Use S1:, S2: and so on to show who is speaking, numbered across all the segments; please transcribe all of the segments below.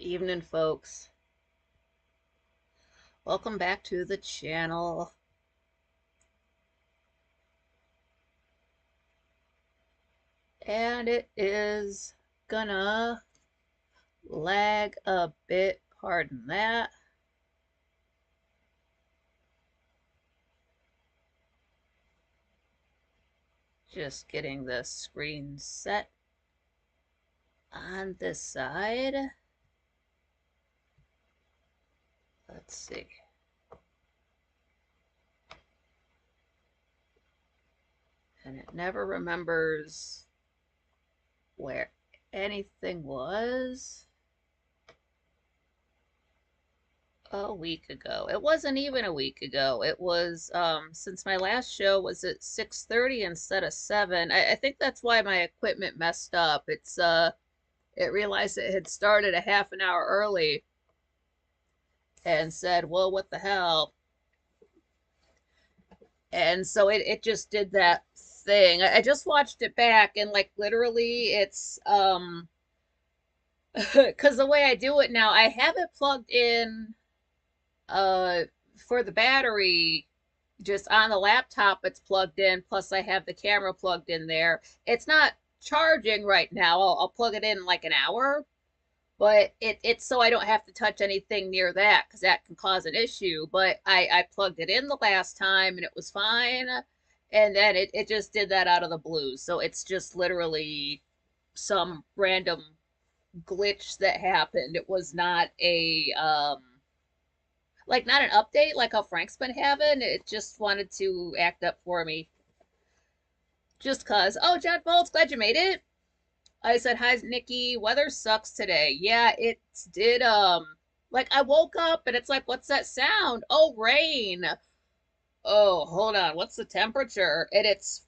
S1: Evening, folks. Welcome back to the channel. And it is gonna lag a bit, pardon that. Just getting the screen set on this side. Let's see. And it never remembers where anything was a week ago. It wasn't even a week ago. It was since my last show was at 6:30 instead of 7. I think that's why my equipment messed up. It realized it had started a half an hour early and said, well, what the hell? And so it just did that thing. I just watched it back and like literally it's because the way I do it now, I have it plugged in uh for the battery just on the laptop. It's plugged in, plus I have the camera plugged in there. It's not charging right now. I'll plug it in like an hour, but it's so I don't have to touch anything near that because that can cause an issue. But I plugged it in the last time and it was fine, and then it just did that out of the blue. So it's just literally some random glitch that happened. It was not a like not an update like how Frank's been having. It just wanted to act up for me. Just cause. Oh, John Bolts, glad you made it. I said, hi, Nikki. Weather sucks today. Yeah, it did. Like I woke up and it's like, what's that sound? Oh, rain. Oh, hold on. What's the temperature? And it's,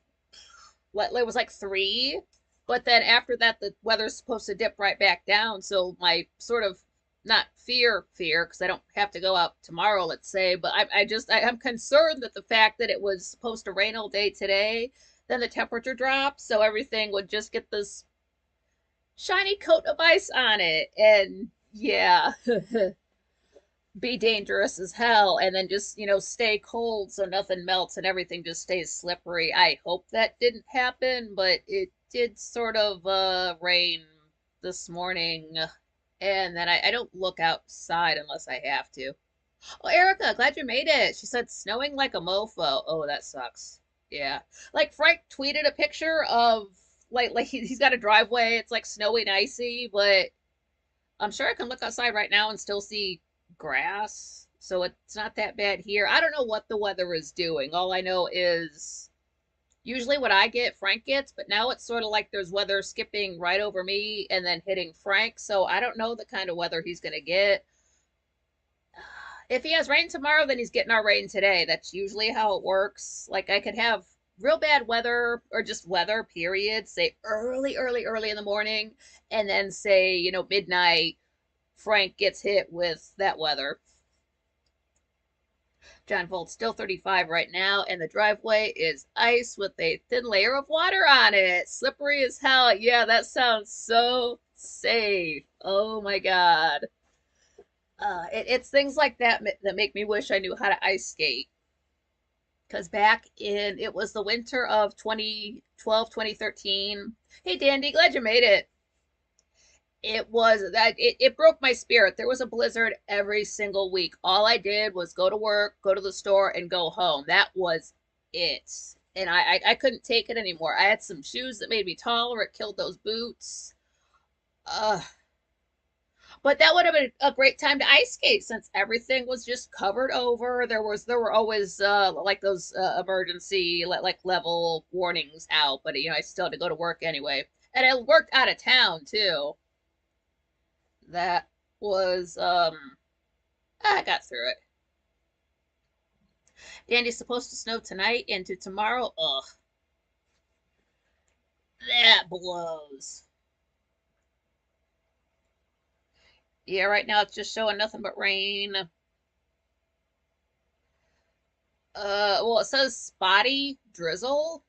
S1: it was like 3. But then after that, the weather's supposed to dip right back down. So my sort of, not fear, because I don't have to go out tomorrow, let's say, but I'm concerned that the fact that it was supposed to rain all day today, then the temperature drops. So everything would just get this shiny coat of ice on it, and yeah, be dangerous as hell, and then just stay cold so nothing melts and everything just stays slippery. I hope that didn't happen, but it did sort of rain this morning, and then I don't look outside unless I have to. Oh, Erica, glad you made it. She said snowing like a mofo. Oh, that sucks. Yeah. Like Frank tweeted a picture of like he's got a driveway. It's like snowy and icy, but I'm sure I can look outside right now and still see grass. So it's not that bad here. I don't know what the weather is doing. All I know is usually what I get, Frank gets, but now it's sort of like there's weather skipping right over me and then hitting Frank. So I don't know the kind of weather he's going to get. If he has rain tomorrow, then he's getting our rain today. That's usually how it works. Like I could have real bad weather or just weather, period, say early in the morning, and then say, midnight, Frank gets hit with that weather. John Volt's still 35 right now, and the driveway is ice with a thin layer of water on it. Slippery as hell. Yeah, that sounds so safe. Oh my God. It's things like that that make me wish I knew how to ice skate. Because back in, it was the winter of 2012, 2013. Hey, Dandy, glad you made it. It was that it broke my spirit. There was a blizzard every single week. All I did was go to work, go to the store, and go home. That was it. And I couldn't take it anymore. I had some shoes that made me taller. It killed those boots. Uh, But that would have been a great time to ice skate since everything was just covered over. There were always like those emergency like level warnings out, but I still had to go to work anyway. And I worked out of town too. That was I got through it. Dandy's supposed to snow tonight into tomorrow. Ugh, that blows. Yeah, right now it's just showing nothing but rain. Well, it says spotty drizzle.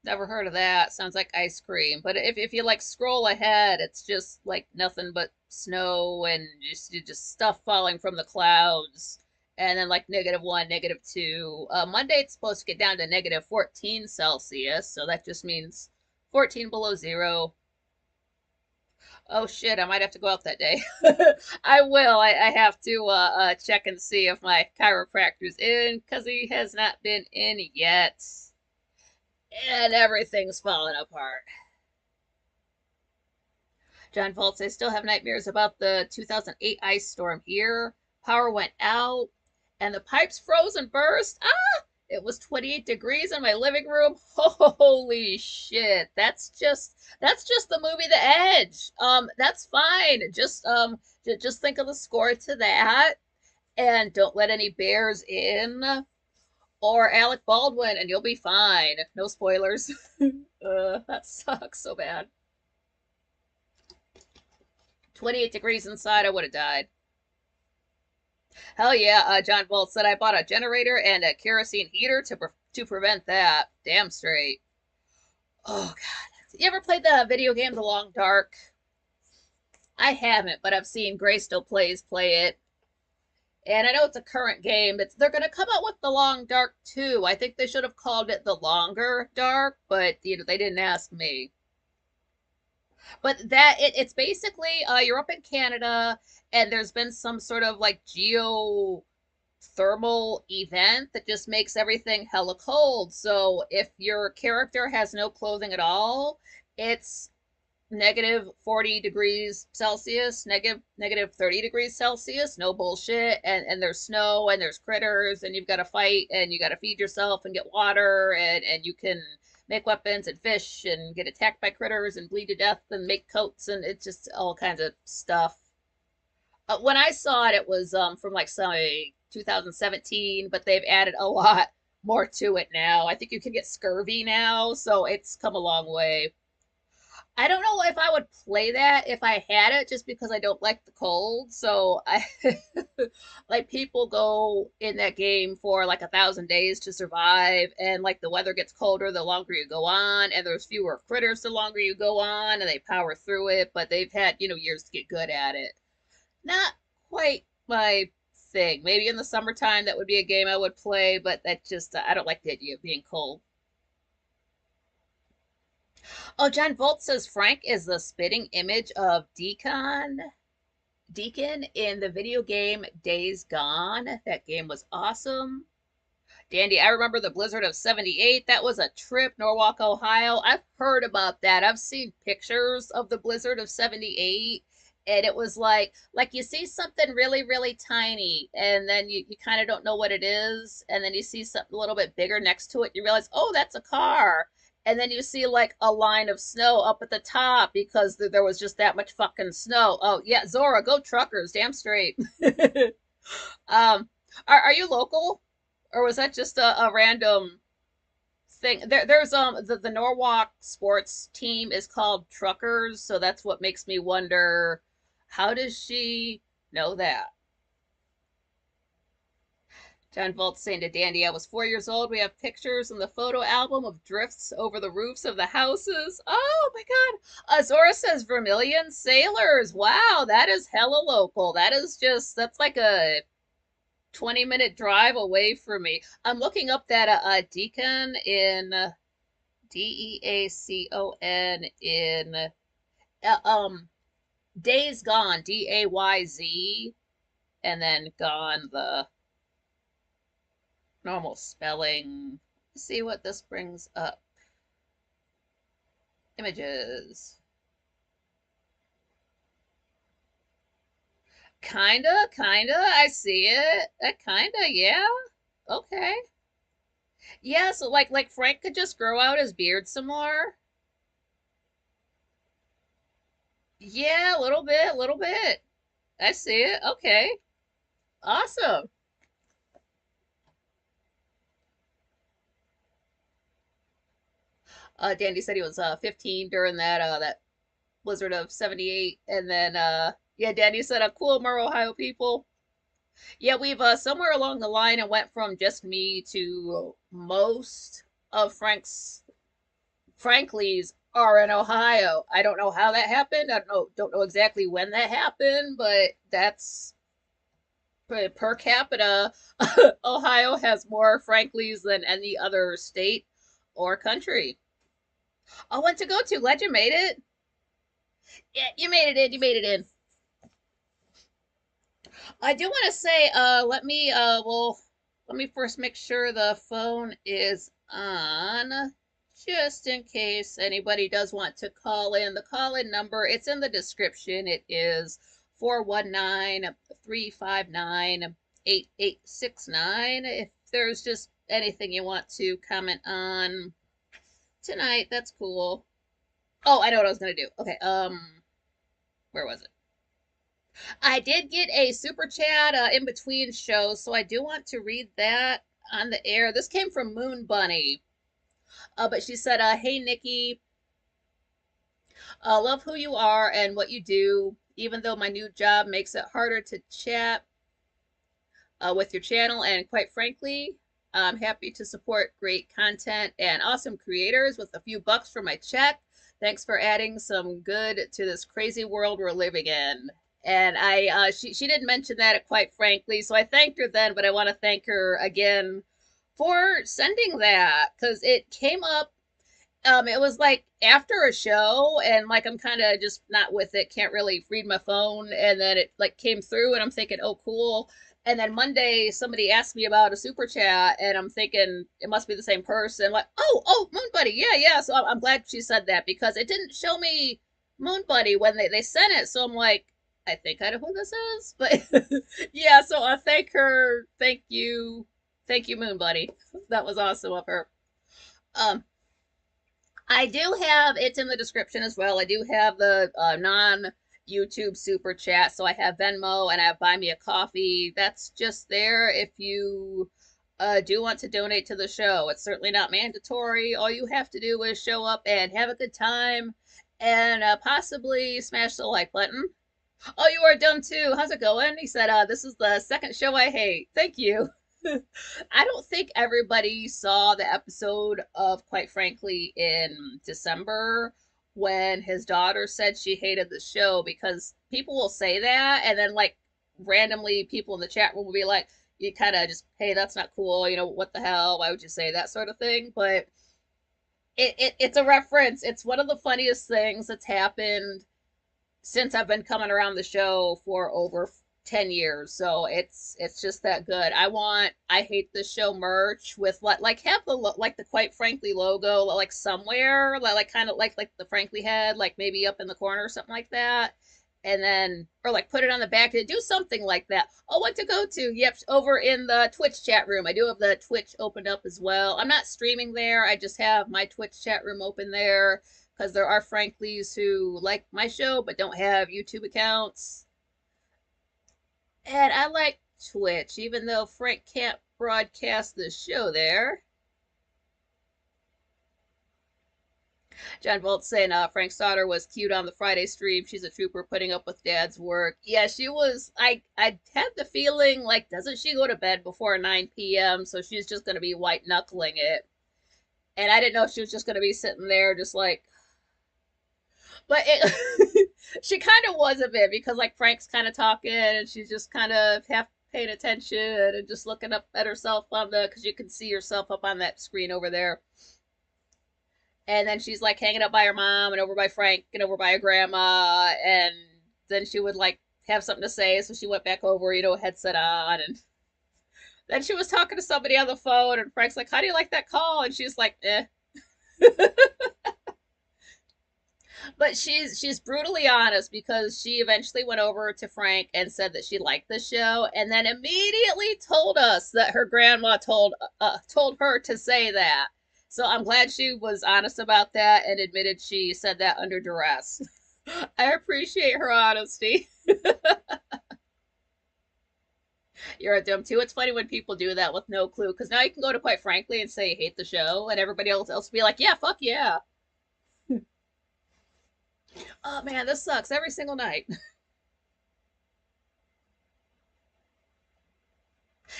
S1: Never heard of that. Sounds like ice cream. But if you like scroll ahead, it's just like nothing but snow and just stuff falling from the clouds. And then like -1, -2. Monday it's supposed to get down to -14 Celsius, so that just means 14 below zero. Oh shit, I might have to go out that day. I will. I have to check and see if my chiropractor's in, because he has not been in yet. And everything's falling apart. John Volts, I still have nightmares about the 2008 ice storm here. Power went out, and the pipes froze and burst. Ah! It was 28 degrees in my living room. Holy shit. That's just the movie The Edge. That's fine. Just think of the score to that, and don't let any bears in or Alec Baldwin, and you'll be fine. No spoilers. That sucks so bad. 28 degrees inside, I would have died. Hell yeah, John Bolt said I bought a generator and a kerosene heater to prevent that. Damn straight. Oh god. You ever played the video game The Long Dark? I haven't, but I've seen Gray Still play it. And I know it's a current game, but they're going to come out with The Long Dark 2. I think they should have called it The Longer Dark, but they didn't ask me. But it's basically you're up in Canada, and there's been some sort of like geothermal event that just makes everything hella cold. So if your character has no clothing at all, it's -40 degrees Celsius, negative 30 degrees Celsius, no bullshit. And there's snow and there's critters, and you've got to fight, and you got to feed yourself and get water, and you can make weapons and fish and get attacked by critters and bleed to death and make coats, and it's just all kinds of stuff. When I saw it, it was from like say 2017, but they've added a lot more to it now. I think you can get scurvy now, so it's come a long way. I don't know if I would play that if I had it, just because I don't like the cold. So I like people go in that game for like 1,000 days to survive, and like the weather gets colder the longer you go on, and there's fewer critters the longer you go on, and they power through it. But they've had years to get good at it. Not quite my thing. Maybe in the summertime that would be a game I would play, but that just I don't like the idea of being cold. Oh, John Volt says Frank is the spitting image of Deacon in the video game Days Gone. That game was awesome. Dandy, I remember the blizzard of 78. That was a trip, Norwalk, Ohio. I've heard about that. I've seen pictures of the blizzard of 78. And it was like you see something really, really tiny, and then you kind of don't know what it is. And then you see something a little bit bigger next to it. You realize, oh, that's a car. And then you see like a line of snow up at the top because there was just that much fucking snow. Oh, yeah, Zora, go truckers, damn straight. Are you local? Or was that just a random thing? There's the Norwalk sports team is called Truckers, so that's what makes me wonder, how does she know that? John Volt's saying to Dandy, I was 4 years old. We have pictures in the photo album of drifts over the roofs of the houses. Oh my God. Azora says Vermilion Sailors. Wow, that is hella local. That's like a 20-minute drive away from me. I'm looking up that Deacon in Deacon in Days Gone, Dayz, and then Gone, the normal spelling. Let's see what this brings up. Images. Kinda. I see it. Kinda, yeah. Okay. Yeah, so like Frank could just grow out his beard some more. Yeah, a little bit, a little bit. I see it. Okay. Awesome. Dandy said he was 15 during that blizzard of 78, and then yeah, Dandy said, cool, more Ohio people. Yeah, we've somewhere along the line it went from just me to most of Franklies are in Ohio. I don't know how that happened. I don't know exactly when that happened, but that's per capita. Ohio has more Franklies than any other state or country. Oh, one to go to. Glad you made it. Yeah, you made it in. You made it in. I do want to say, let me first make sure the phone is on, just in case anybody does want to call in. The call in number, it's in the description. It is 419-359-8869. If there's just anything you want to comment on tonight, that's cool. Oh, I know what I was gonna do. Okay, where was it? I did get a super chat in between shows, so I do want to read that on the air. This came from Moon Bunny, but she said, "Hey Nikki, love who you are and what you do. Even though my new job makes it harder to chat with your channel, and quite frankly, I'm happy to support great content and awesome creators with a few bucks for my check. Thanks for adding some good to this crazy world we're living in." And she didn't mention that quite frankly, so I thanked her then, but I want to thank her again for sending that because it came up. It was like after a show, and like I'm kind of just not with it, can't really read my phone, and then it like came through, and I'm thinking, oh, cool. And then Monday, somebody asked me about a super chat, and I'm thinking it must be the same person. Like, oh, Moon Buddy, yeah, yeah. So I'm glad she said that because it didn't show me Moon Buddy when they sent it. So I'm like, I think I know who this is, but yeah. So I thank her, thank you, Moon Buddy. That was awesome of her. Um, I do have it's in the description as well. I do have the non YouTube super chat. So I have Venmo and I have Buy Me a Coffee. That's just there if you do want to donate to the show. It's certainly not mandatory. All you have to do is show up and have a good time and possibly smash the like button. Oh, you are dumb too. How's it going? He said, this is the second show I hate. Thank you. I don't think everybody saw the episode of, quite frankly, in December when his daughter said she hated the show because people will say that and then like randomly people in the chat room will be like, you kind of just, hey, that's not cool, what the hell, why would you say that sort of thing? But it's a reference. It's one of the funniest things that's happened since I've been coming around the show for over 10 years. So it's just that good. I hate the show merch with like have the like the quite frankly logo like somewhere like kind of like the frankly head like maybe up in the corner or something like that. And then or like put it on the back and do something like that. Oh, what to go to? Yep, over in the Twitch chat room. I do have the Twitch opened up as well. I'm not streaming there. I just have my Twitch chat room open there because there are Franklies who like my show but don't have YouTube accounts. And I like Twitch, even though Frank can't broadcast the show there. John Bolt saying Frank's daughter was cute on the Friday stream. She's a trooper putting up with dad's work. Yeah, she was. I had the feeling like, doesn't she go to bed before 9 p.m.? So she's just going to be white knuckling it. And I didn't know if she was just going to be sitting there just like, but it, she kind of was a bit because like Frank's kind of talking and she's just kind of half paying attention and just looking up at herself on the because you can see yourself up on that screen over there. And then she's like hanging up by her mom and over by Frank and over by her grandma. And then she would like have something to say, so she went back over, headset on, and then she was talking to somebody on the phone. And Frank's like, "How do you like that call?" And she's like, "Eh." But she's brutally honest because she eventually went over to Frank and said that she liked the show, and then immediately told us that her grandma told her to say that. So I'm glad she was honest about that and admitted she said that under duress. I appreciate her honesty. You're a dumb too. It's funny when people do that with no clue because now you can go to quite frankly and say you hate the show, and everybody else will be like, "Yeah, fuck yeah." Oh man, this sucks every single night.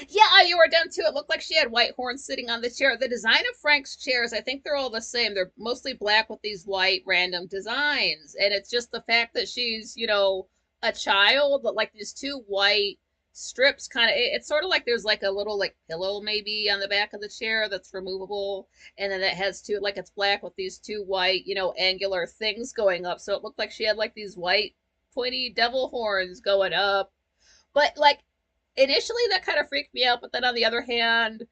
S1: Yeah, you were done too. It looked like she had white horns sitting on the chair. The design of Frank's chairs, I think they're all the same. They're mostly black with these white random designs. And it's just the fact that she's, a child, but like these two white strips kind of, it's sort of like there's like a little like pillow maybe on the back of the chair that's removable. And then it has two, like it's black with these two white, angular things going up. So it looked like she had like these white pointy devil horns going up. But like initially that kind of freaked me out, but then on the other hand,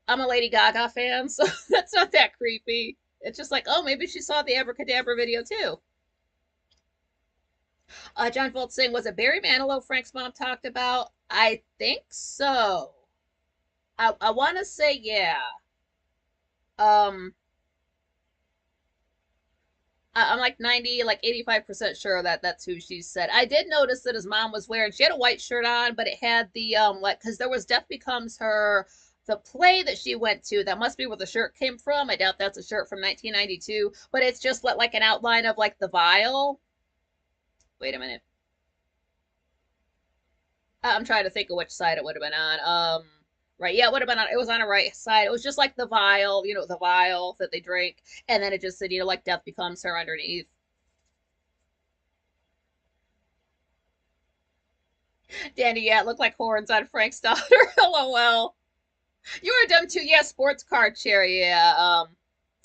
S1: I'm a Lady Gaga fan, so that's not that creepy. It's just like, oh, maybe she saw the Abracadabra video too. John Volt saying, was it Barry Manilow Frank's mom talked about? I think so. I want to say yeah. Um, I'm like 90, like 85% sure that that's who she said. I did notice that his mom was wearing, she had a white shirt on, but it had the, like, because there was Death Becomes Her, the play that she went to. That must be where the shirt came from. I doubt that's a shirt from 1992, but it's just like an outline of like the vial. Wait a minute. I'm trying to think of which side it would have been on. Right, yeah, it would have been on. It was on a right side. It was just like the vial, the vial that they drink, and then it just said, like Death Becomes Her underneath. Danny, yeah, it looked like horns on Frank's daughter. LOL. You were dumb too. Yeah, sports car chair. Yeah.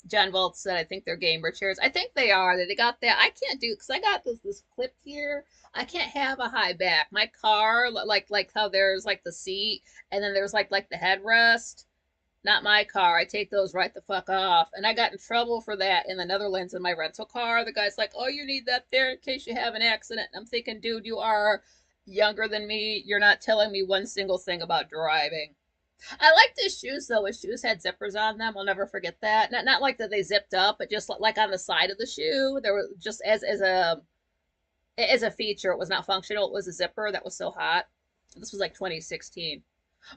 S1: John Volt said, I think they're gamer chairs. I think they are. They got that. I can't do because I got this clip here. I can't have a high back. My car, like how there's like the seat and then there's like the headrest. Not my car. I take those right the fuck off. And I got in trouble for that in the Netherlands in my rental car. The guy's like, oh, you need that there in case you have an accident. And I'm thinking, dude, you are younger than me. You're not telling me one single thing about driving. I liked his shoes though. His shoes had zippers on them. I'll never forget that. Not like that they zipped up, but just like on the side of the shoe. There was just as a feature. It was not functional. It was a zipper that was so hot. This was like 2016.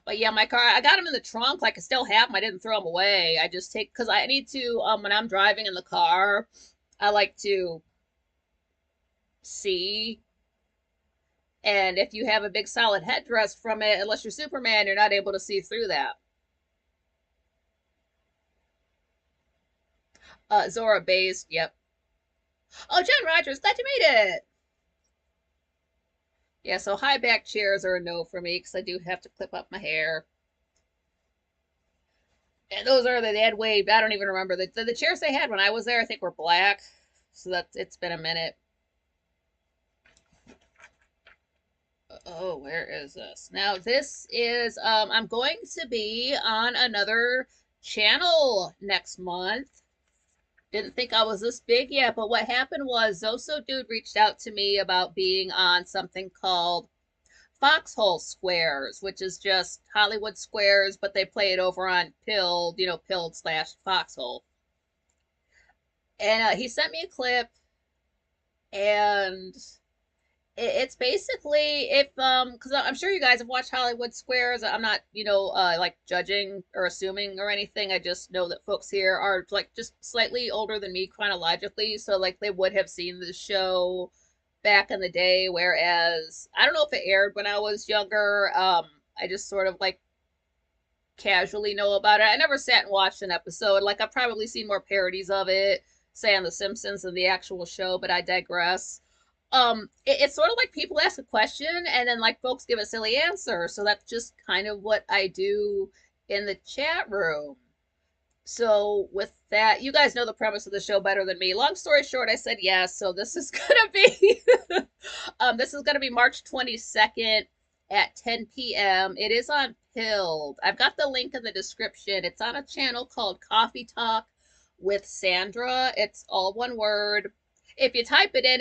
S1: But yeah, my car, I got them in the trunk. Like I still have them. I didn't throw them away. I just take because I need to when I'm driving in the car, I like to see. And if you have a big solid headdress from it, unless you're Superman, you're not able to see through that. Zora based, yep. Oh, John Rogers, glad you made it. Yeah, so high back chairs are a no for me because I do have to clip up my hair. And those are the dead wave. I don't even remember the chairs they had when I was there. I think were black, so that's it's been a minute. Oh, where is this? Now this is I'm going to be on another channel next month. Didn't think I was this big yet, but what happened was Zoso Dude reached out to me about being on something called Foxhole Squares, which is just Hollywood Squares, but they play it over on Pilled, Pilled slash Foxhole. And he sent me a clip, and it's basically if because I'm sure you guys have watched Hollywood Squares. I'm not like judging or assuming or anything. I just know that folks here are like just slightly older than me chronologically, so like they would have seen the show back in the day, whereas I don't know if it aired when I was younger. I just sort of like casually know about it. I never sat and watched an episode. Like I've probably seen more parodies of it, say on The Simpsons than the actual show, but I digress. It's sort of like people ask a question and then like folks give a silly answer. So that's just kind of what I do in the chat room. So with that, you guys know the premise of the show better than me. Long story short, I said yes. So this is gonna be this is gonna be March 22nd at 10 p.m. It is on Pilled. I've got the link in the description. It's on a channel called Coffee Talk with Sandra. It's all one word. If you type in,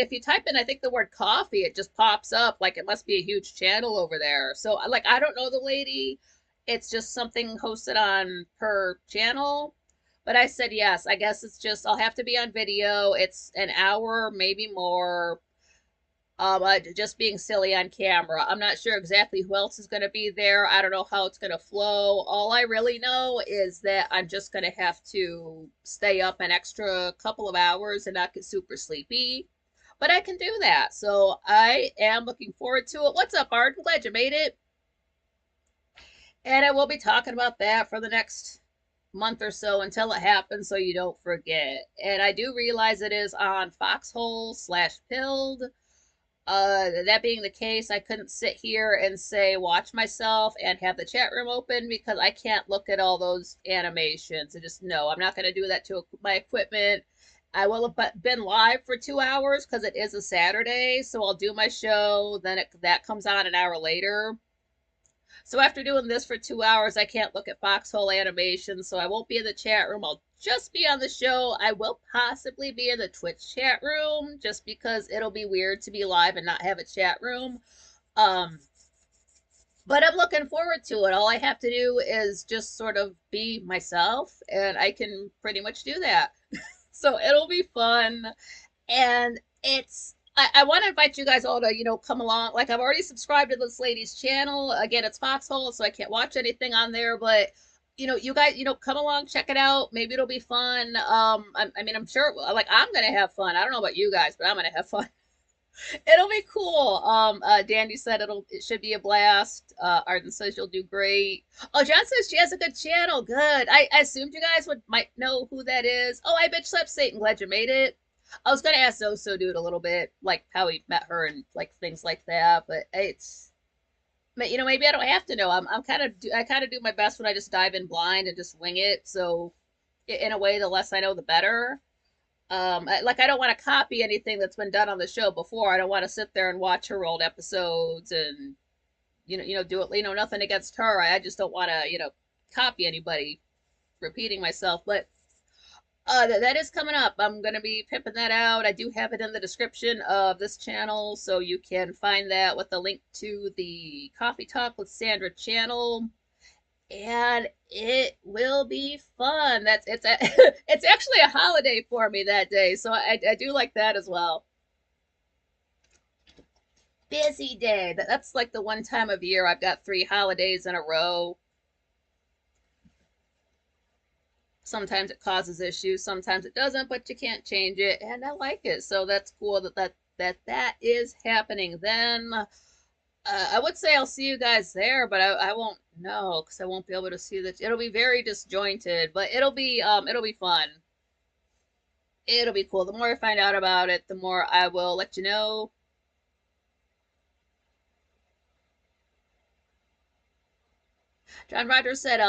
S1: I think the word coffee, it just pops up. Like it must be a huge channel over there. So like I don't know the lady. It's just something hosted on her channel. But I said yes. I guess it's just I'll have to be on video. It's an hour, maybe more. Just being silly on camera. I'm not sure exactly who else is going to be there. I don't know how it's going to flow. All I really know is that I'm just going to have to stay up an extra couple of hours and not get super sleepy. But I can do that. So I am looking forward to it. What's up, Art? I'm glad you made it. And I will be talking about that for the next month or so until it happens so you don't forget. And I do realize it is on Foxhole slash Pilled. That being the case, I couldn't sit here and say watch myself and have the chat room open because I can't look at all those animations. I just no, I'm not going to do that to my equipment. I will have been live for 2 hours because it is a Saturday, so I'll do my show. Then that comes on an hour later. So after doing this for 2 hours, I can't look at Foxhole animations, so I won't be in the chat room. I'll just be on the show. I will possibly be in the Twitch chat room just because it'll be weird to be live and not have a chat room. Um, but I'm looking forward to it. All I have to do is just sort of be myself, and I can pretty much do that. So it'll be fun. And I want to invite you guys all to, come along. Like, I've already subscribed to this lady's channel. Again, it's Foxhole, so I can't watch anything on there, but you guys, come along, check it out. Maybe it'll be fun. I mean, I'm sure, like, I'm gonna have fun. I don't know about you guys, but I'm gonna have fun. It'll be cool. Dandy said it should be a blast. Arden says you'll do great. Oh, John says she has a good channel. Good. I assumed you guys might know who that is. Oh, I bitch slapped Satan. Glad you made it. I was gonna ask Zoso Dude a little bit, like how he met her and like things like that, but maybe I don't have to know. I kind of do my best when I just dive in blind and just wing it. So in a way, the less I know, the better. I don't want to copy anything that's been done on the show before. I don't want to sit there and watch her old episodes and do it. Nothing against her. I just don't want to copy anybody. Repeating myself, but that is coming up. I'm gonna be pimping that out. I do have it in the description of this channel, so you can find that with the link to the Coffee Talk with Sandra channel. And it will be fun. It's actually a holiday for me that day, so I do like that as well. Busy day. That's like the one time of year I've got 3 holidays in a row. Sometimes it causes issues, sometimes it doesn't, but you can't change it, and I like it. So that's cool that is happening. Then I would say I'll see you guys there, but I won't know because I won't be able to see that. It'll be very disjointed, but it'll be fun. It'll be cool. The more I find out about it, the more I will let you know. John Rogers said,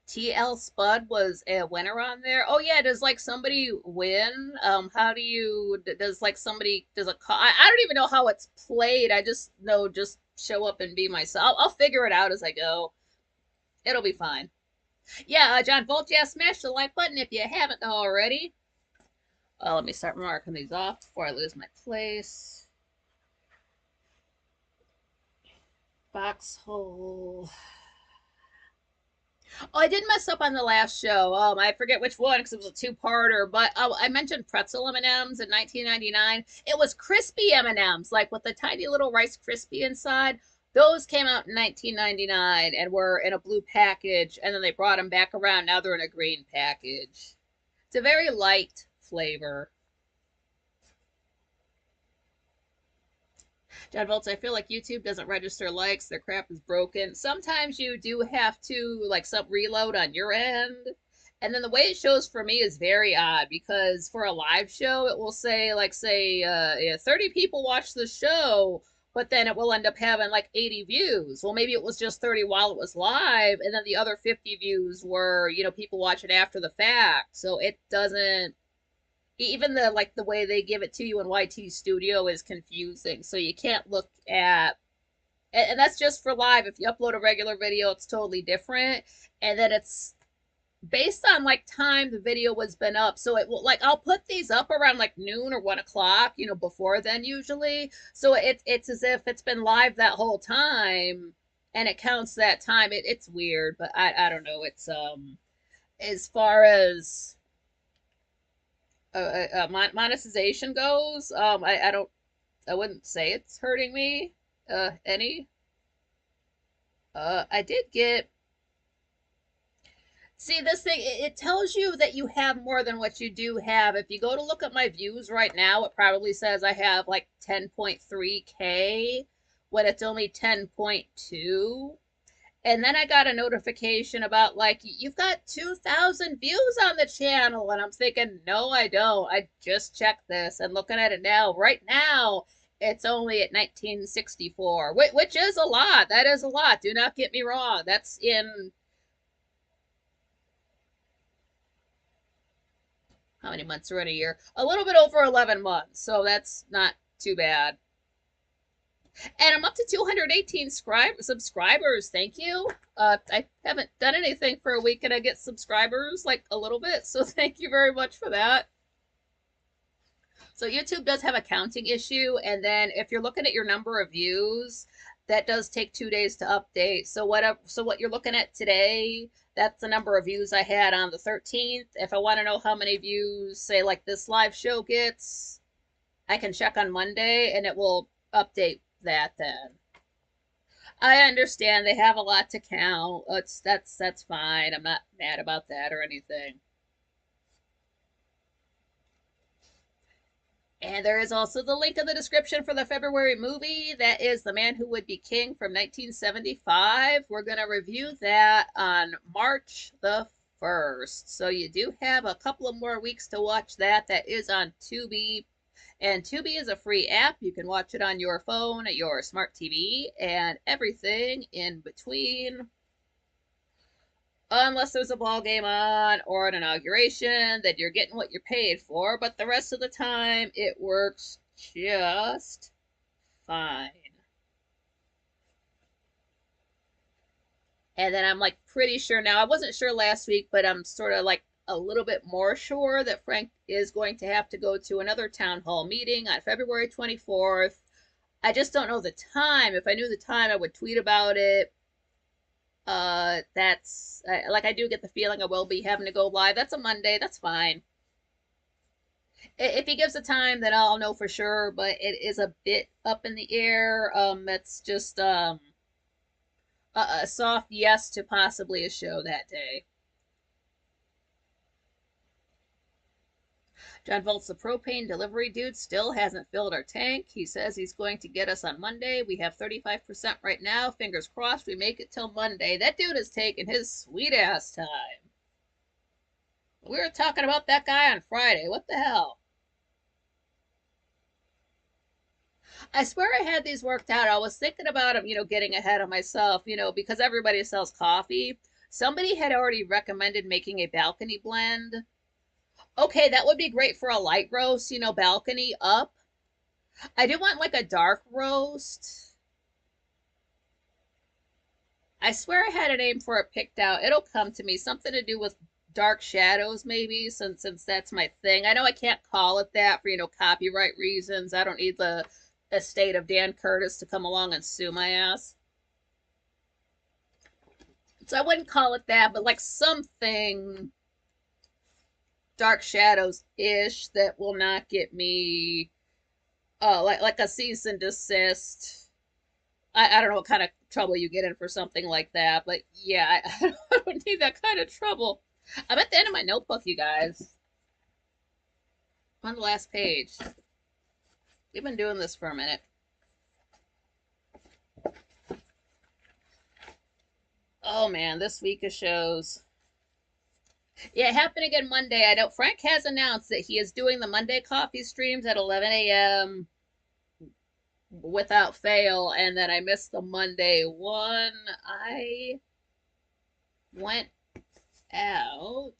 S1: TL Spud was a winner on there. Oh yeah, does like somebody win? How do you does like somebody does a call? I don't even know how it's played. I just know just show up and be myself. I'll figure it out as I go. It'll be fine. Yeah, John Bolt, yeah, smash the like button if you haven't already. Let me start marking these off before I lose my place. Foxhole. Oh, I did mess up on the last show. I forget which one because it was a two-parter, but I mentioned pretzel M&Ms in 1999. It was crispy M&Ms, like with the tiny little Rice Krispie inside. Those came out in 1999 and were in a blue package, and then they brought them back around. Now they're in a green package. It's a very light flavor. John Volts, I feel like YouTube doesn't register likes. Their crap is broken. Sometimes you do have to like some reload on your end. And then the way it shows for me is very odd because for a live show, it will say like yeah, 30 people watch the show, but then it will end up having like 80 views. Well, maybe it was just 30 while it was live, and then the other 50 views were, people watching after the fact. So it doesn't even the way they give it to you in YT Studio is confusing. So you can't look at, and that's just for live. If you upload a regular video, it's totally different. And then it's based on like time the video was been up. So it will like I'll put these up around like noon or 1 o'clock, before then usually. So it's as if it's been live that whole time and it counts that time. It's weird, but I don't know. It's as far as monetization goes, I wouldn't say it's hurting me any. I did get, see this thing, it tells you that you have more than what you do have. If you go to look at my views right now, it probably says I have like 10.3K when it's only 10.2. And then I got a notification about like you've got 2,000 views on the channel, and I'm thinking, no, I don't. I just checked this and looking at it now. Right now, it's only at 1964, which is a lot. That is a lot. Do not get me wrong. That's in how many months are in a year? A little bit over 11 months, so that's not too bad. And I'm up to 218 subscribers. Thank you. I haven't done anything for a week and I get subscribers like a little bit. So thank you very much for that. So YouTube does have a counting issue. And then if you're looking at your number of views, that does take 2 days to update. So what you're looking at today, that's the number of views I had on the 13th. If I want to know how many views, say like this live show gets, I can check on Monday and it will update that then. I understand they have a lot to count. That's fine. I'm not mad about that or anything. And there is also the link in the description for the February movie. That is The Man Who Would Be King from 1975. We're going to review that on March the 1st. So you do have a couple of more weeks to watch that. That is on Tubi. And Tubi is a free app. You can watch it on your phone, your smart TV, and everything in between. Unless there's a ball game on or an inauguration, then you're getting what you're paid for. But the rest of the time, it works just fine. And then I'm like pretty sure now. I wasn't sure last week, but I'm sort of like a little bit more sure that Frank is going to have to go to another town hall meeting on February 24th. I just don't know the time. If I knew the time, I would tweet about it. That's like I do get the feeling I will be having to go live. That's a Monday. That's fine. If he gives a time, then I'll know for sure. But it is a bit up in the air. It's just a soft yes to possibly a show that day. John Volt's the propane delivery dude still hasn't filled our tank. He says he's going to get us on Monday. We have 35% right now. Fingers crossed we make it till Monday. That dude is taking his sweet ass time. We were talking about that guy on Friday. What the hell? I swear I had these worked out. I was thinking about them, getting ahead of myself, because everybody sells coffee. Somebody had already recommended making a balcony blend. Okay, that would be great for a light roast, balcony up. I do want like a dark roast. I swear I had a name for it picked out. It'll come to me. Something to do with dark shadows, maybe, since that's my thing. I know I can't call it that for, copyright reasons. I don't need the estate of Dan Curtis to come along and sue my ass. So I wouldn't call it that, but like something dark shadows ish that will not get me like a cease and desist. I don't know what kind of trouble you get in for something like that, but yeah, I don't need that kind of trouble. I'm at the end of my notebook, you guys. On the last page. We've been doing this for a minute. Oh man, this week of shows. Yeah, it happened again Monday. I know Frank has announced that he is doing the Monday coffee streams at 11 a.m. without fail, and then I missed the Monday one. I went out.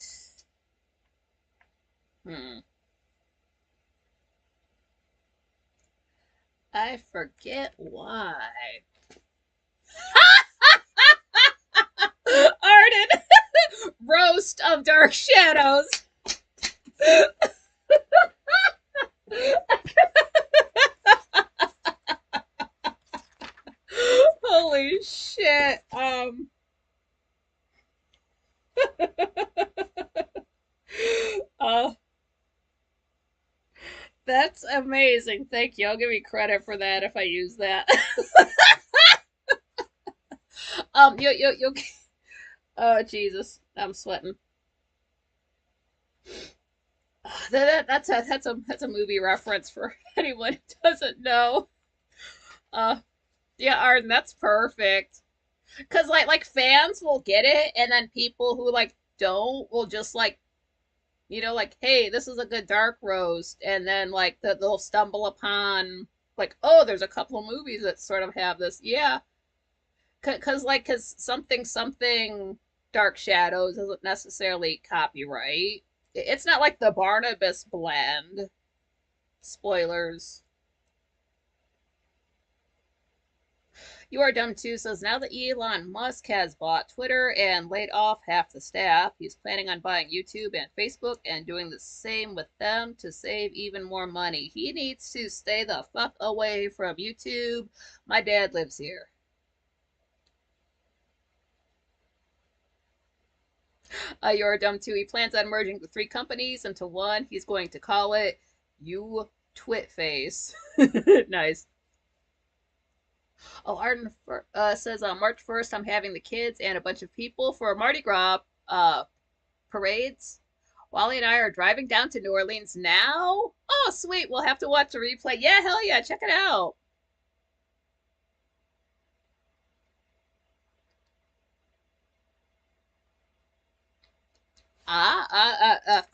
S1: I forget why. Arden! Roast of Dark Shadows. Holy shit. That's amazing. Thank you. I'll give you credit for that if I use that. You oh Jesus, I'm sweating. That's a movie reference for anyone who doesn't know. Yeah, Arden, that's perfect. Because like fans will get it, and then people who like don't will just like like, hey, this is a good dark roast, and then like they'll stumble upon like, oh, there's a couple of movies that sort of have this, yeah, because something Dark Shadows isn't necessarily copyright. It's not like the Barnabas blend. Spoilers. You Are Dumb Too says now that Elon Musk has bought Twitter and laid off half the staff, he's planning on buying YouTube and Facebook and doing the same with them to save even more money. He needs to stay the fuck away from YouTube. My dad lives here. You Are Dumb Too. He plans on merging the three companies into one. He's going to call it You Twit Face. Nice. Oh, Arden says on March 1st, I'm having the kids and a bunch of people for Mardi Gras parades. Wally and I are driving down to New Orleans now. Oh, sweet. We'll have to watch a replay. Yeah, hell yeah. Check it out.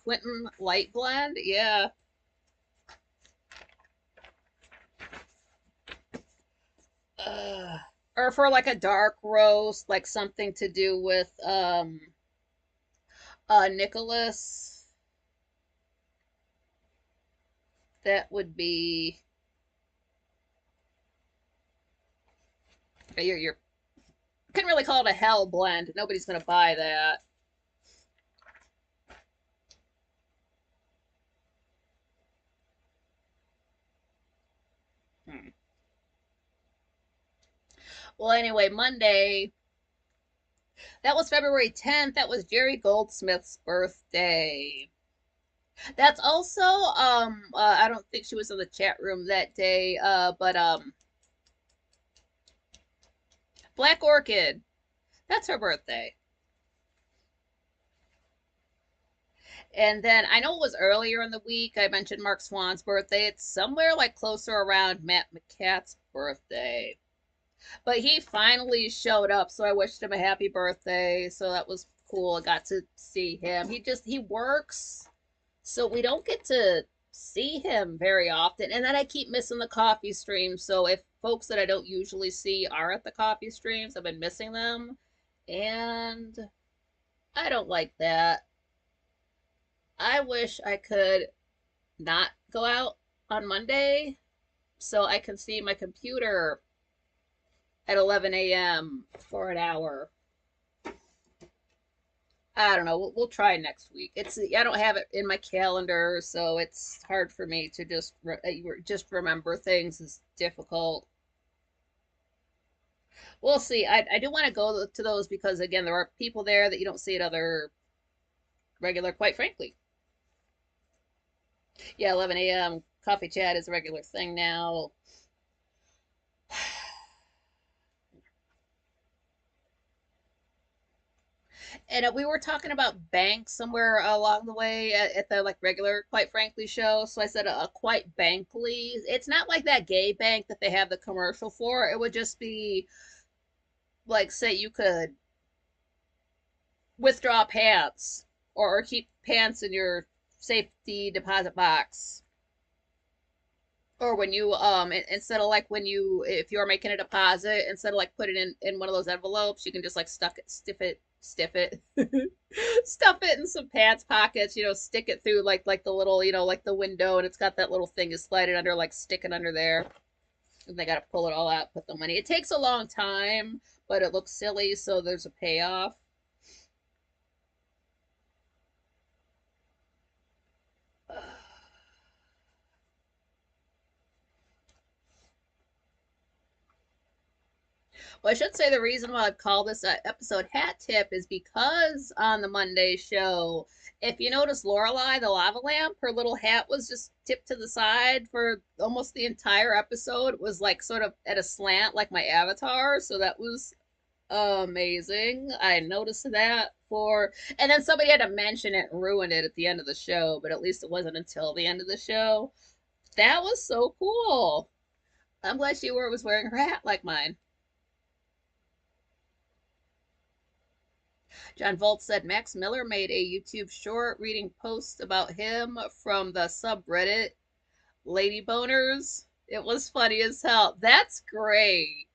S1: Quentin Light Blend. Yeah. Uh, or for like a dark roast, like something to do with Nicholas. That would be you're couldn't really call it a hell blend. Nobody's gonna buy that. Hmm. Well, anyway, Monday. That was February 10th. That was Jerry Goldsmith's birthday. That's also I don't think she was in the chat room that day, but Black Orchid. That's her birthday. And then I know it was earlier in the week. I mentioned Mark Swan's birthday. It's somewhere like closer around Matt McCat's birthday. But he finally showed up, so I wished him a happy birthday. So that was cool. I got to see him. He works, so we don't get to see him very often. And then I keep missing the coffee stream. So if folks that I don't usually see are at the coffee streams, I've been missing them. And I don't like that. I wish I could not go out on Monday so I can see my computer at 11 a.m. for an hour. I don't know. We'll try next week. I don't have it in my calendar, so it's hard for me to just remember things is difficult. We'll see. I do want to go to those because again, there are people there that you don't see at other regular. Quite frankly, yeah, 11 a.m. coffee chat is a regular thing now. And we were talking about banks somewhere along the way at the like regular, quite frankly, show. So I said a quite bankly. It's not like that gay bank that they have the commercial for. It would just be like, say you could withdraw pants or keep pants in your safety deposit box. Or when you instead of like when you if you're making a deposit, instead of like put it in one of those envelopes, you can just like stiff it, stuff it in some pants pockets, stick it through like the little, like the window, and it's got that little thing you slide it under, like stick it under there. And they got to pull it all out, put the money. It takes a long time, but it looks silly, so there's a payoff. Well, I should say the reason why I've called this episode Hat Tip is because on the Monday show, if you notice Lorelai, the lava lamp, her little hat was just tipped to the side for almost the entire episode. It was like sort of at a slant, like my avatar. So that was amazing. I noticed that and then somebody had to mention it and ruin it at the end of the show, but at least it wasn't until the end of the show. That was so cool. I'm glad she was wearing her hat like mine. John Volt said Max Miller made a YouTube short reading posts about him from the subreddit Lady Boners. It was funny as hell. That's great.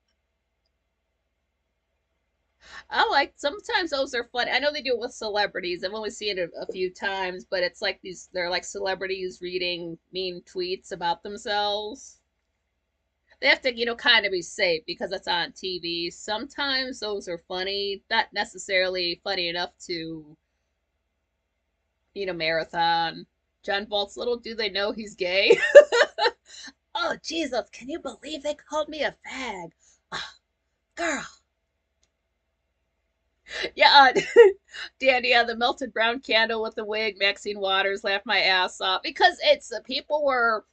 S1: I like sometimes those are fun. I know they do it with celebrities. I've only seen it a few times, but it's like they're like celebrities reading mean tweets about themselves. They have to, kind of be safe because it's on TV. Sometimes those are funny, not necessarily funny enough to, marathon. John Bolt's little do they know he's gay. Oh, Jesus, can you believe they called me a fag? Oh, girl. Yeah, Danny, yeah, the melted brown candle with the wig. Maxine Waters laughed my ass off because it's people were,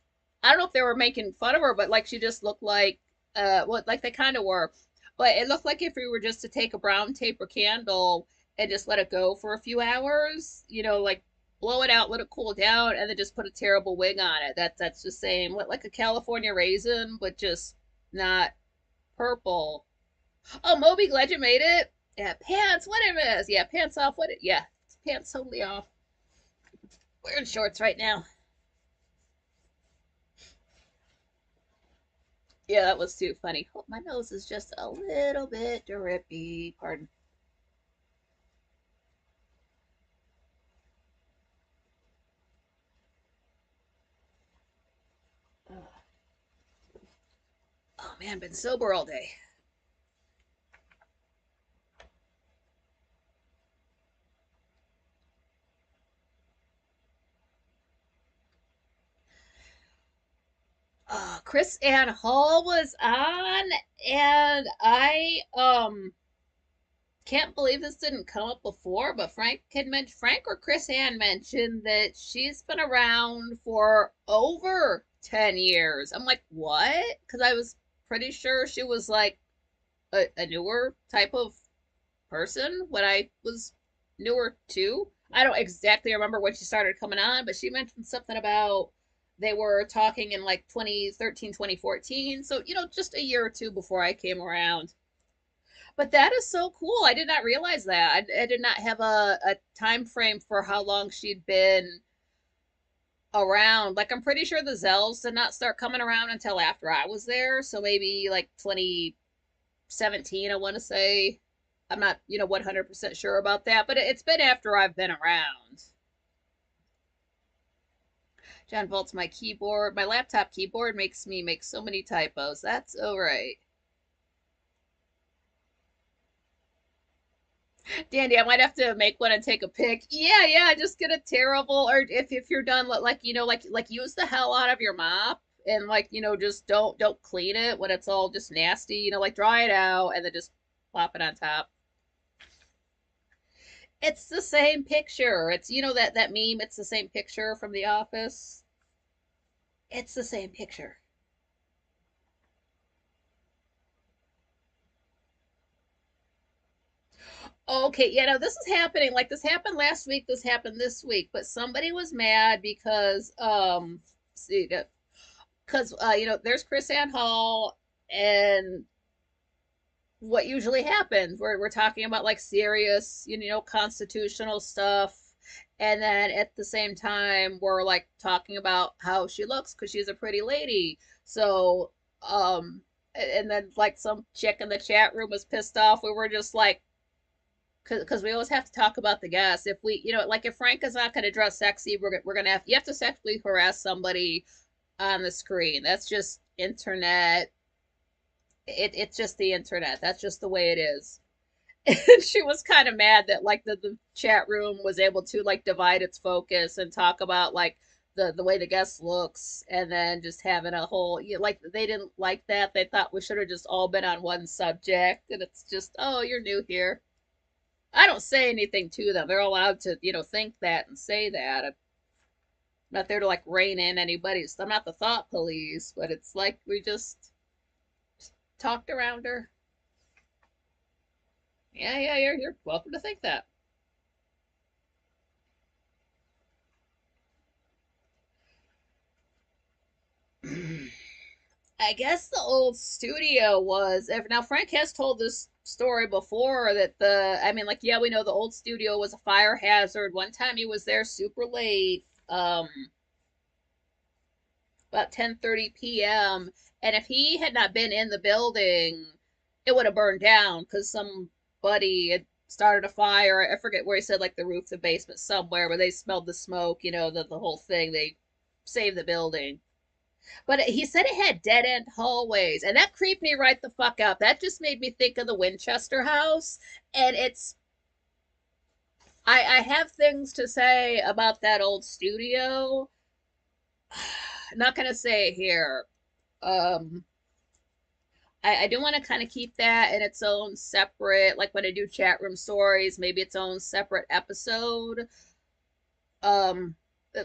S1: I don't know if they were making fun of her, but like she just looked like, what like they kind of were, but it looked like if we were just to take a brown taper candle and just let it go for a few hours, like blow it out, let it cool down, and then just put a terrible wig on it. That's the same, like a California raisin, but just not purple. Oh, Moby, glad you made it. Yeah, pants. What it is? Yeah, pants off. What it? Yeah, pants totally off. Wearing shorts right now. Yeah, that was too funny. Oh, my nose is just a little bit drippy. Pardon. Oh man, been sober all day. Chris Ann Hall was on, and I can't believe this didn't come up before, but Frank or Chris Ann mentioned that she's been around for over 10 years. I'm like, what? Because I was pretty sure she was like a newer type of person when I was newer too. I don't exactly remember when she started coming on, but she mentioned something about they were talking in like 2013, 2014. So, just a year or two before I came around. But that is so cool. I did not realize that. I did not have a time frame for how long she'd been around. Like I'm pretty sure the Zells did not start coming around until after I was there. So maybe like 2017, I want to say. I'm not, 100% sure about that, but it's been after I've been around. John Volt's my keyboard. My laptop keyboard makes me make so many typos. That's all right. Dandy, I might have to make one and take a pic. Yeah, yeah, just get a terrible, or if you're done, like like use the hell out of your mop and like just don't clean it when it's all just nasty. Like dry it out and then just plop it on top. It's the same picture. It's that meme. It's the same picture from The Office. It's the same picture. Okay, this is happening. Like this happened last week. This happened this week. But somebody was mad because see, because there's Chris Ann Hall, and what usually happens we're talking about like serious constitutional stuff, and then at the same time we're like talking about how she looks because she's a pretty lady. So and then like some chick in the chat room was pissed off. We were just like, because we always have to talk about the guests. If we, like if Frank is not going to dress sexy, we're gonna you have to sexually harass somebody on the screen. That's just internet. It's just the internet. That's just the way it is. And she was kind of mad that like the chat room was able to like divide its focus and talk about like the way the guest looks, and then just having a whole, like they didn't like that. They thought we should have just all been on one subject, and it's just, oh, you're new here. I don't say anything to them. They're allowed to, think that and say that. I'm not there to like rein in anybody's. I'm not the thought police, but it's like we just talked around her. Yeah, yeah, you're welcome to think that. I guess the old studio was. Now Frank has told this story before that I mean, like, yeah, we know the old studio was a fire hazard. One time he was there super late, about 10:30 p.m. And if he had not been in the building, it would have burned down because somebody had started a fire. I forget where he said, like the roof, the basement, somewhere where they smelled the smoke, the whole thing. They saved the building. But he said it had dead end hallways, and that creeped me right the fuck out. That just made me think of the Winchester house. And I have things to say about that old studio. Not gonna say it here. Um, I do want to kind of keep that in its own separate, like when I do chat room stories, maybe its own separate episode. Um,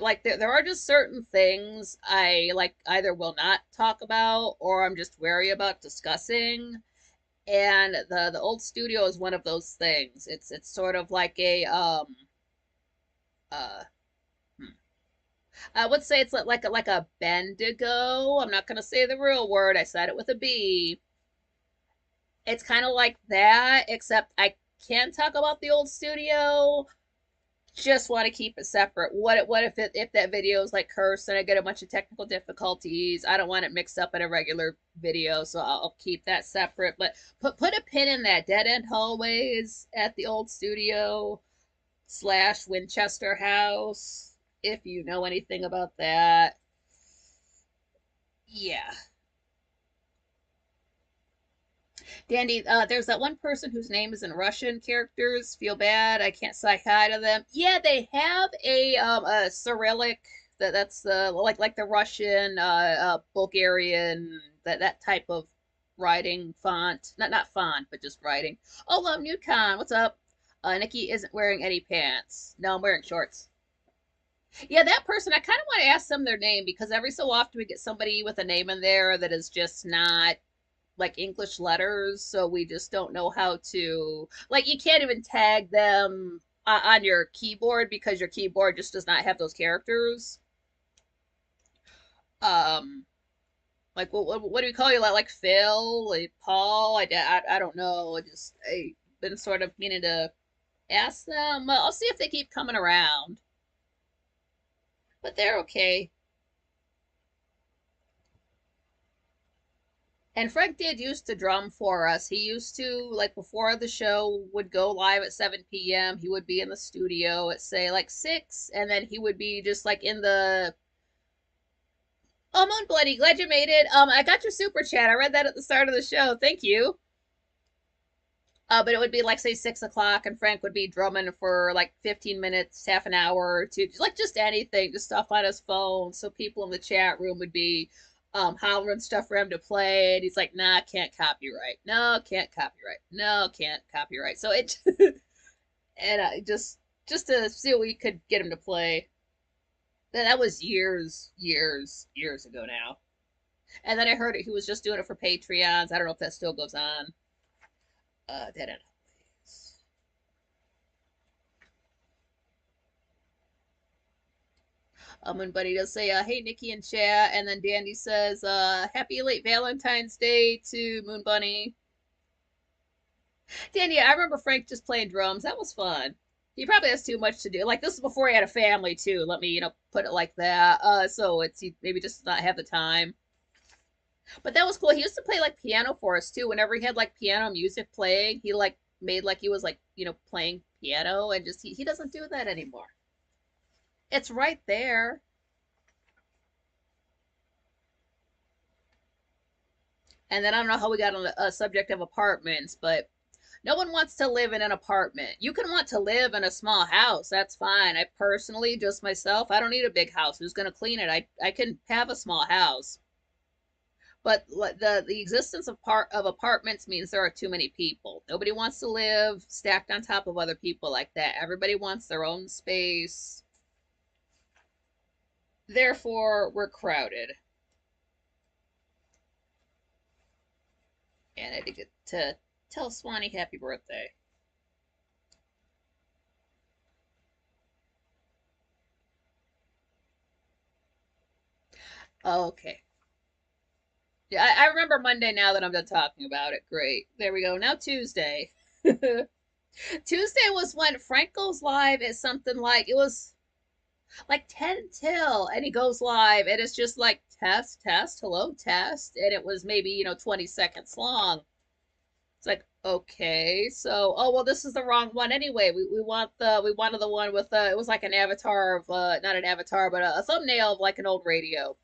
S1: like there are just certain things I like either will not talk about or I'm just wary about discussing. And the old studio is one of those things. It's sort of like a uh hmm. I would say it's like a bendigo. I'm not gonna say the real word. I said it with a B. It's kind of like that, except I can talk about the old studio. Just want to keep it separate. What if that video is like cursed and I get a bunch of technical difficulties? I don't want it mixed up in a regular video, so I'll keep that separate. But put a pin in that dead end hallways at the old studio slash Winchester house if you know anything about that. Yeah. Dandy, there's that one person whose name is in Russian characters. Feel bad, I can't say hi to them. Yeah, they have a Cyrillic that's the like the Russian Bulgarian that type of writing font. Not font, but just writing. Oh, Newcon, what's up? Nikki isn't wearing any pants. No, I'm wearing shorts. Yeah, that person, I kind of want to ask them their name because every so often we get somebody with a name in there that is just not like English letters, so we just don't know how to like you can't even tag them on your keyboard because your keyboard just does not have those characters. Um, like what do we call you? Like Phil, like Paul? I don't know. I've been sort of meaning to ask them. Well, I'll see if they keep coming around, but they're okay. And Frank did used to drum for us. He used to, like, before the show would go live at 7 p.m., he would be in the studio at, say, like 6, and then he would be just, like, in the. Oh, Moon Bloody, glad you made it. I got your super chat. I read that at the start of the show. Thank you. But it would be, like, say, 6 o'clock, and Frank would be drumming for, like, 15 minutes, half an hour or two, like, just anything, just stuff on his phone, so people in the chat room would be hollering stuff for him to play, and he's like, nah, can't copyright. No, can't copyright. No, can't copyright. So it, and just to see what we could get him to play. That was years ago now. And then I heard he was just doing it for Patreons. I don't know if that still goes on. Dead end. And Buddy does say, hey, Nikki and chat. And then Dandy says, happy late Valentine's Day to Moon Bunny. Dandy, I remember Frank just playing drums. That was fun. He probably has too much to do. Like, this is before he had a family, too. Let me, put it like that. So he maybe just not have the time. But that was cool. He used to play, like, piano for us, too. Whenever he had, like, piano music playing, he, like, made like he was, like, playing piano. And just, he doesn't do that anymore. It's right there. And then I don't know how we got on the subject of apartments, but no one wants to live in an apartment. You can want to live in a small house. That's fine. I personally, just myself, I don't need a big house. Who's going to clean it? I can have a small house. But the existence of apartments means there are too many people. Nobody wants to live stacked on top of other people like that. Everybody wants their own space. Therefore, we're crowded. And I did get to tell Swanee happy birthday. Okay. Yeah, I remember Monday now that I'm done talking about it. Great. There we go. Now Tuesday. Tuesday was when Frank goes live at something like it was like 10 till, and he goes live and it's just like test, test, hello, test, and it was maybe 20 seconds long. It's like, okay, so oh well, this is the wrong one anyway. We wanted the one with it was like an avatar of not an avatar but a thumbnail of like an old radio.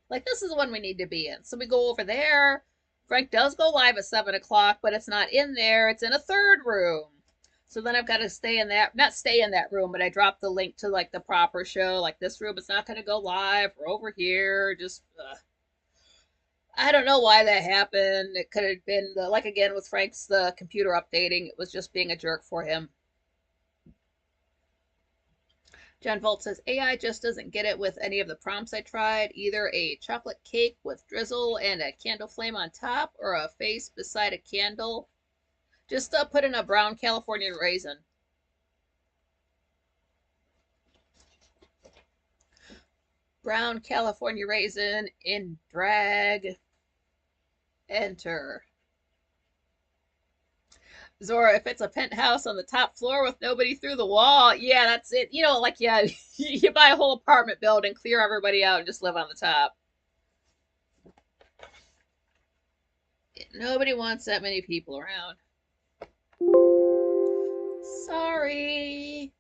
S1: Like, this is the one we need to be in. So we go over there. Frank does go live at 7 o'clock, but it's not in there. It's in a third room. So then I've got to stay in that, not stay in that room, but I drop the link to like the proper show. Like, this room is not going to go live. We're over here. Just, I don't know why that happened. It could have been, like again with Frank's the computer updating. It was just being a jerk for him. John Volt says, AI just doesn't get it with any of the prompts I tried. Either a chocolate cake with drizzle and a candle flame on top, or a face beside a candle. Just put in a brown California raisin. Brown California raisin in drag. Enter. Zora, if it's a penthouse on the top floor with nobody through the wall, yeah, that's it. Like, yeah, you buy a whole apartment building, clear everybody out, and just live on the top. Nobody wants that many people around. Sorry.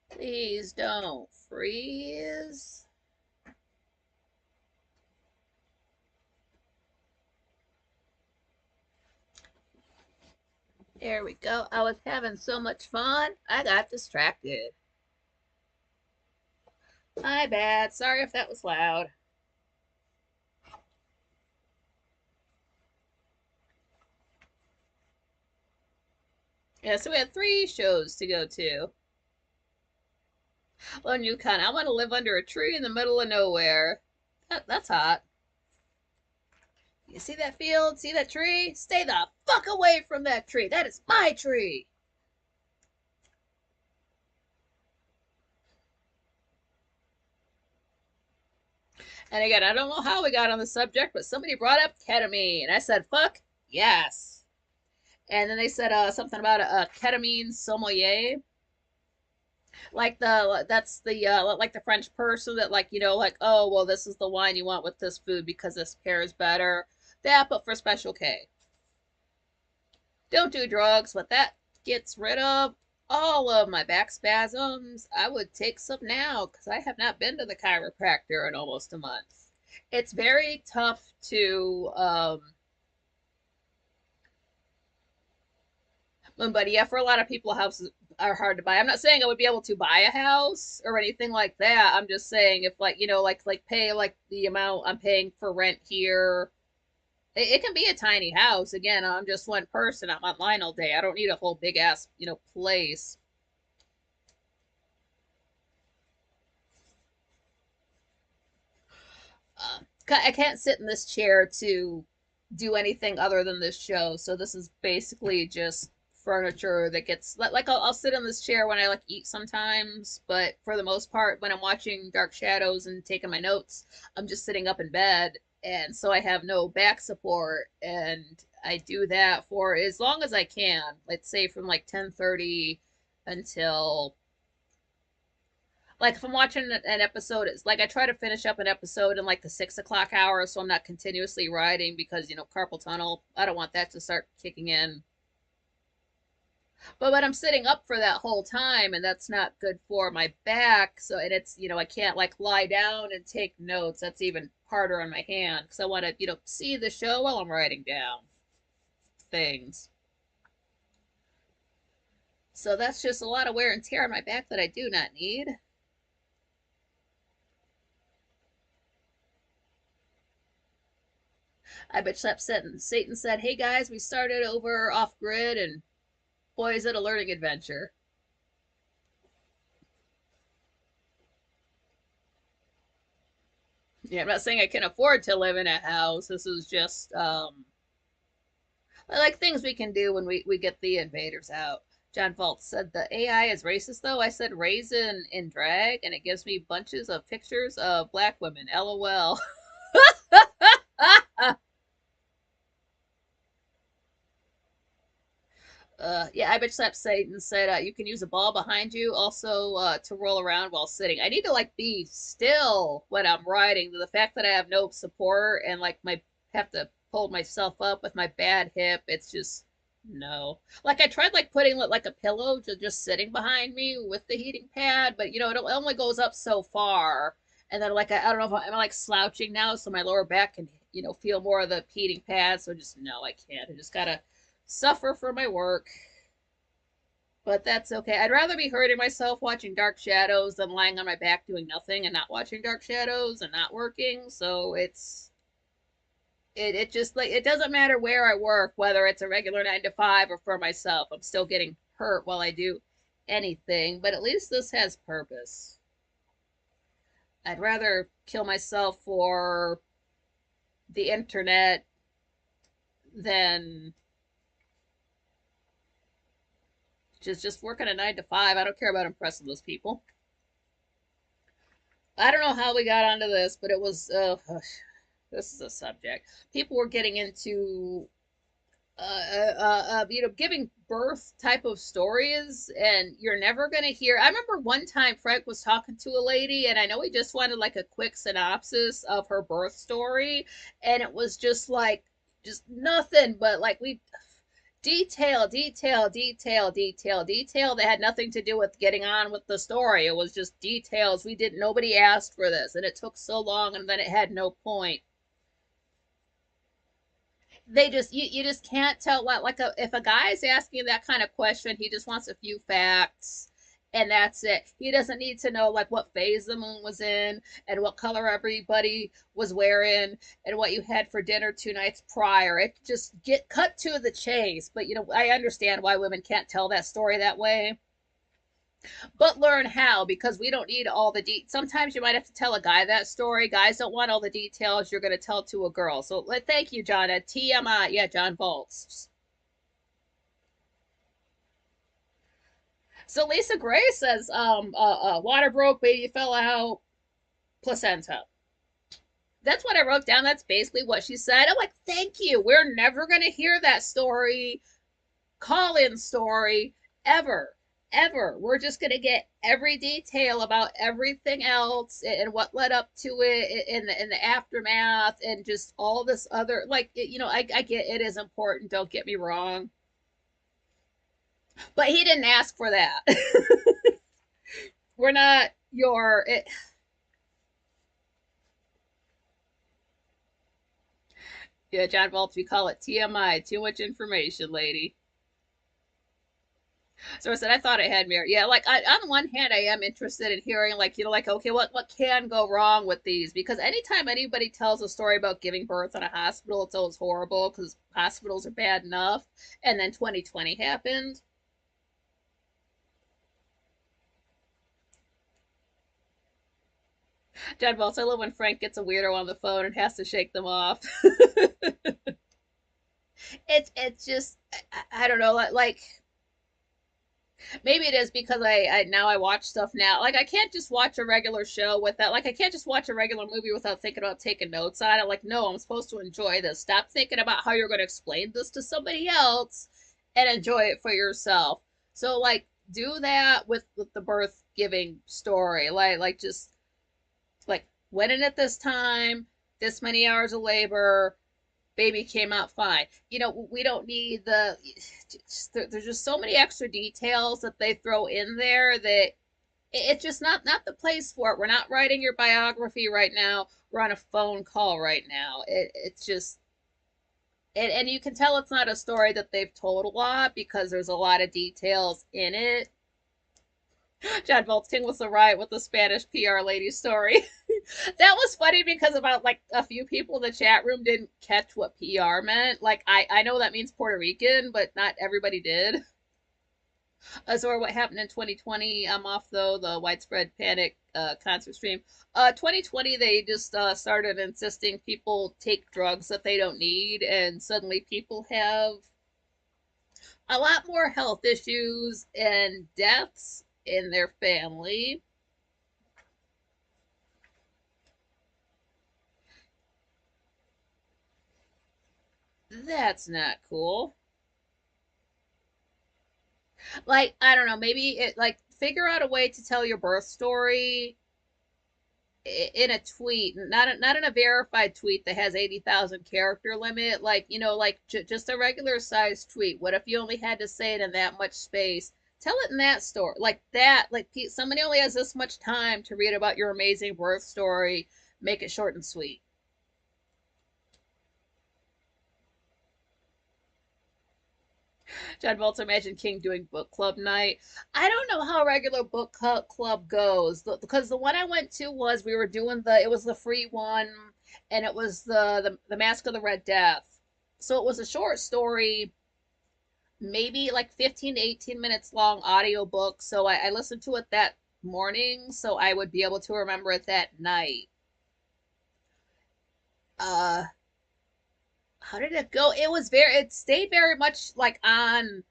S1: Please don't freeze. There we go. I was having so much fun, I got distracted. My bad. Sorry if that was loud. Yeah, so we had 3 shows to go to. Well, Yukon, I want to live under a tree in the middle of nowhere. That's hot. You see that field? See that tree? Stay the fuck away from that tree. That is my tree. And again, I don't know how we got on the subject, but somebody brought up ketamine. I said, fuck yes. And then they said something about a ketamine sommelier. Like that's the like the French person that like like, oh well, this is the wine you want with this food because this pairs better. That, but for Special K. Don't do drugs, but that gets rid of all of my back spasms. I would take some now because I have not been to the chiropractor in almost a month. It's very tough to but yeah, for a lot of people, houses are hard to buy. I'm not saying I would be able to buy a house or anything like that. I'm just saying if like like pay like the amount I'm paying for rent here. It can be a tiny house. Again, I'm just one person. I'm online all day. I don't need a whole big ass place. I can't sit in this chair to do anything other than this show. So this is basically just furniture that gets like I'll sit in this chair when I like eat sometimes, but for the most part when I'm watching Dark Shadows and taking my notes, I'm just sitting up in bed, and so I have no back support, and I do that for as long as I can. Let's say from like 10:30 until like if I'm watching an episode, it's like I try to finish up an episode in like the 6 o'clock hour, so I'm not continuously riding because carpal tunnel. I don't want that to start kicking in. But when I'm sitting up for that whole time, and that's not good for my back. So and it's I can't like lie down and take notes. That's even harder on my hand because I want to see the show while I'm writing down things. So that's just a lot of wear and tear on my back that I do not need. I bet Satan said, "Hey guys, we started over off grid, and boy, is it a learning adventure." Yeah, I'm not saying I can afford to live in a house. This is just like things we can do when we get the invaders out. John Vault said the AI is racist though. I said raisin in drag and it gives me bunches of pictures of black women. LOL. Yeah, I bitch slapped Satan said you can use a ball behind you also to roll around while sitting. I need to like be still when I'm riding. The fact that I have no support and like my have to hold myself up with my bad hip, it's just no. Like I tried like putting like a pillow just sitting behind me with the heating pad, but you know it only goes up so far. And then like I don't know if I'm like slouching now, so my lower back can feel more of the heating pad. So just no, I can't. I just gotta suffer for my work, but that's okay. I'd rather be hurting myself watching Dark Shadows than lying on my back doing nothing and not watching Dark Shadows and not working. So it just like it doesn't matter where I work, whether it's a regular 9 to 5 or for myself. I'm still getting hurt while I do anything, but at least this has purpose. I'd rather kill myself for the internet than just working a 9 to 5. I don't care about impressing those people. I don't know how we got onto this, but it was this is a subject. People were getting into giving birth type of stories, and you're never gonna hear. I remember one time Frank was talking to a lady, and I know he just wanted like a quick synopsis of her birth story, and it was just like just nothing but like we detail, detail, detail, detail, detail that had nothing to do with getting on with the story. It was just details. Nobody asked for this, and it took so long, and then it had no point. They just, you just can't tell what, like, if a guy is asking that kind of question, he just wants a few facts. And that's it. He doesn't need to know like what phase the moon was in and what color everybody was wearing and what you had for dinner 2 nights prior. It just get cut to the chase. But I understand why women can't tell that story that way. But learn how, because we don't need all the sometimes you might have to tell a guy that story. Guys don't want all the details you're going to tell to a girl. So thank you, John, at TMI. Yeah, John Volts. So Lisa Gray says water broke, baby fell out, placenta. That's what I wrote down. That's basically what she said. I'm like, thank you. We're never going to hear that story, call in story, ever. Ever. We're just going to get every detail about everything else and what led up to it in the aftermath and just all this other, like, I get it is important. Don't get me wrong. But he didn't ask for that. We're not your. Yeah, John Volts, we call it TMI. Too much information, lady. So I said I thought it had merit. Yeah, like on the one hand, I am interested in hearing like like okay, what can go wrong with these? Because anytime anybody tells a story about giving birth in a hospital, it's always horrible because hospitals are bad enough. And then 2020 happened. John Volts, I love when Frank gets a weirdo on the phone and has to shake them off. It's just I don't know like maybe it is because I now I watch stuff now. Like I can't just watch a regular show without like I can't just watch a regular movie without thinking about taking notes on it. Like no, I'm supposed to enjoy this. Stop thinking about how you're going to explain this to somebody else and enjoy it for yourself. So like do that with the birth giving story. Like just like went in at this time, this many hours of labor, baby came out fine. We don't need there's just so many extra details that they throw in there that it's just not the place for it. We're not writing your biography right now. We're on a phone call right now. It's just and you can tell it's not a story that they've told a lot because there's a lot of details in it. John Volting was the right with the Spanish PR lady story. That was funny because about like a few people in the chat room didn't catch what PR meant. Like I know that means Puerto Rican, but not everybody did. So what happened in 2020? I'm off though the widespread panic concert stream. 2020 they just started insisting people take drugs that they don't need, and suddenly people have a lot more health issues and deaths in their family. That's not cool. Like, I don't know, maybe it like figure out a way to tell your birth story in a tweet, not in a verified tweet that has 80,000 character limit, like, like just a regular size tweet. What if you only had to say it in that much space? Tell it in that story, like that. Like somebody only has this much time to read about your amazing birth story. Make it short and sweet. John Bolton, Imagine King doing book club night. I don't know how a regular book club goes because the one I went to was we were doing it was the free one, and it was the Mask of the Red Death. So it was a short story, maybe like 15 to 18 minutes long audiobook. So I listened to it that morning so I would be able to remember it that night. Uh, how did it go? It stayed very much like on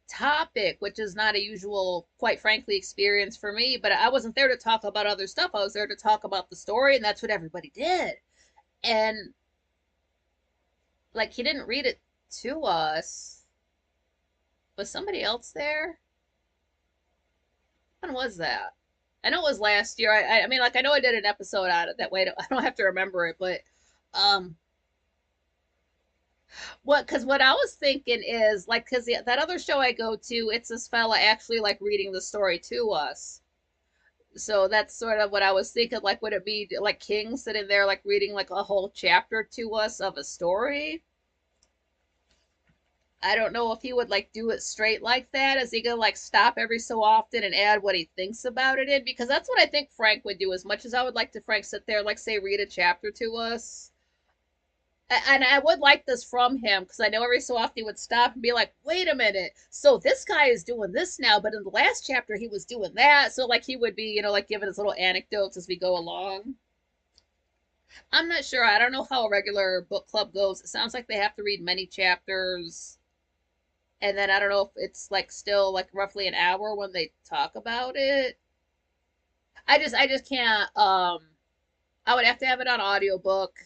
S1: topic, which is not a usual, quite frankly, experience for me. But I wasn't there to talk about other stuff. I was there to talk about the story, and that's what everybody did. And like, he didn't read it to us. Was somebody else there? When was that? I know it was last year. I mean, like, I know I did an episode on it that way. I don't have to remember it, but um, because what I was thinking is like, because that other show I go to, it's this fella actually like reading the story to us. So that's sort of what I was thinking. Like, would it be like King sitting there like reading like a whole chapter to us of a story? I don't know if he would like do it straight like that. Is he gonna like stop every so often and add what he thinks about it in? Because that's what I think Frank would do. As much as I would like to Frank sit there, like say read a chapter to us, and I would like this from him because I know every so often he would stop and be like, "Wait a minute, so this guy is doing this now, but in the last chapter he was doing that." So like he would be, like giving us little anecdotes as we go along. I'm not sure. I don't know how a regular book club goes. It sounds like they have to read many chapters, and then I don't know if it's like still like roughly an hour when they talk about it. I just can't. I would have to have it on audiobook,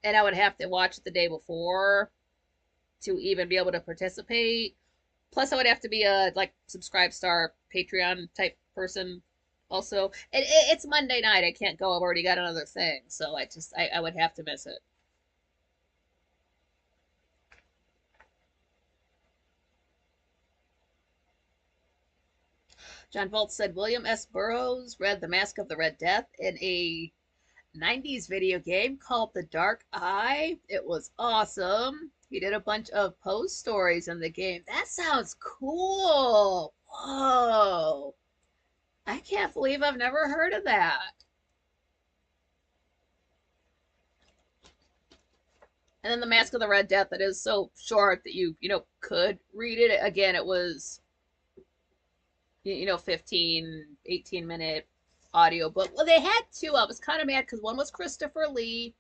S1: and I would have to watch it the day before to even be able to participate. Plus, I would have to be a like subscribe star Patreon type person. Also, it's Monday night. I can't go. I've already got another thing, so I would have to miss it. John Bolt said William S. Burroughs read The Mask of the Red Death in a 90s video game called The Dark Eye. It was awesome. He did a bunch of Poe stories in the game. That sounds cool. Whoa. I can't believe I've never heard of that. And then The Mask of the Red Death, that is so short that you could read it. Again, it was, 15, 18-minute audiobook. Well, they had two. I was kind of mad because one was Christopher Lee,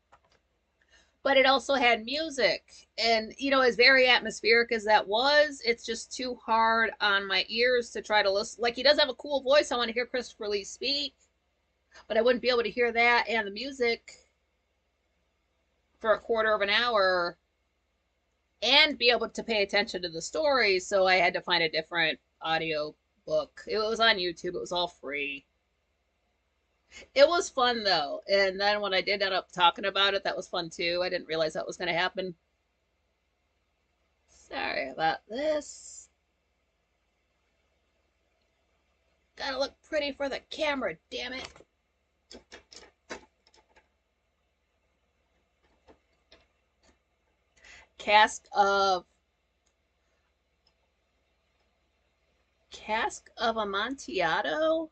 S1: but it also had music. And, as very atmospheric as that was, it's just too hard on my ears to try to listen. Like, he does have a cool voice. I want to hear Christopher Lee speak, but I wouldn't be able to hear that and the music for a quarter of an hour and be able to pay attention to the story. So I had to find a different audio book. It was on YouTube, it was all free. It was fun though. And then when I did end up talking about it, that was fun too. I didn't realize that was going to happen. Sorry about this. Gotta look pretty for the camera, damn it. Cask of Amontillado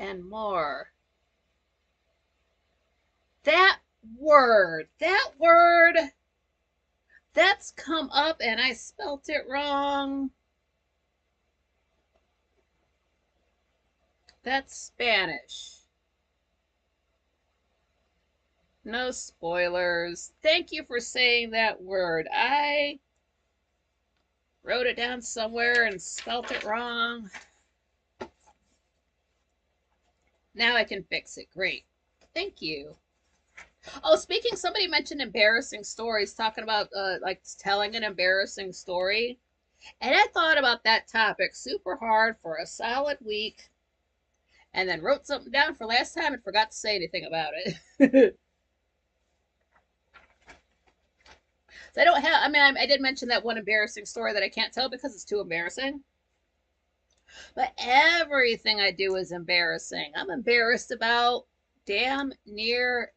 S1: and more. That word, that's come up and I spelt it wrong. That's Spanish. No spoilers. Thank you for saying that word. I wrote it down somewhere and spelt it wrong. Now I can fix it. Great. Thank you. Oh, speaking, somebody mentioned embarrassing stories, talking about like telling an embarrassing story. And I thought about that topic super hard for a solid week and then wrote something down for last time and forgot to say anything about it. So I don't have, I mean, I did mention that one embarrassing story that I can't tell because it's too embarrassing. But everything I do is embarrassing. I'm embarrassed about damn near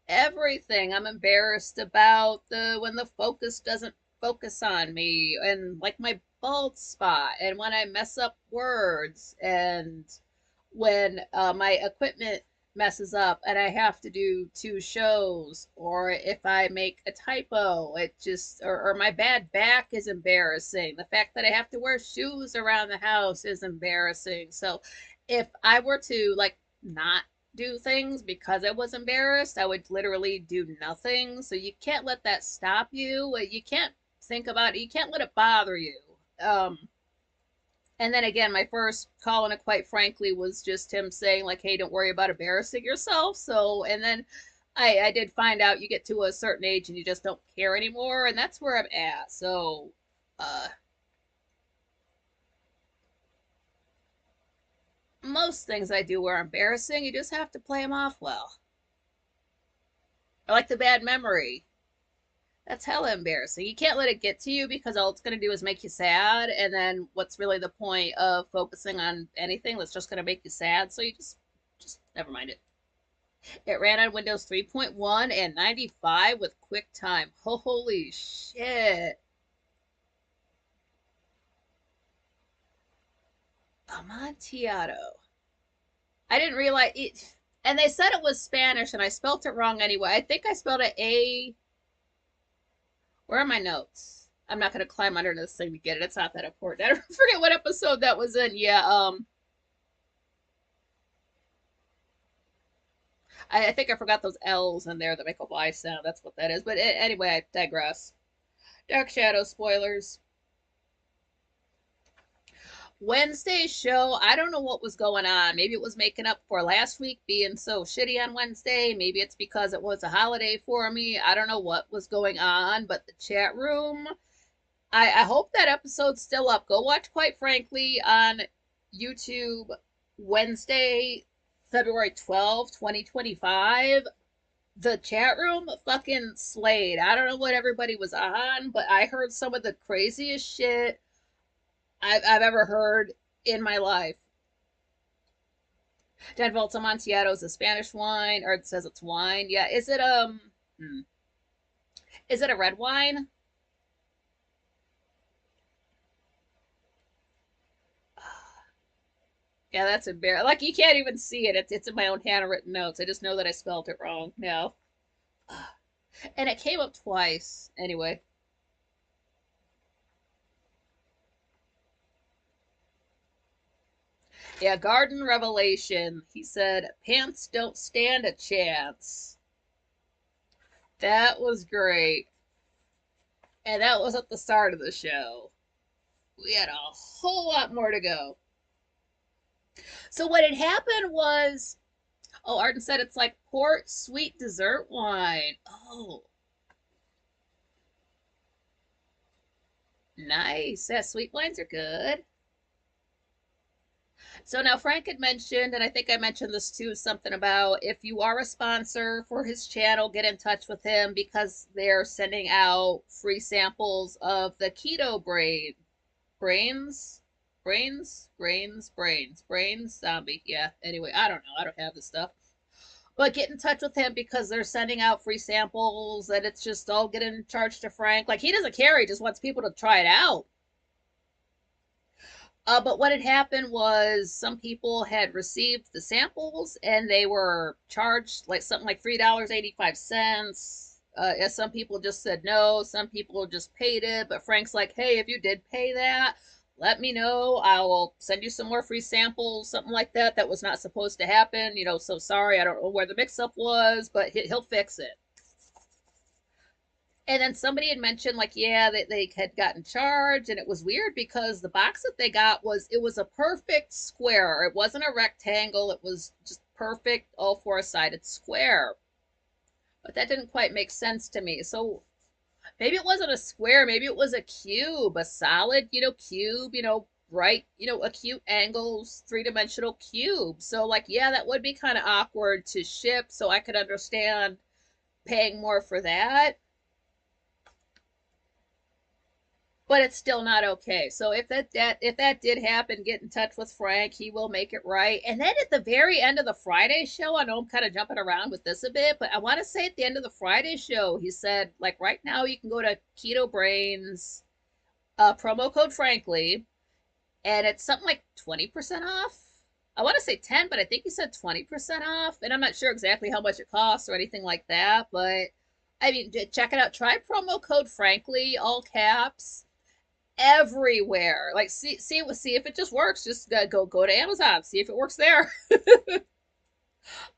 S1: everything. I'm embarrassed about the when the focus doesn't focus on me and like my bald spot and when I mess up words and when my equipment messes up and I have to do two shows or if I make a typo, it just or my bad back is embarrassing. The fact that I have to wear shoes around the house is embarrassing. So if I were to like not do things because I was embarrassed, I would literally do nothing. So you can't let that stop you. You can't think about it. You can't let it bother you. Um, and then again, my first call on it, quite frankly, was just him saying like, "Hey, don't worry about embarrassing yourself." So, and then I did find out you get to a certain age and you just don't care anymore, and that's where I'm at. So, uh, most things I do are embarrassing. You just have to play them off well. I like the bad memory. That's hella embarrassing. You can't let it get to you because all it's going to do is make you sad. And then what's really the point of focusing on anything that's just going to make you sad? So you just never mind it. It ran on Windows 3.1 and 95 with QuickTime. Holy shit. Amontillado. I didn't realize it. And they said it was Spanish and I spelt it wrong anyway. I think I spelled it A. Where are my notes? I'm not gonna climb under this thing to get it. It's not that important. I don't forget what episode that was in. Yeah, I think I forgot those L's in there that make a Y sound. That's what that is. But anyway, I digress. Dark Shadow spoilers. Wednesday's show, I don't know what was going on. Maybe it was making up for last week being so shitty on Wednesday. Maybe it's because it was a holiday for me. I don't know what was going on, but the chat room, I hope that episode's still up. Go watch, quite frankly, on YouTube Wednesday, February 12th, 2025. The chat room fucking slayed. I don't know what everybody was on, but I heard some of the craziest shit I've ever heard in my life. 10 volts Amontillado is a Spanish wine, or it says it's wine. Yeah, is it a red wine? Yeah, that's embarrassing. Like you can't even see it. It's in my own handwritten notes. I just know that I spelled it wrong. No. And it came up twice. Anyway. Yeah, Garden Revelation. He said, "Pants don't stand a chance." That was great. And that was at the start of the show. We had a whole lot more to go. So what had happened was, oh, Arden said it's like port sweet dessert wine. Oh, nice. Yeah, sweet wines are good. So now Frank had mentioned, and I think I mentioned this too, something about if you are a sponsor for his channel, get in touch with him because they're sending out free samples of the keto brains, brains zombie. Yeah. Anyway, I don't know. I don't have this stuff. But get in touch with him because they're sending out free samples and it's just all getting charged to Frank. Like he doesn't care, he just wants people to try it out. But what had happened was some people had received the samples and they were charged like something like $3.85. Some people just said no, some people just paid it. But Frank's like, hey, if you did pay that, let me know. I will send you some more free samples, something like that. That was not supposed to happen. You know, so sorry. I don't know where the mix up was, but he'll fix it. And then somebody had mentioned, like, yeah, they had gotten charged, and it was weird because the box that they got was a perfect square. It wasn't a rectangle, it was just perfect, all four-sided square. But that didn't quite make sense to me. So maybe it wasn't a square, maybe it was a cube, a solid, cube, right, acute angles, three-dimensional cube. So, like, yeah, that would be kind of awkward to ship, so I could understand paying more for that. But it's still not okay. So if that did happen, get in touch with Frank. He will make it right. And then at the very end of the Friday show, I know I'm kind of jumping around with this a bit, but I want to say at the end of the Friday show, he said, like, right now you can go to Keto Brains, promo code Frankly, and it's something like 20% off. I want to say 10, but I think he said 20% off, and I'm not sure exactly how much it costs or anything like that. But I mean, check it out. Try promo code Frankly, all caps, everywhere. Like, see if it just works. Just go to Amazon, see if it works there.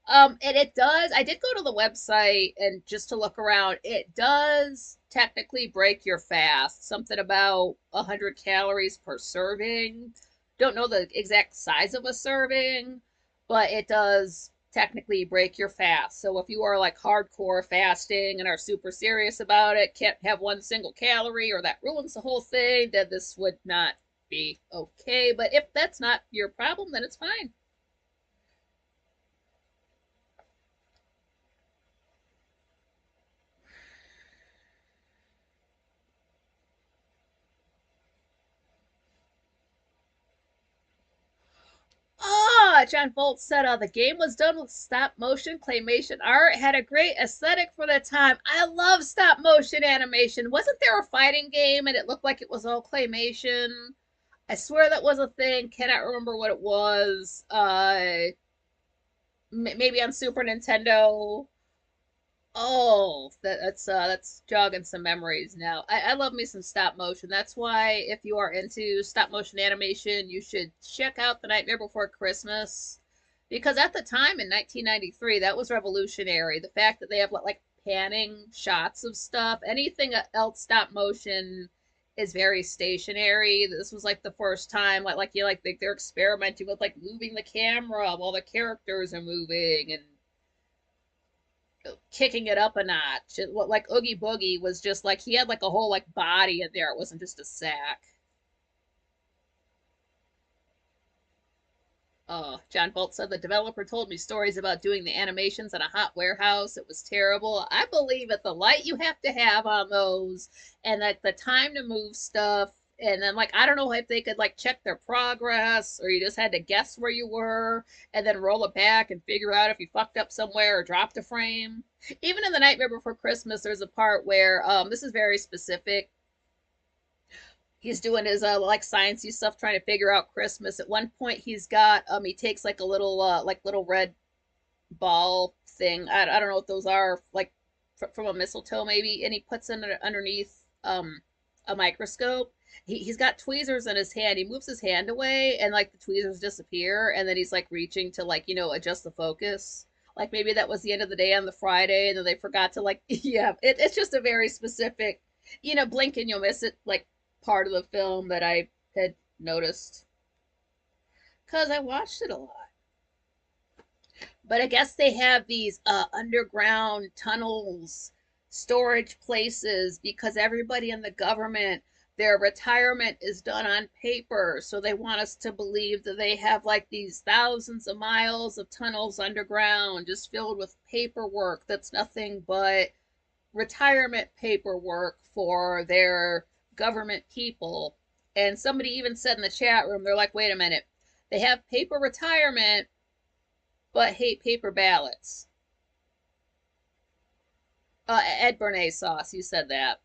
S1: And it does. I did go to the website and just to look around. It does technically break your fast. Something about 100 calories per serving. Don't know the exact size of a serving, but it does technically break your fast. So if you are like hardcore fasting and are super serious about it, can't have one single calorie or that ruins the whole thing, then this would not be okay. But if that's not your problem, then it's fine. Ah, John Bolt said the game was done with stop motion claymation art, had a great aesthetic for the time. I love stop motion animation. Wasn't there a fighting game and it looked like it was all claymation? I swear that was a thing. Cannot remember what it was. Maybe on Super Nintendo. Oh, that's jogging some memories now. I love me some stop motion. That's why if you are into stop motion animation, you should check out The Nightmare Before Christmas. Because at the time in 1993, that was revolutionary. The fact that they have like panning shots of stuff, anything else stop motion is very stationary. This was like the first time they're experimenting with like moving the camera while the characters are moving and kicking it up a notch. Like Oogie Boogie was just like he had like a whole like body in there. It wasn't just a sack. Oh, John Bolt said the developer told me stories about doing the animations in a hot warehouse. It was terrible. I believe it. The light you have to have on those, and like the time to move stuff, and then like I don't know if they could like check their progress, or you just had to guess where you were, and then roll it back and figure out if you fucked up somewhere or dropped a frame. Even in the Nightmare Before Christmas, there's a part where this is very specific. He's doing his like sciencey stuff trying to figure out Christmas. At one point he's got he takes like a little little red ball thing. I don't know what those are, like from a mistletoe maybe, and he puts it underneath a microscope. He's got tweezers in his hand. He moves his hand away and like the tweezers disappear, and then he's like reaching to like adjust the focus. Like maybe that was the end of the day on the Friday, and then they forgot to like yeah. It's just a very specific, blink and you'll miss it like part of the film that I had noticed because I watched it a lot. But I guess they have these underground tunnels, storage places, because everybody in the government, their retirement is done on paper. So they want us to believe that they have like these thousands of miles of tunnels underground just filled with paperwork that's nothing but retirement paperwork for their government people. And somebody even said in the chat room, they're like, wait a minute, they have paper retirement, but hate paper ballots. Ed Bernays sauce, you said that.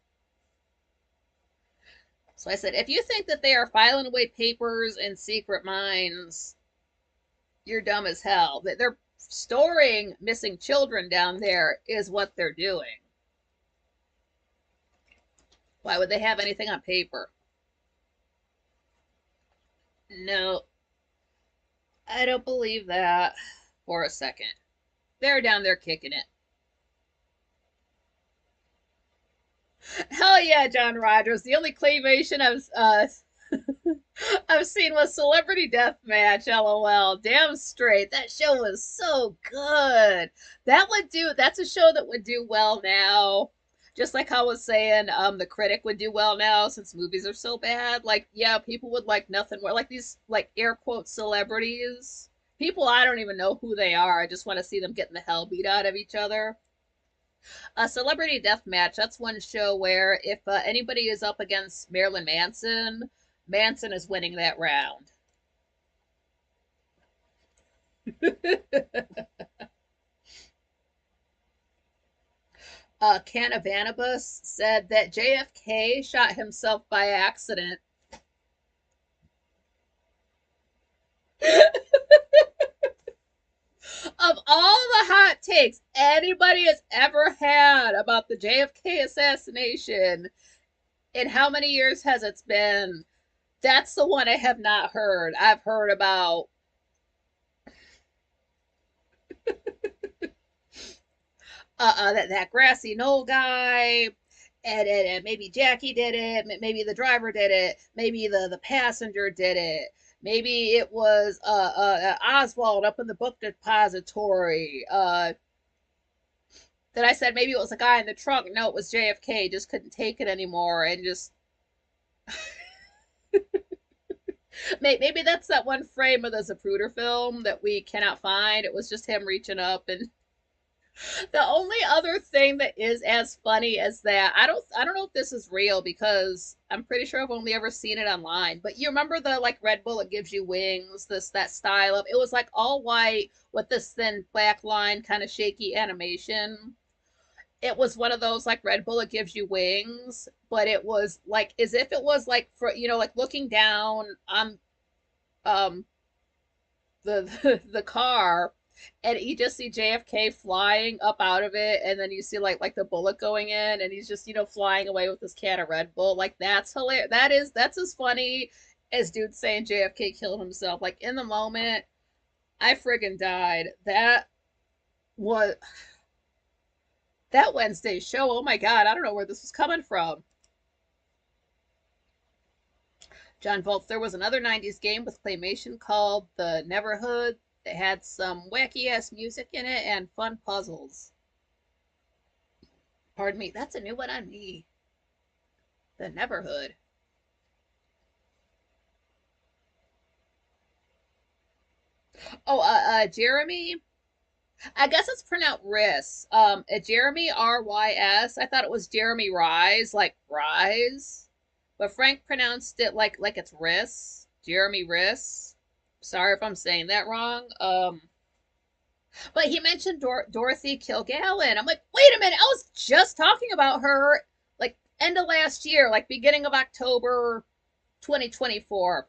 S1: So I said, if you think that they are filing away papers in secret mines, you're dumb as hell. They're storing missing children down there is what they're doing. Why would they have anything on paper? No, I don't believe that for a second. They're down there kicking it. Hell yeah, John Rogers. The only claymation I've seen was Celebrity Deathmatch. LOL. Damn straight. That show was so good. That's a show that would do well now. Just like I was saying, the critic would do well now since movies are so bad. Like, yeah, people would like nothing more. Like these like air quote celebrities. People I don't even know who they are. I just want to see them getting the hell beat out of each other. A Celebrity Deathmatch, that's one show where if anybody is up against Marilyn Manson, Manson is winning that round. Canavanibus said that JFK shot himself by accident. Of all the hot takes anybody has ever had about the JFK assassination, in how many years has it been? That's the one I have not heard. I've heard about that grassy knoll guy, and maybe Jackie did it, maybe the driver did it, maybe the passenger did it, maybe it was Oswald up in the book depository. That I said maybe it was a guy in the trunk. No, it was JFK. Just couldn't take it anymore, and just maybe that's that one frame of the Zapruder film that we cannot find. It was just him reaching up and the only other thing that is as funny as that, I don't know if this is real because I'm pretty sure I've only ever seen it online. But you remember the like Red Bull it gives you wings, this that style of it was like all white with this thin black line, kind of shaky animation. It was one of those like Red Bull it gives you wings, but it was like as if it was like for like looking down on um the car, and you just see JFK flying up out of it, and then you see like the bullet going in, and he's just flying away with this can of Red Bull. Like that's hilarious. That's as funny as dude saying JFK killed himself. Like in the moment, I friggin' died. Was that Wednesday show. Oh my god, I don't know where this was coming from. John Volts, there was another 90s game with claymation called The Neverhood that had some wacky ass music in it and fun puzzles. Pardon me, that's a new one on me. The Neverhood. Oh, Jeremy. I guess it's pronounced Riss. Jeremy Rys. I thought it was Jeremy Rise, like Rise, but Frank pronounced it like it's Riss. Jeremy Riss. Sorry if I'm saying that wrong. But he mentioned Dorothy Kilgallen. I'm like, wait a minute, I was just talking about her like end of last year, like beginning of October 2024.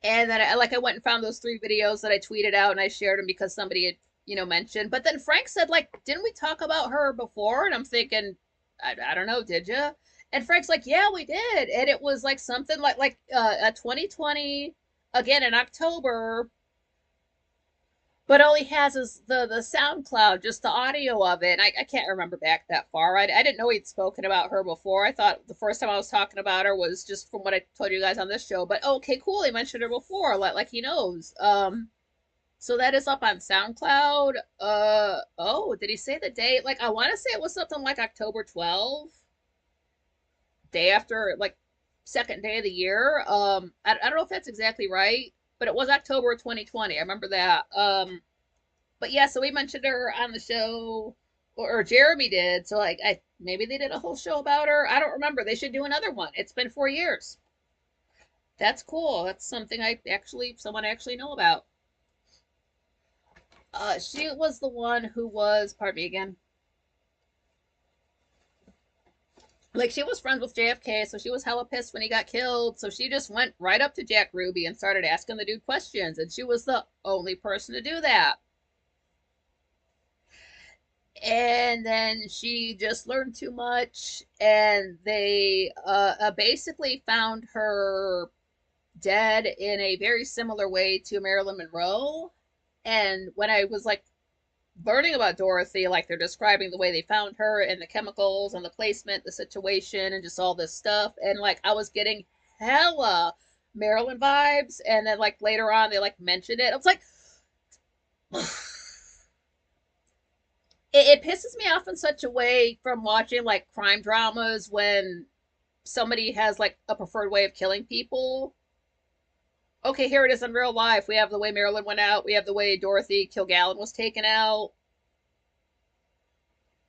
S1: And then I went and found those 3 videos that I tweeted out and I shared them because somebody had mentioned. But then Frank said like, didn't we talk about her before? And I'm thinking, I don't know, did you? And Frank's like, yeah, we did, and it was like something like a 2020 again in October, but all he has is the SoundCloud, just the audio of it. And I can't remember back that far. I didn't know he'd spoken about her before. I thought the first time I was talking about her was just from what I told you guys on this show. But okay, cool. He mentioned her before, like he knows. So that is up on SoundCloud. Oh, did he say the date? Like I want to say it was something like October 12th, day after like second day of the year. I don't know if that's exactly right, but it was October 2020. I remember that. But yeah, so we mentioned her on the show, or Jeremy did. So like, maybe they did a whole show about her. I don't remember. They should do another one. It's been 4 years. That's cool. That's something someone I actually know about. She was the one who was, pardon me again, like she was friends with JFK, so she was hella pissed when he got killed. So she just went right up to Jack Ruby and started asking the dude questions, and she was the only person to do that. And then she just learned too much, and they basically found her dead in a very similar way to Marilyn Monroe. And when I was like learning about Dorothy, like they're describing the way they found her and the chemicals and the placement, the situation, and just all this stuff. And like I was getting hella Marilyn vibes, and then like later on they like mentioned it. I was like, it pisses me off in such a way from watching like crime dramas when somebody has like a preferred way of killing people. Okay, here it is in real life. We have the way Marilyn went out. We have the way Dorothy Kilgallen was taken out.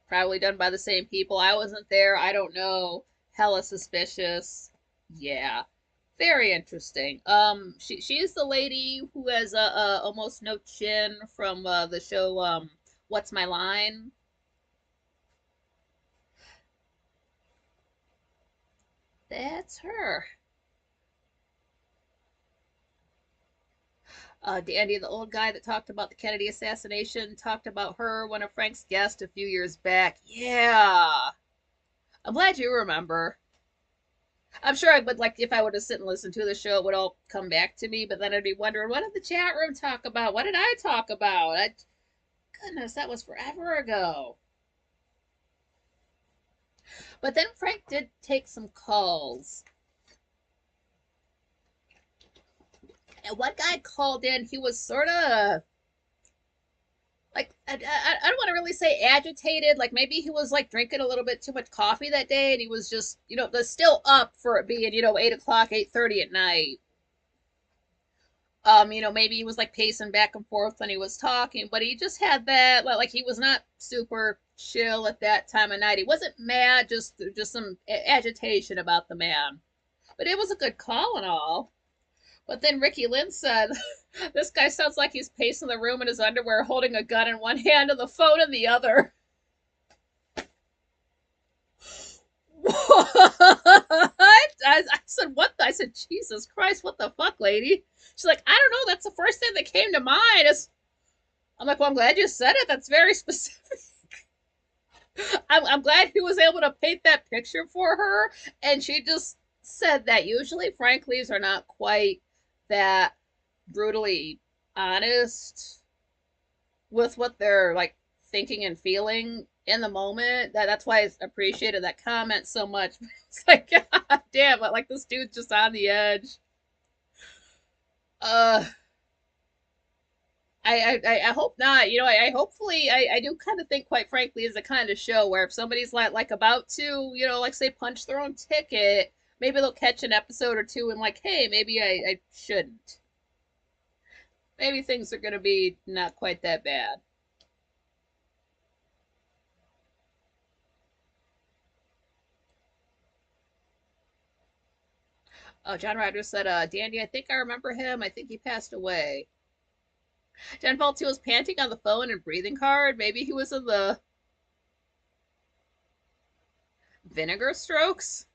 S1: Probably done by the same people. I wasn't there. I don't know. Hella suspicious. Yeah, very interesting. She's the lady who has almost no chin from the show What's My Line? That's her. Dandy, the old guy that talked about the Kennedy assassination, talked about her, one of Frank's guests a few years back. Yeah, I'm glad you remember. I'm sure I would like if I would have sit and listened to the show, it would all come back to me. But then I'd be wondering, what did the chat room talk about? What did I talk about? Goodness, that was forever ago. But then Frank did take some calls. And one guy called in, he was sort of like, I don't want to really say agitated. Like maybe he was like drinking a little bit too much coffee that day and he was just, still up for it being, 8 o'clock, 8:30 at night. Maybe he was like pacing back and forth when he was talking, but he just had that like he was not super chill at that time of night. He wasn't mad, just some agitation about the man. But it was a good call and all. But then Ricky Lynn said, "This guy sounds like he's pacing the room in his underwear, holding a gun in one hand and the phone in the other." What? I said, "What?" I said, "Jesus Christ, what the fuck, lady?" She's like, "I don't know. That's the first thing that came to mind." I'm like, "Well, I'm glad you said it. That's very specific." I'm glad he was able to paint that picture for her, and she just said that usually Franklies are not quite that brutally honest with what they're like thinking and feeling in the moment. That's why I appreciated that comment so much. It's like, God damn it, like this dude's just on the edge. Uh I hope not. I hopefully I do kind of think, quite frankly, is the kind of show where if somebody's like about to, like say punch their own ticket, maybe they'll catch an episode or two and like, hey, maybe I shouldn't. Maybe things are gonna be not quite that bad. Oh, John Rogers said, Dandy, I think I remember him. I think he passed away. Jen Vault was panting on the phone and breathing hard. Maybe he was in the vinegar strokes.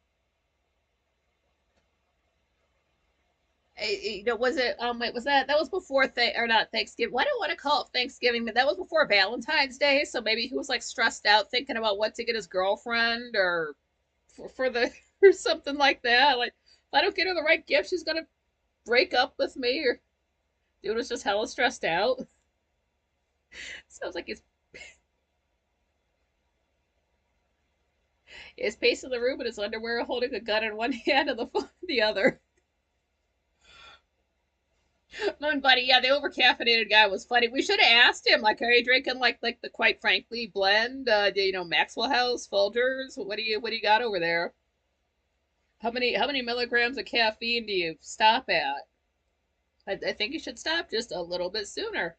S1: Was it? Wait, was that was before or not Thanksgiving? Well, I don't want to call it Thanksgiving, but that was before Valentine's Day. So maybe he was like stressed out, thinking about what to get his girlfriend or for the or something like that. Like, if I don't get her the right gift, she's gonna break up with me. Or dude was just hella stressed out. Sounds like he's pacing the room in his underwear, holding a gun in one hand and the phone in the other. Moon Buddy, yeah, the over caffeinated guy was funny. We should have asked him, like, are you drinking like the quite frankly blend? Maxwell House, Folgers? What do you got over there? How many milligrams of caffeine do you stop at? I think you should stop just a little bit sooner.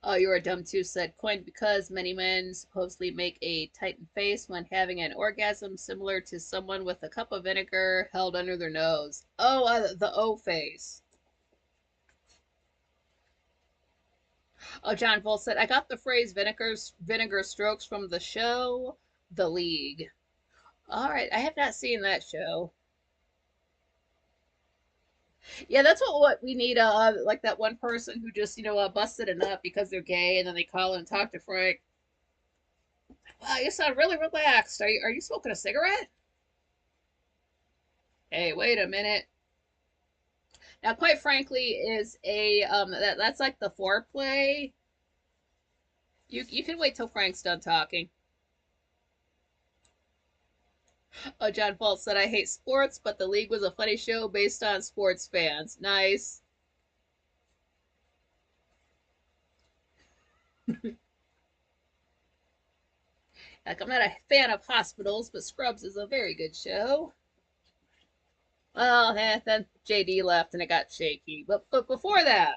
S1: Oh, you're a dumb too, said coined because many men supposedly make a tightened face when having an orgasm, similar to someone with a cup of vinegar held under their nose. Oh, the O face. Oh, John Volt said, I got the phrase vinegar strokes from the show The League. All right, I have not seen that show. Yeah, that's what we need. Like that one person who just busted a nut because they're gay, and then they call and talk to Frank. Wow, you sound really relaxed. Are you smoking a cigarette? Hey, wait a minute. Now, quite frankly, is a that's like the foreplay. You can wait till Frank's done talking. Oh, John Paul said I hate sports, but the league was a funny show based on sports fans. Nice. Like I'm not a fan of hospitals, but Scrubs is a very good show. Well, then JD left and it got shaky. But before that,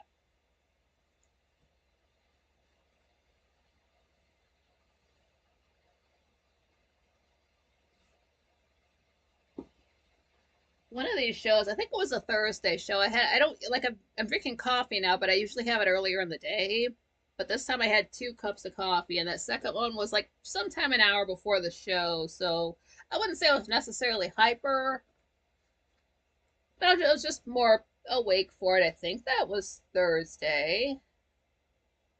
S1: one of these shows, I think it was a Thursday show. I don't like I'm drinking coffee now, but I usually have it earlier in the day. But this time I had 2 cups of coffee, and that second one was like sometime an hour before the show. So I wouldn't say I was necessarily hyper, but I was just more awake for it. I think that was Thursday.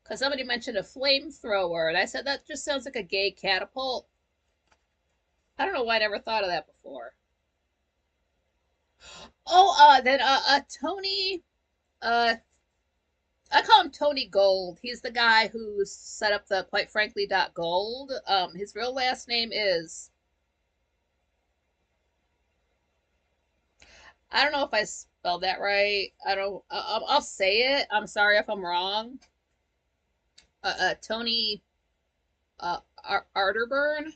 S1: Because somebody mentioned a flamethrower, and I said that just sounds like a gay catapult. I don't know why I never thought of that before. Oh, then Tony, uh, I call him Tony Gold. He's the guy who set up the quite frankly .gold. His real last name is, I don't know if I spelled that right. I don't. I'll say it. I'm sorry if I'm wrong. Tony Arterburn.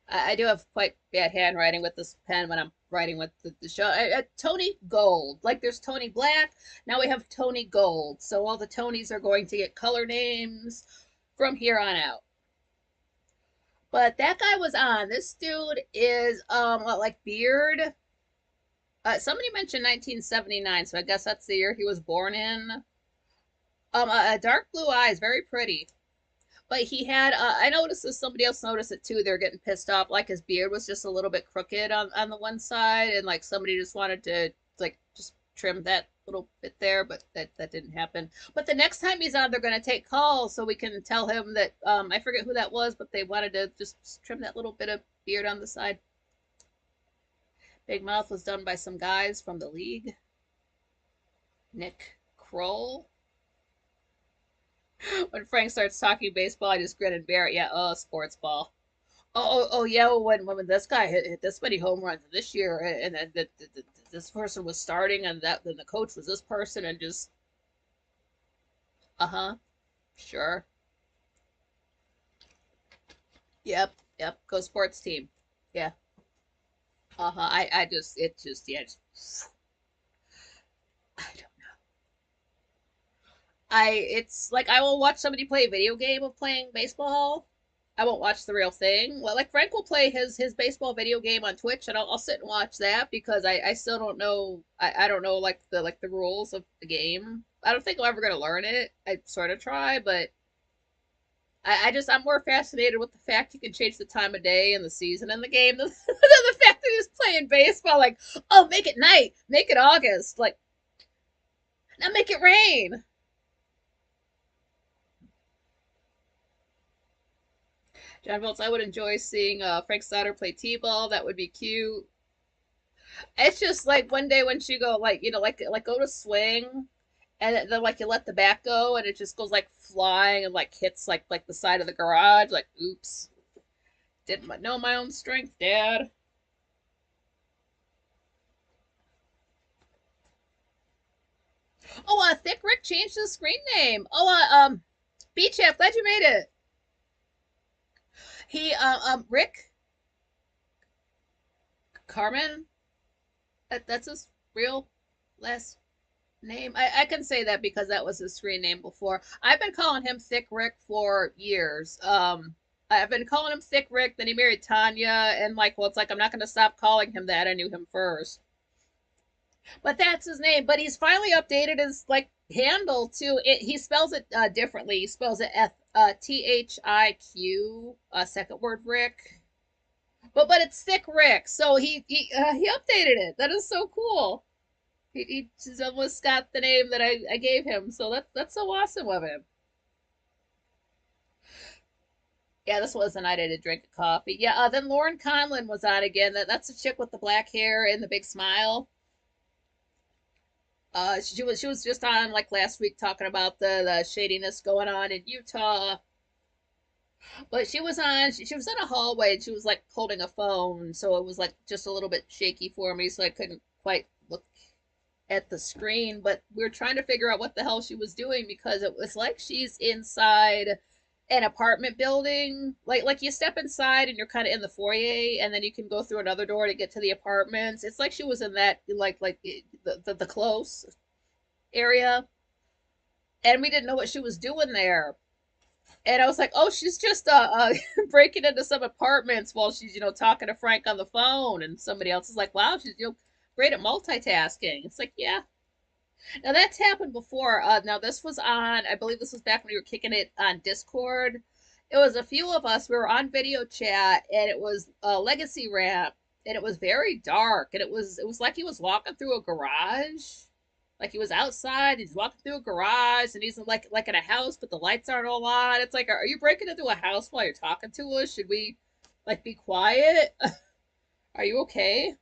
S1: I do have quite bad handwriting with this pen when I'm writing with the show. Tony Gold. Like there's Tony Black. Now we have Tony Gold. So all the Tonys are going to get color names from here on out. But that guy was on. This dude is what, like beard. Somebody mentioned 1979, so I guess that's the year he was born in. Dark blue eyes, very pretty. But he had, I noticed this, somebody else noticed it too. They're getting pissed off. Like his beard was just a little bit crooked on the one side, and like somebody just wanted to like just trim that little bit there, but that didn't happen. But the next time he's on, they're going to take calls so we can tell him that, I forget who that was, but they wanted to just trim that little bit of beard on the side. Big Mouth was done by some guys from the league. Nick Kroll. When Frank starts talking baseball, I just grin and bear it. Yeah, oh, sports ball. Oh, yeah. Well, when this guy hit this many home runs this year, and then this person was starting, and then the coach was this person, and just uh-huh, sure, yep, go sports team, yeah, uh-huh. I just it just yeah, I don't. It's like I will watch somebody play a video game of playing baseball. I won't watch the real thing. Well, like Frank will play his baseball video game on Twitch, and I'll sit and watch that because I still don't know. I don't know like the rules of the game. I don't think I'm ever gonna learn it. I sort of try, but I'm more fascinated with the fact you can change the time of day and the season and the game than the fact that he's playing baseball. Like, oh, make it night, make it August, like now make it rain. John Volts, I would enjoy seeing Frank Stoddard play T-ball. That would be cute. It's just like one day when she go like go to swing, and then like you let the bat go, and it just goes like flying and like hits like the side of the garage. Like, oops, didn't know my own strength, Dad. Oh, Thick Rick changed his screen name. Oh, Beach Chef, glad you made it. He Rick Carmen. That's his real last name. I can say that because that was his screen name before. I've been calling him Thick Rick for years. I've been calling him Thick Rick, then he married Tanya, and like, well, it's like I'm not gonna stop calling him that. I knew him first. But that's his name. But he's finally updated his like handle too. He spells it differently. He spells it Thiq, second word Rick. but it's Thick Rick, so he updated it. That is so cool. He just almost got the name that I gave him, so that's so awesome of him. Yeah, this was the night I did drink a coffee. Yeah, then Lauren Conlon was on again. That's the chick with the black hair and the big smile. She was just on like last week talking about the shadiness going on in Utah. But she was in a hallway and she was like holding a phone, so it was like just a little bit shaky for me, so I couldn't quite look at the screen. But we were trying to figure out what the hell she was doing because it was like she's inside an apartment building. Like you step inside and you're kind of in the foyer, and then you can go through another door to get to the apartments. It's like she was in that like the close area, and we didn't know what she was doing there. And I was like, oh, she's just breaking into some apartments while she's talking to Frank on the phone. And somebody else is like, wow, she's great at multitasking. It's like, yeah. Now that's happened before. Now this was on, I believe this was back when we were kicking it on Discord. It was a few of us. We were on video chat, and it was a legacy ramp, and it was very dark, and it was like he was walking through a garage. Like he was outside, he's walking through a garage, and he's like in a house, but the lights aren't all on. It's like, are you breaking into a house while you're talking to us? Should we like be quiet? Are you okay?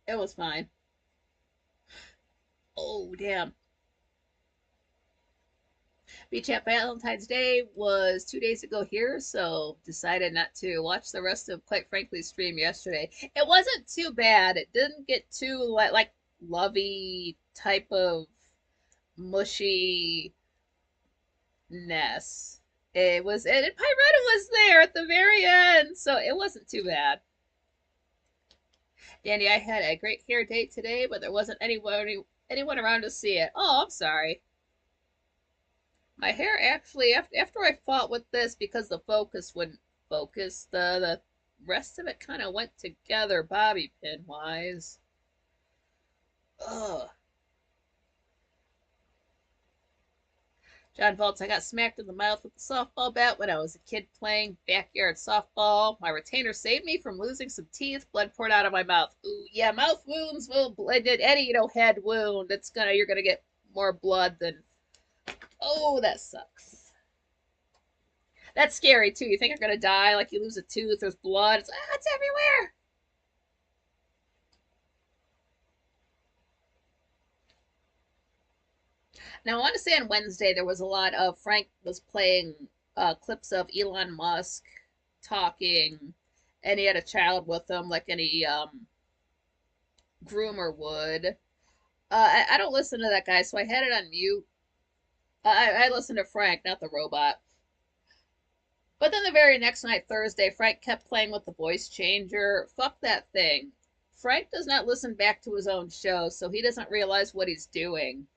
S1: It was fine. Oh damn. Beach at Valentine's Day was 2 days ago here, so decided not to watch the rest of Quite Frankly stream yesterday. It wasn't too bad. It didn't get too like lovey type of mushy ness. It was, and Pyretta was there at the very end, so it wasn't too bad. Danny, I had a great hair date today, but there wasn't anyone around to see it. Oh, I'm sorry. My hair actually, after I fought with this because the focus wouldn't focus, the rest of it kind of went together bobby pin wise. Ugh. John Volts, I got smacked in the mouth with a softball bat when I was a kid playing backyard softball. My retainer saved me from losing some teeth. Blood poured out of my mouth. Ooh, yeah, mouth wounds will blend in any, head wound. You're gonna get more blood than. Oh, that sucks. That's scary too. You think you're gonna die, like you lose a tooth, there's blood. It's everywhere. Now, I want to say on Wednesday there was a lot of Frank was playing clips of Elon Musk talking, and he had a child with him, like any groomer would. I don't listen to that guy, so I had it on mute. I listened to Frank, not the robot. But then the very next night, Thursday, Frank kept playing with the voice changer. Fuck that thing. Frank does not listen back to his own show, so he doesn't realize what he's doing.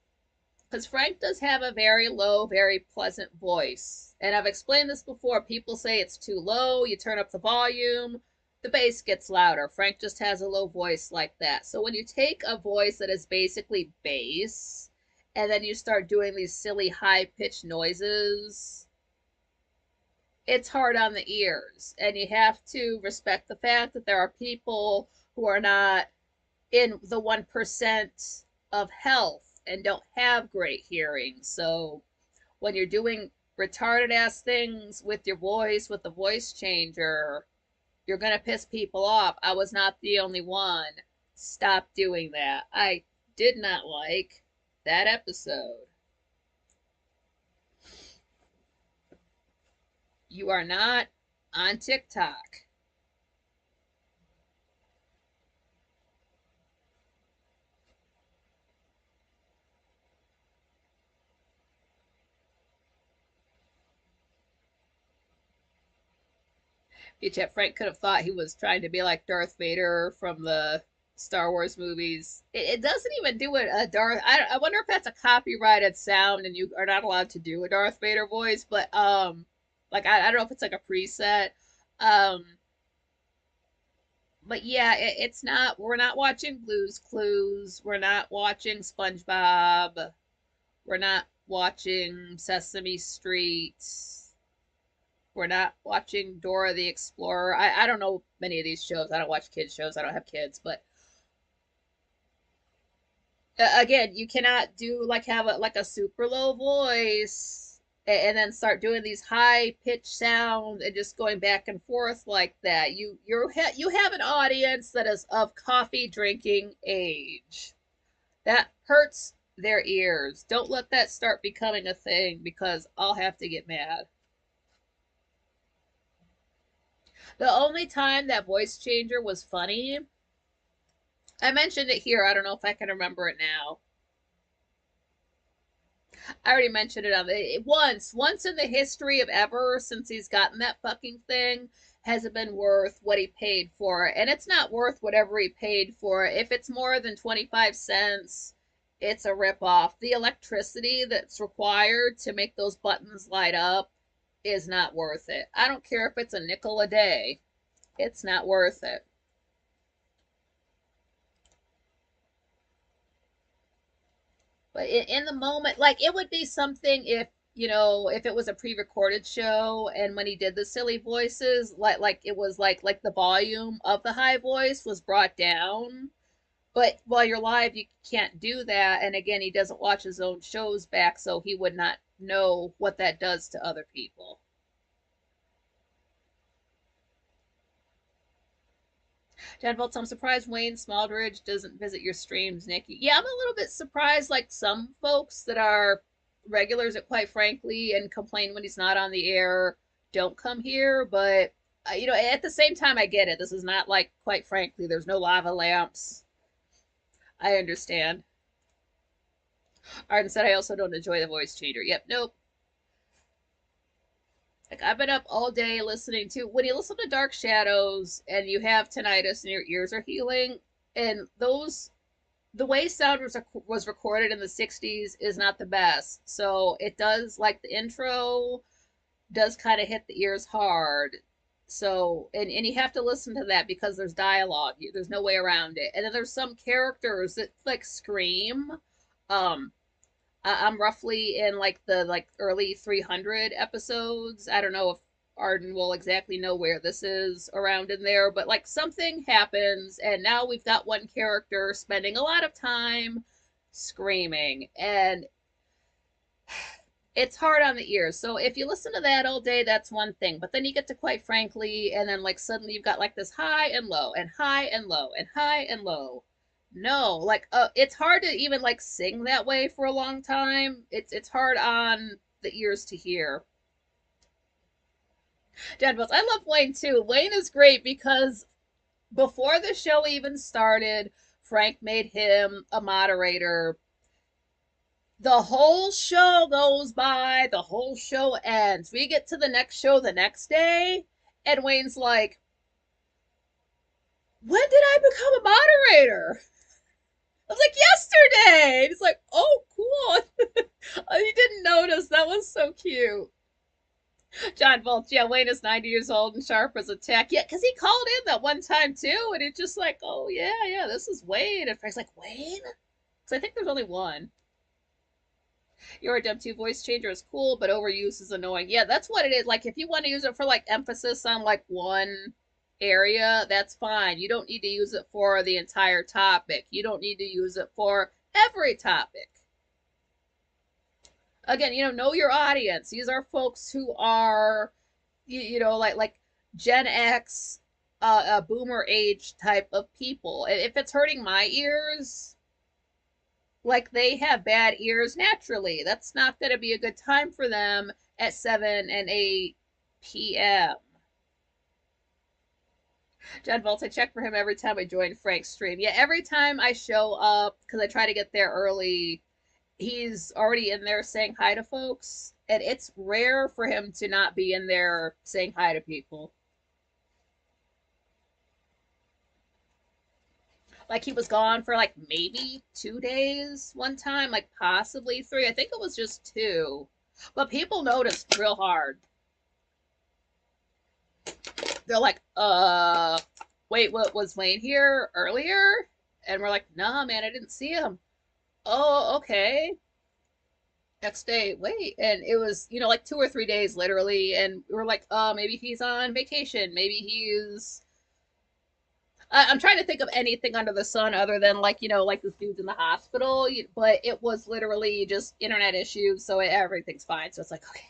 S1: Because Frank does have a very low, very pleasant voice. And I've explained this before. People say it's too low. You turn up the volume, the bass gets louder. Frank just has a low voice like that. So when you take a voice that is basically bass, and then you start doing these silly high-pitched noises, it's hard on the ears. And you have to respect the fact that there are people who are not in the 1% of health and don't have great hearing. So when you're doing retarded ass things with your voice, with the voice changer, you're going to piss people off. I was not the only one. Stop doing that. I did not like that episode. You are not on TikTok. Yet Frank could have thought he was trying to be like Darth Vader from the Star Wars movies. It doesn't even do it a Darth. I wonder if that's a copyrighted sound and you are not allowed to do a Darth Vader voice. But like I don't know if it's like a preset. Um, but yeah, it's not. We're not watching Blue's Clues. We're not watching SpongeBob. We're not watching Sesame Street. We're not watching Dora the Explorer. I don't know many of these shows. I don't watch kids shows. I don't have kids, but again, you cannot do like have a like a super low voice and then start doing these high pitch sounds and just going back and forth like that. You have an audience that is of coffee drinking age. That hurts their ears. Don't let that start becoming a thing because I'll have to get mad. The only time that voice changer was funny, I mentioned it here. I don't know if I can remember it now. I already mentioned it on the once in the history of ever since he's gotten that fucking thing has it been worth what he paid for it. And it's not worth whatever he paid for it. If it's more than 25 cents, it's a ripoff. The electricity that's required to make those buttons light up is not worth it. I don't care if it's a nickel a day. It's not worth it. But in the moment, like it would be something if if it was a pre-recorded show and when he did the silly voices, like it was like the volume of the high voice was brought down. But while you're live, you can't do that. And again, he doesn't watch his own shows back, so he would not know what that does to other people. John Volts, I'm surprised Wayne Smaldridge doesn't visit your streams, Nikki. Yeah, I'm a little bit surprised, like some folks that are regulars at Quite Frankly and complain when he's not on the air don't come here. But, at the same time, I get it. This is not like Quite Frankly, there's no lava lamps. I understand. Arden said, I also don't enjoy the voice changer. Yep, nope. Like I've been up all day listening to when you listen to Dark Shadows and you have tinnitus and your ears are healing, and those the way sound was recorded in the 60s is not the best. So it does like the intro does kind of hit the ears hard. So and you have to listen to that because there's dialogue. There's no way around it. And then there's some characters that like scream. Um I'm roughly in like the early 300 episodes. I don't know if Arden will exactly know where this is around in there, but like something happens, and now we've got one character spending a lot of time screaming, and it's hard on the ears. So if you listen to that all day, that's one thing. But then you get to Quite Frankly, and then like suddenly you've got like this high and low, and high and low, and high and low. No, like it's hard to even like sing that way for a long time. It's hard on the ears to hear. Jen Wells, I love Wayne too. Wayne is great because before the show even started, Frank made him a moderator. The whole show goes by, the whole show ends. We get to the next show the next day, and Wayne's like, when did I become a moderator? I was like, yesterday. And he's like, oh, cool. You didn't notice. That was so cute. John Volch, yeah, Wayne is 90 years old and sharp as a tack. Yeah, because he called in that one time too, and it's just like, oh, yeah, this is Wayne. And Frank's like, Wayne? Because I think there's only one. Your Adem2 voice changer is cool, but overuse is annoying. Yeah, that's what it is. Like, if you want to use it for, like, emphasis on, like, one area, that's fine. You don't need to use it for the entire topic. You don't need to use it for every topic. Again, know your audience. These are folks who are, like Gen X, boomer age type of people. And if it's hurting my ears, like they have bad ears naturally. That's not going to be a good time for them at 7 and 8 p.m. John Volts, I check for him every time I join Frank's stream. Yeah, every time I show up, because I try to get there early, he's already in there saying hi to folks. And it's rare for him to not be in there saying hi to people. Like he was gone for like maybe 2 days one time, like possibly 3. I think it was just 2. But people noticed real hard. They're like, wait, what was Wayne here earlier? And we're like, nah, man, I didn't see him. Oh, okay. Next day, wait, and it was, like 2 or 3 days literally, and we were like, maybe he's on vacation, maybe he's. I'm trying to think of anything under the sun other than like, like this dude's in the hospital, but it was literally just internet issues, so everything's fine. So it's like, okay.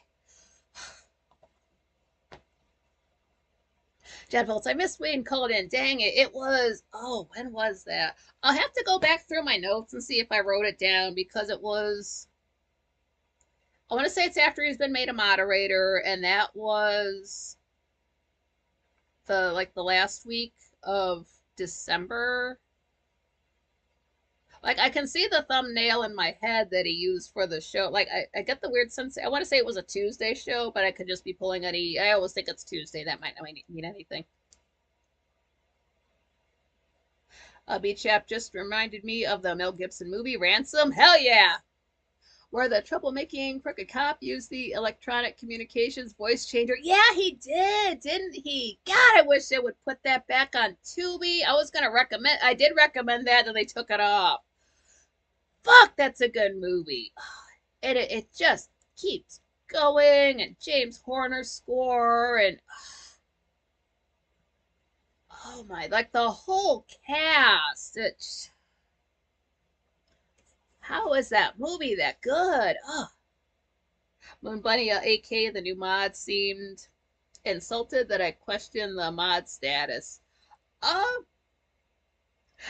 S1: Jen Volts, I missed Wayne called in. Dang it. It was, oh, when was that? I'll have to go back through my notes and see if I wrote it down because it was, I want to say it's after he's been made a moderator, and that was the last week of December. Like I can see the thumbnail in my head that he used for the show. Like I get the weird sense. I want to say it was a Tuesday show, but I could just be pulling any. I always think it's Tuesday. That might not mean anything. Beach Chap just reminded me of the Mel Gibson movie Ransom. Hell yeah! Where the troublemaking crooked cop used the electronic communications voice changer. Yeah, he did, didn't he? God, I wish they would put that back on Tubi. I did recommend that, and they took it off. Fuck, that's a good movie. And it just keeps going, and James Horner's score, and oh my, like the whole cast. How is that movie that good? Oh. Moon Bunny AK, the new mod, seemed insulted that I questioned the mod status. Um,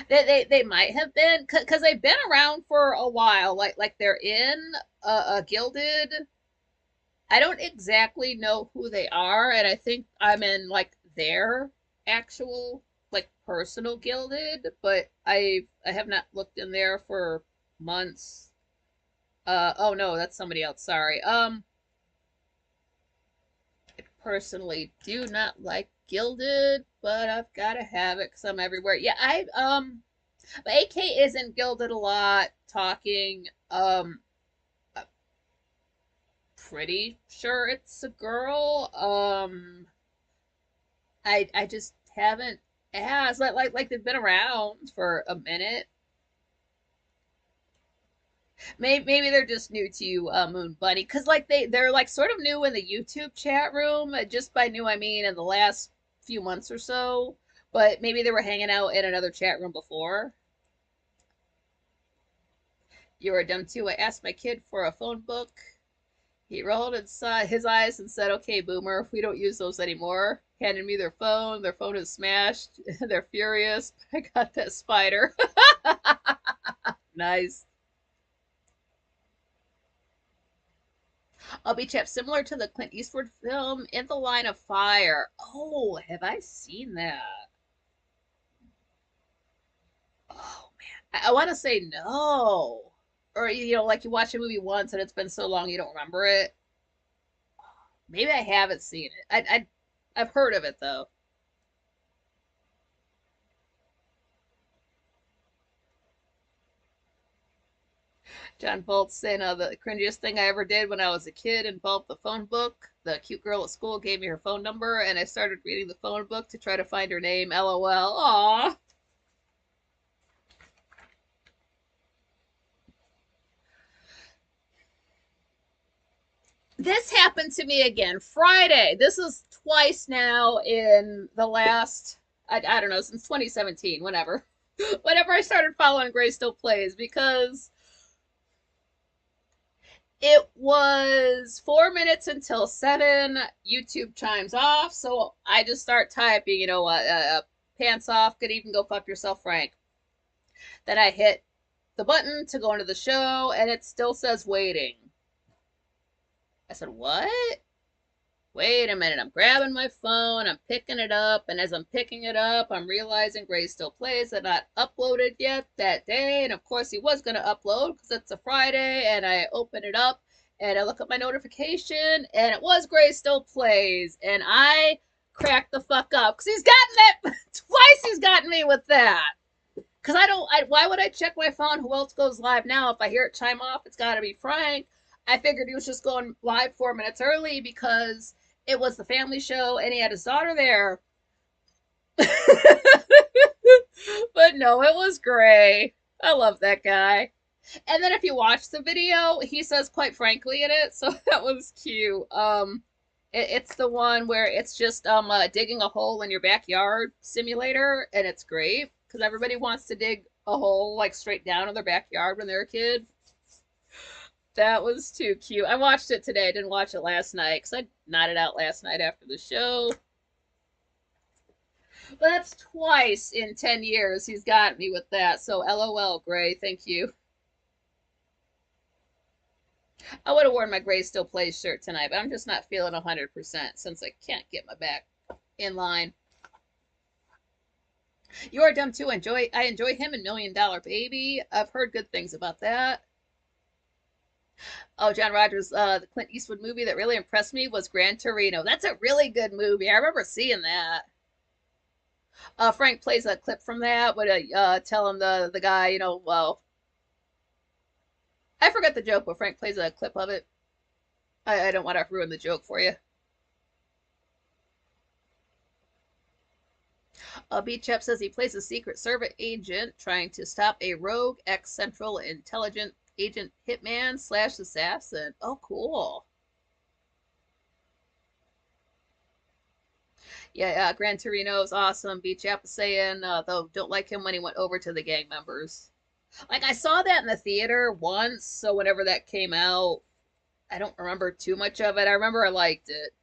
S1: they might have been because they've been around for a while. Like they're in a gilded. I don't exactly know who they are, and I think I'm in like their actual like personal gilded, but I have not looked in there for months. Oh no, that's somebody else. Sorry. I personally do not like gilded, but I've got to have it because I'm everywhere. Yeah, but AK isn't gilded a lot. Talking. Pretty sure it's a girl. I just haven't asked. Like they've been around for a minute. Maybe they're just new to you, Moon Bunny, because like they're like sort of new in the YouTube chat room. Just by new, I mean in the last few months or so. But maybe they were hanging out in another chat room before. You are dumb too. I asked my kid for a phone book. He rolled inside his eyes and said, "Okay, boomer, we don't use those anymore." Handed me their phone. Their phone is smashed. They're furious. I got that spider. Nice. I'll be chap similar to the Clint Eastwood film In the Line of Fire. Oh, have I seen that? Oh man, I want to say no. Or like you watch a movie once and it's been so long you don't remember it. Maybe I haven't seen it. I've heard of it though. John Bolt's saying the cringiest thing I ever did when I was a kid involved the phone book. The cute girl at school gave me her phone number, and I started reading the phone book to try to find her name. LOL. Aw. This happened to me again Friday. This is twice now in the last, I don't know, since 2017, whenever. Whenever I started following Gray Still Plays, because it was 4 minutes until 7. YouTube chimes off, so I just start typing, pants off, good evening, go fuck yourself, Frank. Then I hit the button to go into the show, and it still says waiting. I said, what? Wait a minute, I'm grabbing my phone, I'm picking it up, and as I'm picking it up, I'm realizing Gray Still Plays had not uploaded yet that day, and of course he was going to upload because it's a Friday, and I open it up, and I look at my notification, and it was Gray Still Plays, and I cracked the fuck up because he's gotten it twice. He's gotten me with that. Because why would I check my phone? Who else goes live now? If I hear it chime off, it's got to be Frank. I figured he was just going live 4 minutes early because it was the family show and he had his daughter there. But no, it was Gray. I love that guy. And then if you watch the video, he says quite frankly in it, so that was cute. It's the one where it's just digging a hole in your backyard simulator, and it's great because everybody wants to dig a hole like straight down in their backyard when they're a kid. That was too cute. I watched it today. I didn't watch it last night because I nodded out last night after the show. But that's twice in 10 years he's got me with that. So LOL, Gray. Thank you. I would have worn my Gray Still Plays shirt tonight, but I'm just not feeling 100% since I can't get my back in line. You Are Dumb Too. I enjoy him in Million Dollar Baby. I've heard good things about that. Oh, John Rogers, the Clint Eastwood movie that really impressed me was Gran Torino. That's a really good movie. I remember seeing that. Frank plays a clip from that. Would tell him the guy, well, I forgot the joke, but Frank plays a clip of it. I don't want to ruin the joke for you. B. Chep says he plays a Secret Service agent trying to stop a rogue ex-Central Intelligence agent hitman / assassin. Oh, cool. Yeah, Gran Torino is awesome. B. Chap is saying, though, don't like him when he went over to the gang members. Like, I saw that in the theater once, so whenever that came out, I don't remember too much of it. I remember I liked it.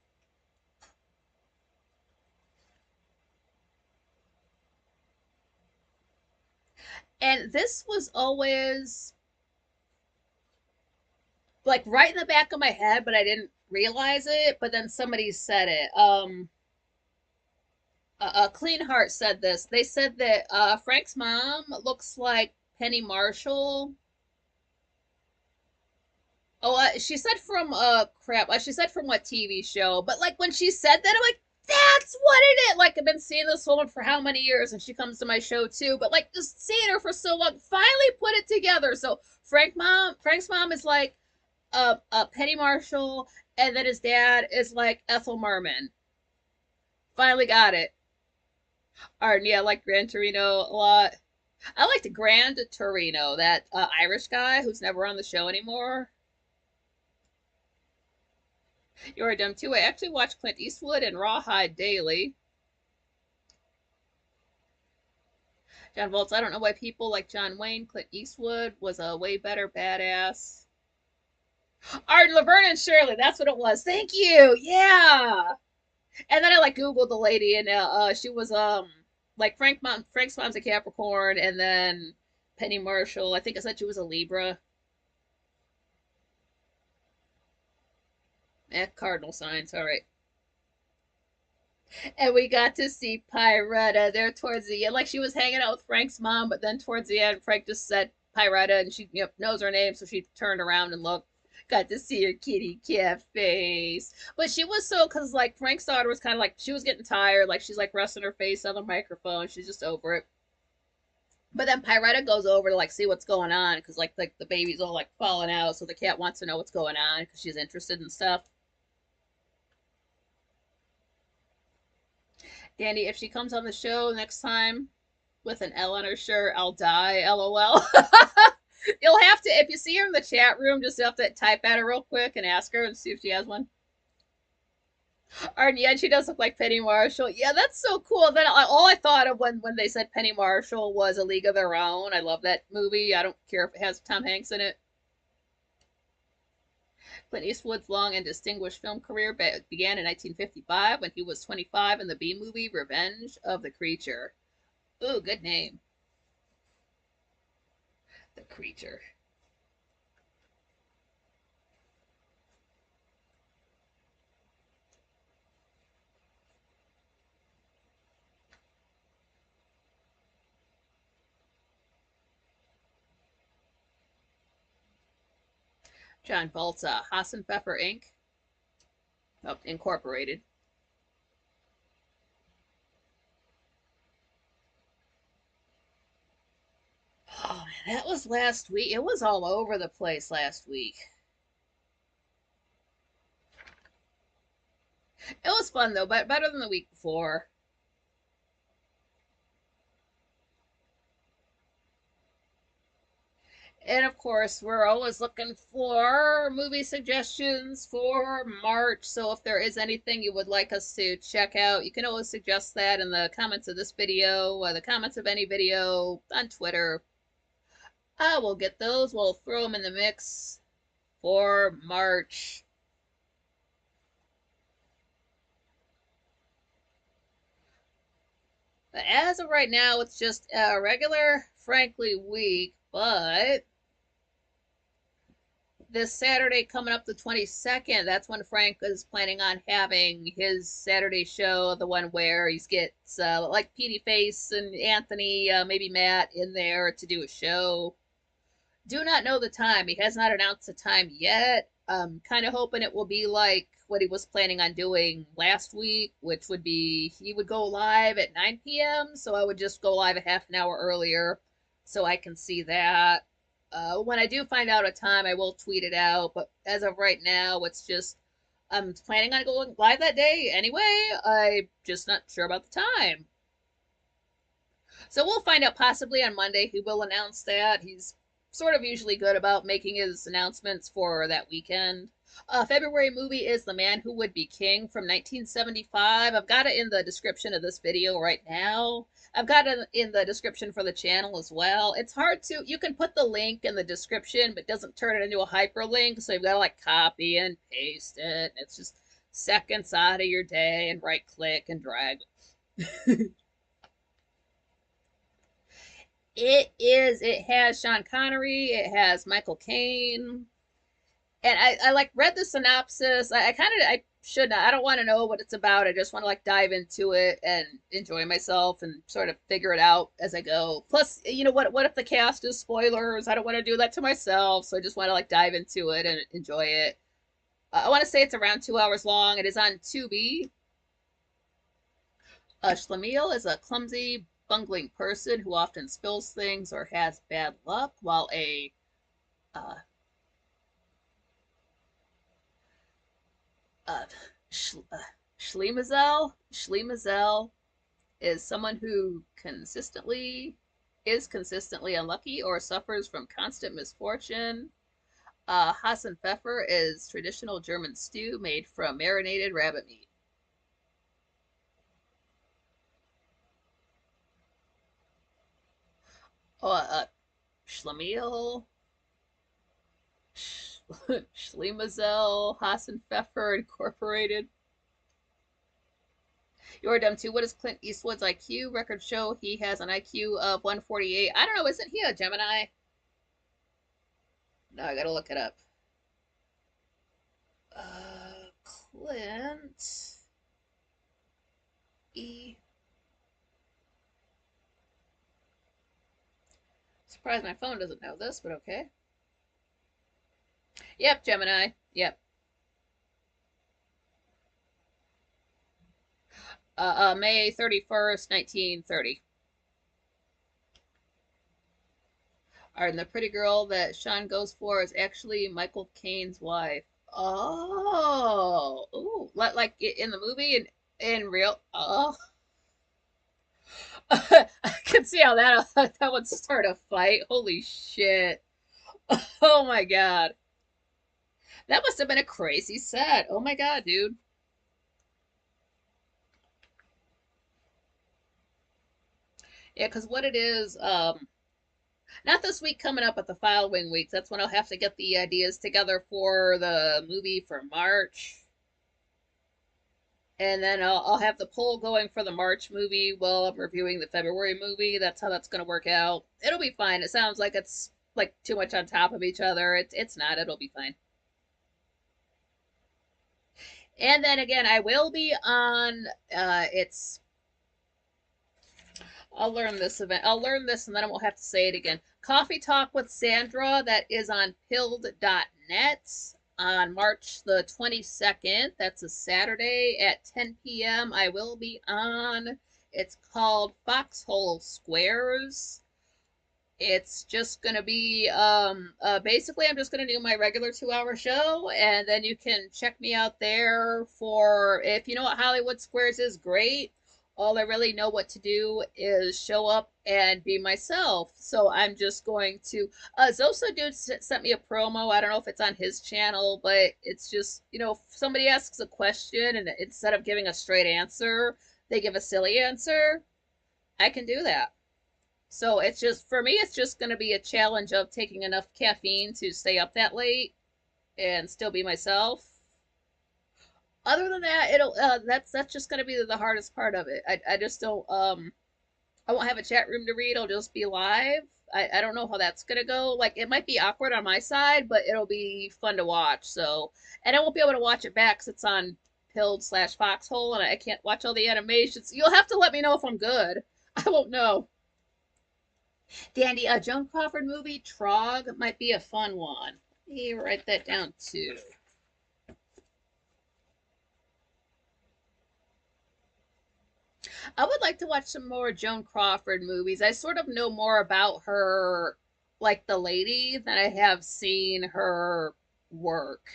S1: And this was always like right in the back of my head, but I didn't realize it. But then somebody said it. Clean Heart said this. They said that Frank's mom looks like Penny Marshall. Oh, she said from crap. She said from what TV show? But like when she said that, I'm like, that's what it is. Like I've been seeing this woman for how many years, and she comes to my show too. But like just seeing her for so long, finally put it together. So Frank's mom is like Penny Marshall, and then his dad is like Ethel Merman. Finally got it. Or yeah, I like Gran Torino a lot. I liked Grand Torino, that Irish guy who's never on the show anymore. You're dumb too. I actually watch Clint Eastwood and Rawhide daily. John Volts, I don't know why people like John Wayne. Clint Eastwood was a way better badass. Art Laverne and Shirley, that's what it was. Thank you. Yeah. And then I like Googled the lady, and she was like Frank's mom's a Capricorn, and then Penny Marshall. I think I said she was a Libra. Cardinal signs. All right. And we got to see Pyretta there towards the end. Like she was hanging out with Frank's mom, but then towards the end, Frank just said Pyretta, and she knows her name, so she turned around and looked. Got to see her kitty cat face. But she was so, because like Frank's daughter was kind of like, she was getting tired. Like she's like resting her face on the microphone. She's just over it. But then Pyretta goes over to like see what's going on because like the baby's all like falling out, so the cat wants to know what's going on because she's interested in stuff. Danny, if she comes on the show next time with an L on her shirt, I'll die. LOL. You'll have to, if you see her in the chat room, just have to type at her real quick and ask her and see if she has one. Or yeah, she does look like Penny Marshall. Yeah, that's so cool. Then all I thought of when they said Penny Marshall was A League of Their Own. I love that movie. I don't care if it has Tom Hanks in it. Clint Eastwood's long and distinguished film career began in 1955 when he was 25 in the B movie Revenge of the Creature. Ooh, good name. The Creature. John Volta, Hassan Pfeffer Inc. Oh, Incorporated. Oh, man, that was last week. It was all over the place last week. It was fun though, but better than the week before. And of course, we're always looking for movie suggestions for March. So if there is anything you would like us to check out, you can always suggest that in the comments of this video, or the comments of any video on Twitter. I will get those. We'll throw them in the mix for March. But as of right now, it's just a regular Frankly week, but this Saturday coming up the 22nd, that's when Frank is planning on having his Saturday show, the one where he gets like Petey Face and Anthony, maybe Matt in there to do a show. Do not know the time. He has not announced the time yet. I'm kind of hoping it will be like what he was planning on doing last week, which would be he would go live at 9 p.m. So I would just go live a half an hour earlier so I can see that. When I do find out a time, I will tweet it out. But as of right now, it's just I'm planning on going live that day anyway. I'm just not sure about the time. So we'll find out possibly on Monday. He will announce that. He's sort of usually good about making his announcements for that weekend. February movie is The Man Who Would Be King from 1975. I've got it in the description of this video right now. I've got it in the description for the channel as well. It's hard to, you can put the link in the description, but doesn't turn it into a hyperlink, so you've got to like copy and paste it. It's just seconds out of your day and right click and drag. It is. It has Sean Connery. It has Michael Caine. And I like read the synopsis. I kind of I should not. I don't want to know what it's about. I just want to like dive into it and enjoy myself and sort of figure it out as I go. Plus, you know what? What if the cast is spoilers? I don't want to do that to myself. So I just want to like dive into it and enjoy it. I want to say it's around 2 hours long. It is on Tubi. Schlemiel is a clumsy, bungling person who often spills things or has bad luck, while a uh, uh, Schlemazel is someone who consistently unlucky or suffers from constant misfortune. Hassan Pfeffer is traditional German stew made from marinated rabbit meat. Oh, Schlemiel, Schlemazel, Hassan Pfeffer Incorporated. You're dumb too. What is Clint Eastwood's IQ? Records show he has an IQ of 148. I don't know. Isn't he a Gemini? No, I gotta look it up. Clint E. Surprised my phone doesn't know this, but okay. Yep, Gemini. Yep. May 31st, 1930. And the pretty girl that Sean goes for is actually Michael Caine's wife. Oh, ooh, like in the movie and in real. Oh, I can see how that would start a fight. Holy shit! Oh my god, that must have been a crazy set. Oh my god, dude. Yeah, because what it is, not this week coming up, but the following weeks. That's when I'll have to get the ideas together for the movie for March. And then I'll have the poll going for the March movie while I'm reviewing the February movie. That's how that's going to work out. It'll be fine. It sounds like it's like too much on top of each other. It's not. It'll be fine. And then again, I will be on. It's. I'll learn this event. I'll learn this, and then I won't have to say it again. Coffee Talk with Sandra. That is on pilled.net on March the 22nd. That's a Saturday at 10 p.m. I will be on. It's called Foxhole Squares. It's just going to be, basically, I'm just going to do my regular 2 hour show, and then you can check me out there for, if you know what Hollywood Squares is, great. all I really know what to do is show up and be myself. So I'm just going to. Zosa dude sent me a promo. I don't know if it's on his channel, but it's just, if somebody asks a question and instead of giving a straight answer, they give a silly answer, I can do that. So it's just, for me, it's just going to be a challenge of taking enough caffeine to stay up that late and still be myself. Other than that, it'll that's just gonna be the hardest part of it. I just don't I won't have a chat room to read. I'll just be live. I don't know how that's gonna go. Like it might be awkward on my side, but it'll be fun to watch. So, and I won't be able to watch it back because it's on Pilled/Foxhole, and I can't watch all the animations. You'll have to let me know if I'm good. I won't know. Dandy, a Joan Crawford movie, Trog, might be a fun one. Let me write that down too. I would like to watch some more Joan Crawford movies. I sort of know more about her, like the lady, than I have seen her work.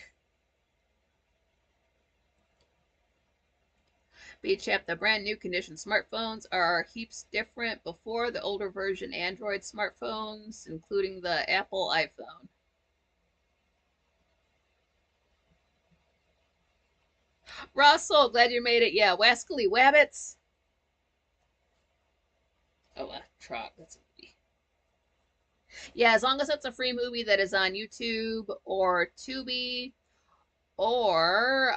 S1: BChap, the brand new condition smartphones are heaps different before the older version Android smartphones, including the Apple iPhone. Russell, glad you made it. Yeah, Wascally Wabbits. Oh, Trot, that's a movie. Yeah, as long as it's a free movie that is on YouTube or Tubi or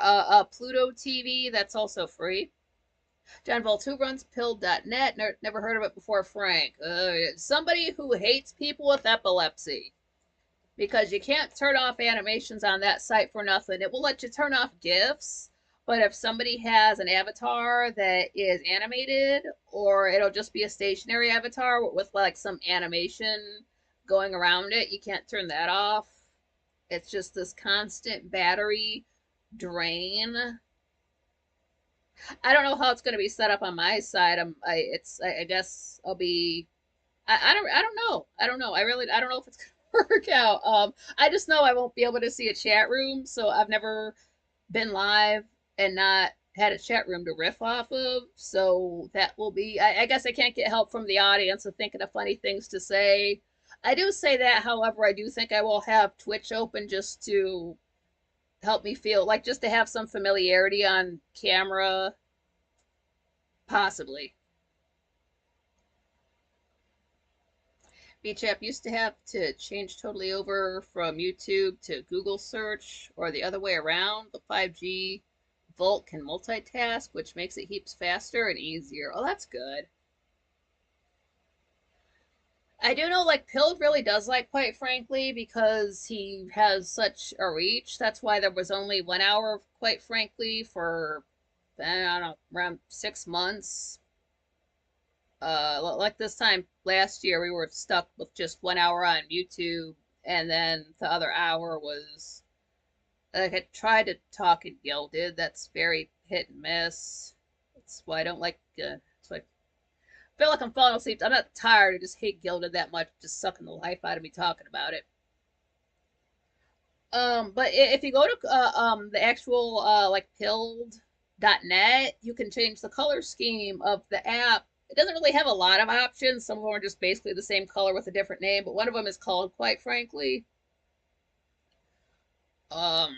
S1: Pluto TV, that's also free. John Volt, who runs Pill.net? Never heard of it before, Frank. Somebody who hates people with epilepsy. Because you can't turn off animations on that site for nothing. It will let you turn off GIFs, but if somebody has an avatar that is animated, or it'll just be a stationary avatar with like some animation going around it, you can't turn that off. It's just this constant battery drain. I don't know how it's going to be set up on my side. I guess I'll be. I don't know. I don't know. I don't know if it's going to work out. I just know I won't be able to see a chat room, so I've never been live and not had a chat room to riff off of. So that will be. I guess I can't get help from the audience of thinking of funny things to say. I do say that, however, I do think I will have Twitch open just to help me feel like just to have some familiarity on camera, possibly. BChap used to have to change totally over from YouTube to Google search or the other way around. The 5G Volt can multitask, which makes it heaps faster and easier. Oh, that's good. I do know, like, Pilled really does like, quite frankly, because he has such a reach. That's why there was only 1 hour, quite frankly, for, I don't know, around 6 months. Like this time last year, we were stuck with just 1 hour on YouTube, and then the other hour was, like, I tried to talk in Gilded. That's very hit and miss. That's why I don't like, that's why feel like I'm falling asleep. I'm not tired. I just hate Gilded that much, just sucking the life out of me talking about it. But if you go to the actual like pilled.net, you can change the color scheme of the app. It doesn't really have a lot of options. Some of them are just basically the same color with a different name, but one of them is called, quite frankly. Um,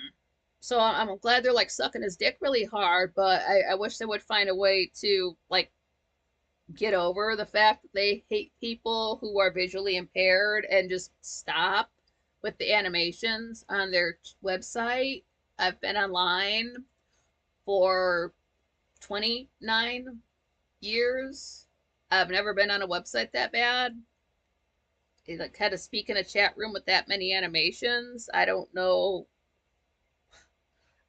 S1: so I'm glad they're like sucking his dick really hard, but I wish they would find a way to like get over the fact that they hate people who are visually impaired and just stop with the animations on their website. I've been online for 29 years. I've never been on a website that bad. They like had to speak in a chat room with that many animations. I don't know.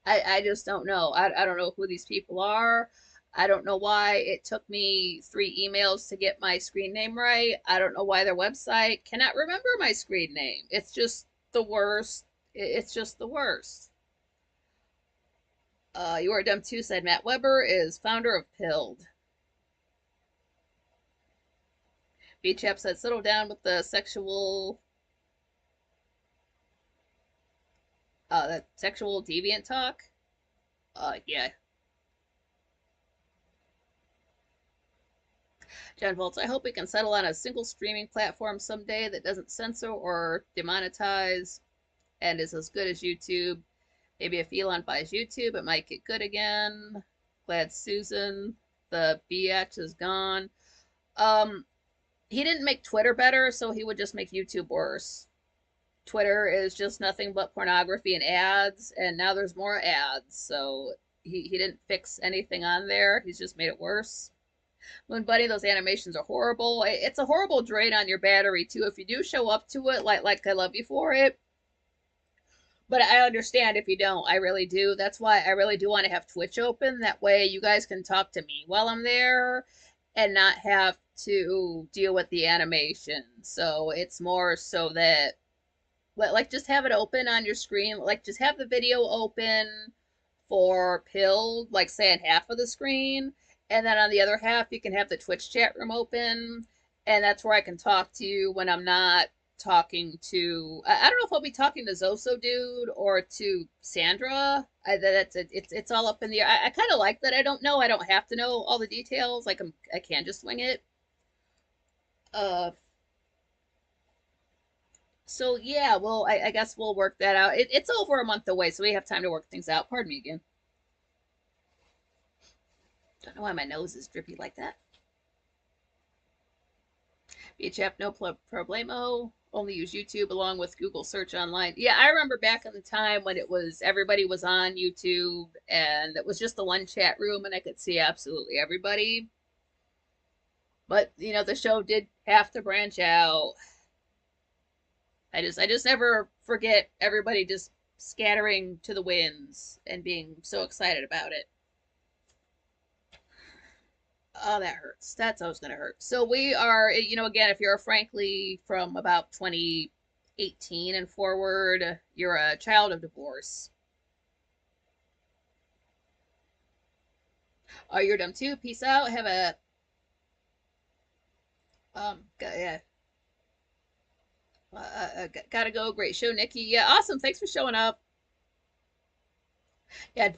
S1: I just don't know. I don't know who these people are. I don't know why it took me 3 emails to get my screen name right. I don't know why their website cannot remember my screen name. It's just the worst. It's just the worst. You Are Dumb Too, said Matt Weber, is founder of Pilled. BChap said, settle down with the that sexual deviant talk. Yeah. John Volts, I hope we can settle on a single streaming platform someday that doesn't censor or demonetize and is as good as YouTube. Maybe if Elon buys YouTube, it might get good again. Glad Susan, the BX is gone. Um, he didn't make Twitter better, so he would just make YouTube worse. Twitter is just nothing but pornography and ads, and now there's more ads, so he didn't fix anything on there. He's just made it worse. Moon Bunny, those animations are horrible. It's a horrible drain on your battery too. If you do show up to it, like I love you for it, but I understand if you don't. I really do. That's why I really do want to have Twitch open. That way you guys can talk to me while I'm there and not have to deal with the animation. So it's more so that, like, just have it open on your screen. Like, just have the video open for Pilled, like, say, on half of the screen. And then on the other half, you can have the Twitch chat room open. And that's where I can talk to you when I'm not talking to, I don't know if I'll be talking to Zoso Dude or to Sandra. It's all up in the air. I kind of like that. I don't know. I don't have to know all the details. Like I can just wing it. So yeah, well, I guess we'll work that out. It's over a month away, so we have time to work things out. Pardon me again. Don't know why my nose is drippy like that. BHF, no problemo. Only use YouTube along with Google search online. Yeah, I remember back in the time when it was everybody was on YouTube and it was just the one chat room and I could see absolutely everybody. But you know, the show did have to branch out. I just never forget everybody just scattering to the winds and being so excited about it. Oh, that hurts. That's always gonna hurt. So we are, you know, again, if you're a Frankly from about 2018 and forward, you're a child of divorce. Oh, you're dumb too. Peace out. Have a yeah. Gotta go. Great show, Nikki. Yeah, awesome. Thanks for showing up. Yeah,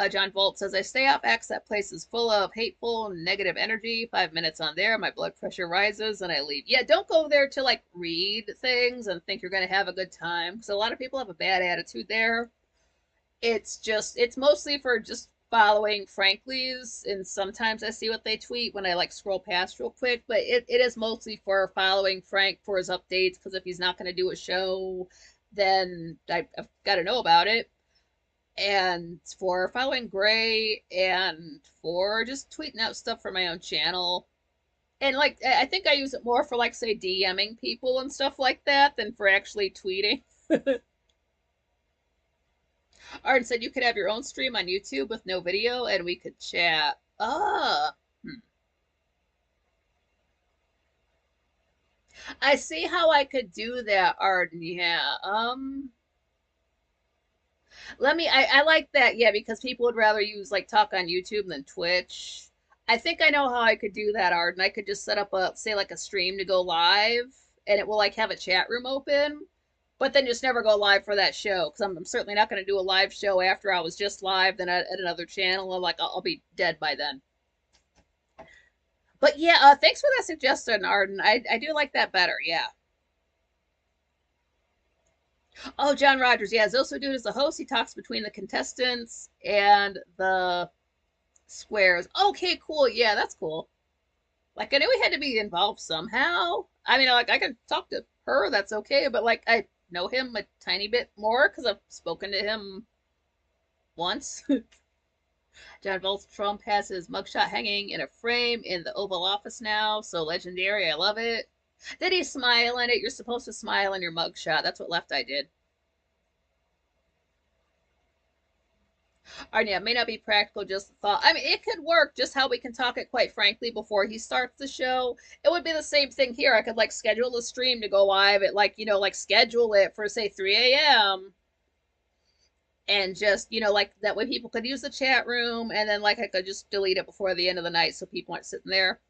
S1: John Volt says, I stay off X. That place is full of hateful, negative energy. 5 minutes on there, my blood pressure rises and I leave. Yeah, don't go there to like read things and think you're going to have a good time. Because a lot of people have a bad attitude there. It's mostly for just following Franklies. And sometimes I see what they tweet when I like scroll past real quick. But it is mostly for following Frank for his updates. Because if he's not going to do a show, then I've got to know about it, and for following Gray and for just tweeting out stuff for my own channel. And like I think I use it more for like say DMing people and stuff like that than for actually tweeting. Arden said you could have your own stream on YouTube with no video and we could chat. I see how I could do that, Arden. Yeah. I like that, yeah, because people would rather use like talk on YouTube than Twitch. I think I know how I could do that, Arden. I could just set up a say like a stream to go live and it will like have a chat room open, but then just never go live for that show because I'm certainly not going to do a live show after I was just live then at another channel. I'll be dead by then. But yeah, thanks for that suggestion, Arden. I do like that better, yeah. Oh, John Rogers. Yeah, Zoso Dude is the host. He talks between the contestants and the squares. Okay, cool. Yeah, that's cool. Like, I knew he had to be involved somehow. I mean, like, I could talk to her. That's okay. But, like, I know him a tiny bit more because I've spoken to him once. John Volt Trump has his mugshot hanging in a frame in the Oval Office now. So legendary. I love it. Did he smile in it? You're supposed to smile in your mugshot. That's what Left Eye did. Arnia, may not be practical, just thought. I mean, it could work, just how we can talk it quite frankly before he starts the show. It would be the same thing here. I could like schedule a stream to go live at like, you know, like schedule it for say 3 a.m. and just, you know, like that way people could use the chat room and then like I could just delete it before the end of the night so people aren't sitting there.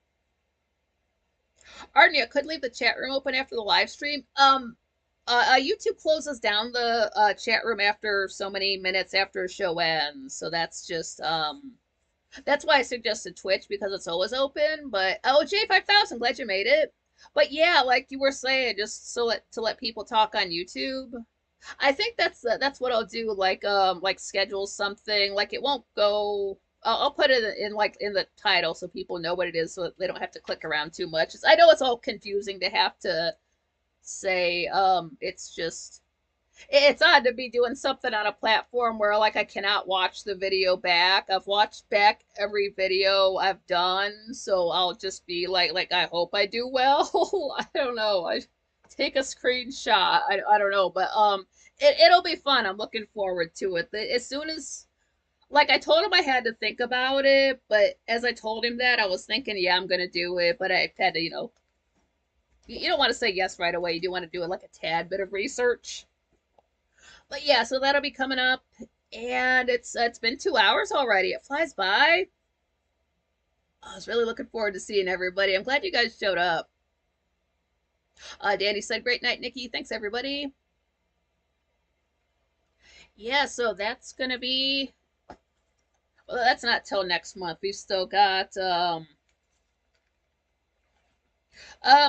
S1: Arnia could leave the chat room open after the live stream. YouTube closes down the chat room after so many minutes after a show ends, so that's just That's why I suggested Twitch because it's always open. But oh, J5000, glad you made it. But yeah, like you were saying, just so to let people talk on YouTube. I think that's what I'll do. Like schedule something. Like it won't go. I'll put it in like in the title so people know what it is, so they don't have to click around too much. I know it's all confusing to have to say. It's just it's odd to be doing something on a platform where like I cannot watch the video back. I've watched back every video I've done, so I'll just be like I hope I do well. I don't know. I take a screenshot. I don't know, but it'll be fun. I'm looking forward to it. As soon as like I told him I had to think about it, but as I told him that, I was thinking, yeah, I'm gonna do it, but I had to, you don't want to say yes right away. You do want to do it like a tad bit of research. But yeah, so that'll be coming up, and it's been 2 hours already. It flies by. I was really looking forward to seeing everybody. I'm glad you guys showed up. Danny said, "Great night, Nikki. Thanks, everybody." Yeah, so that's gonna be. Well, that's not till next month. We've still got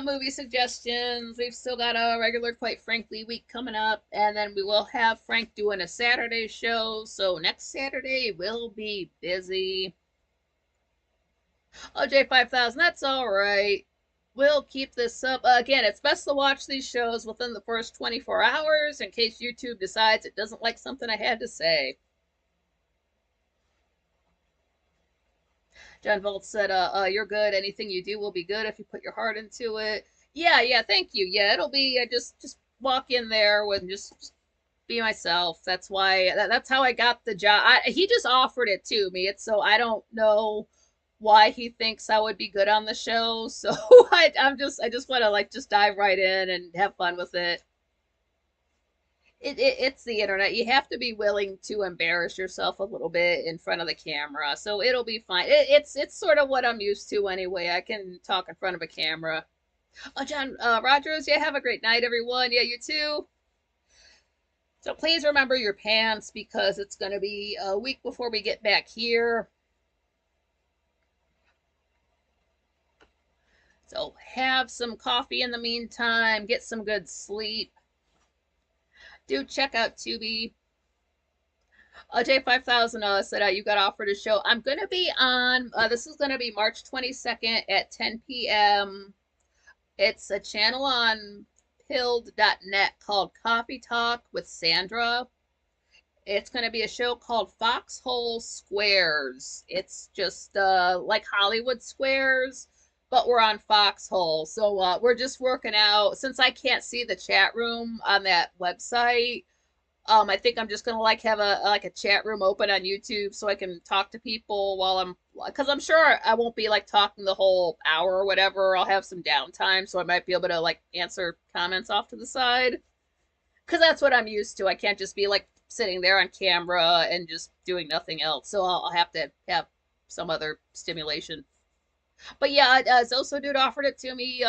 S1: movie suggestions. We've still got a regular Quite Frankly week coming up, and then we will have Frank doing a Saturday show. So next Saturday will be busy. Oh, J5000, that's all right. We'll keep this up. Again, it's best to watch these shows within the first 24 hours in case YouTube decides it doesn't like something I had to say. John Volt said, you're good. Anything you do will be good if you put your heart into it. Yeah, thank you. Yeah, it'll be, just walk in there with just be myself. That's why, that's how I got the job. He just offered it to me. It's so I don't know why he thinks I would be good on the show. So I just want to like just dive right in and have fun with it. It's the internet. You have to be willing to embarrass yourself a little bit in front of the camera, so it'll be fine. It's sort of what I'm used to anyway. I can talk in front of a camera. Oh, John Rogers, yeah, have a great night, everyone. Yeah, you too. So please remember your pants because it's going to be a week before we get back here. So have some coffee in the meantime. Get some good sleep. Do check out Tubi. J5000 said you got offered a show. I'm going to be on, this is going to be March 22nd at 10 p.m. It's a channel on pilled.net called Coffee Talk with Sandra. It's going to be a show called Foxhole Squares. It's just like Hollywood Squares, but we're on Foxhole. So we're just working out. Since I can't see the chat room on that website, I think I'm just gonna like have a chat room open on YouTube so I can talk to people while because I'm sure I won't be like talking the whole hour or whatever. I'll have some downtime, so I might be able to like answer comments off to the side. Because that's what I'm used to. I can't just be like sitting there on camera and just doing nothing else. So I'll have to have some other stimulation. But yeah, Zoso Dude offered it to me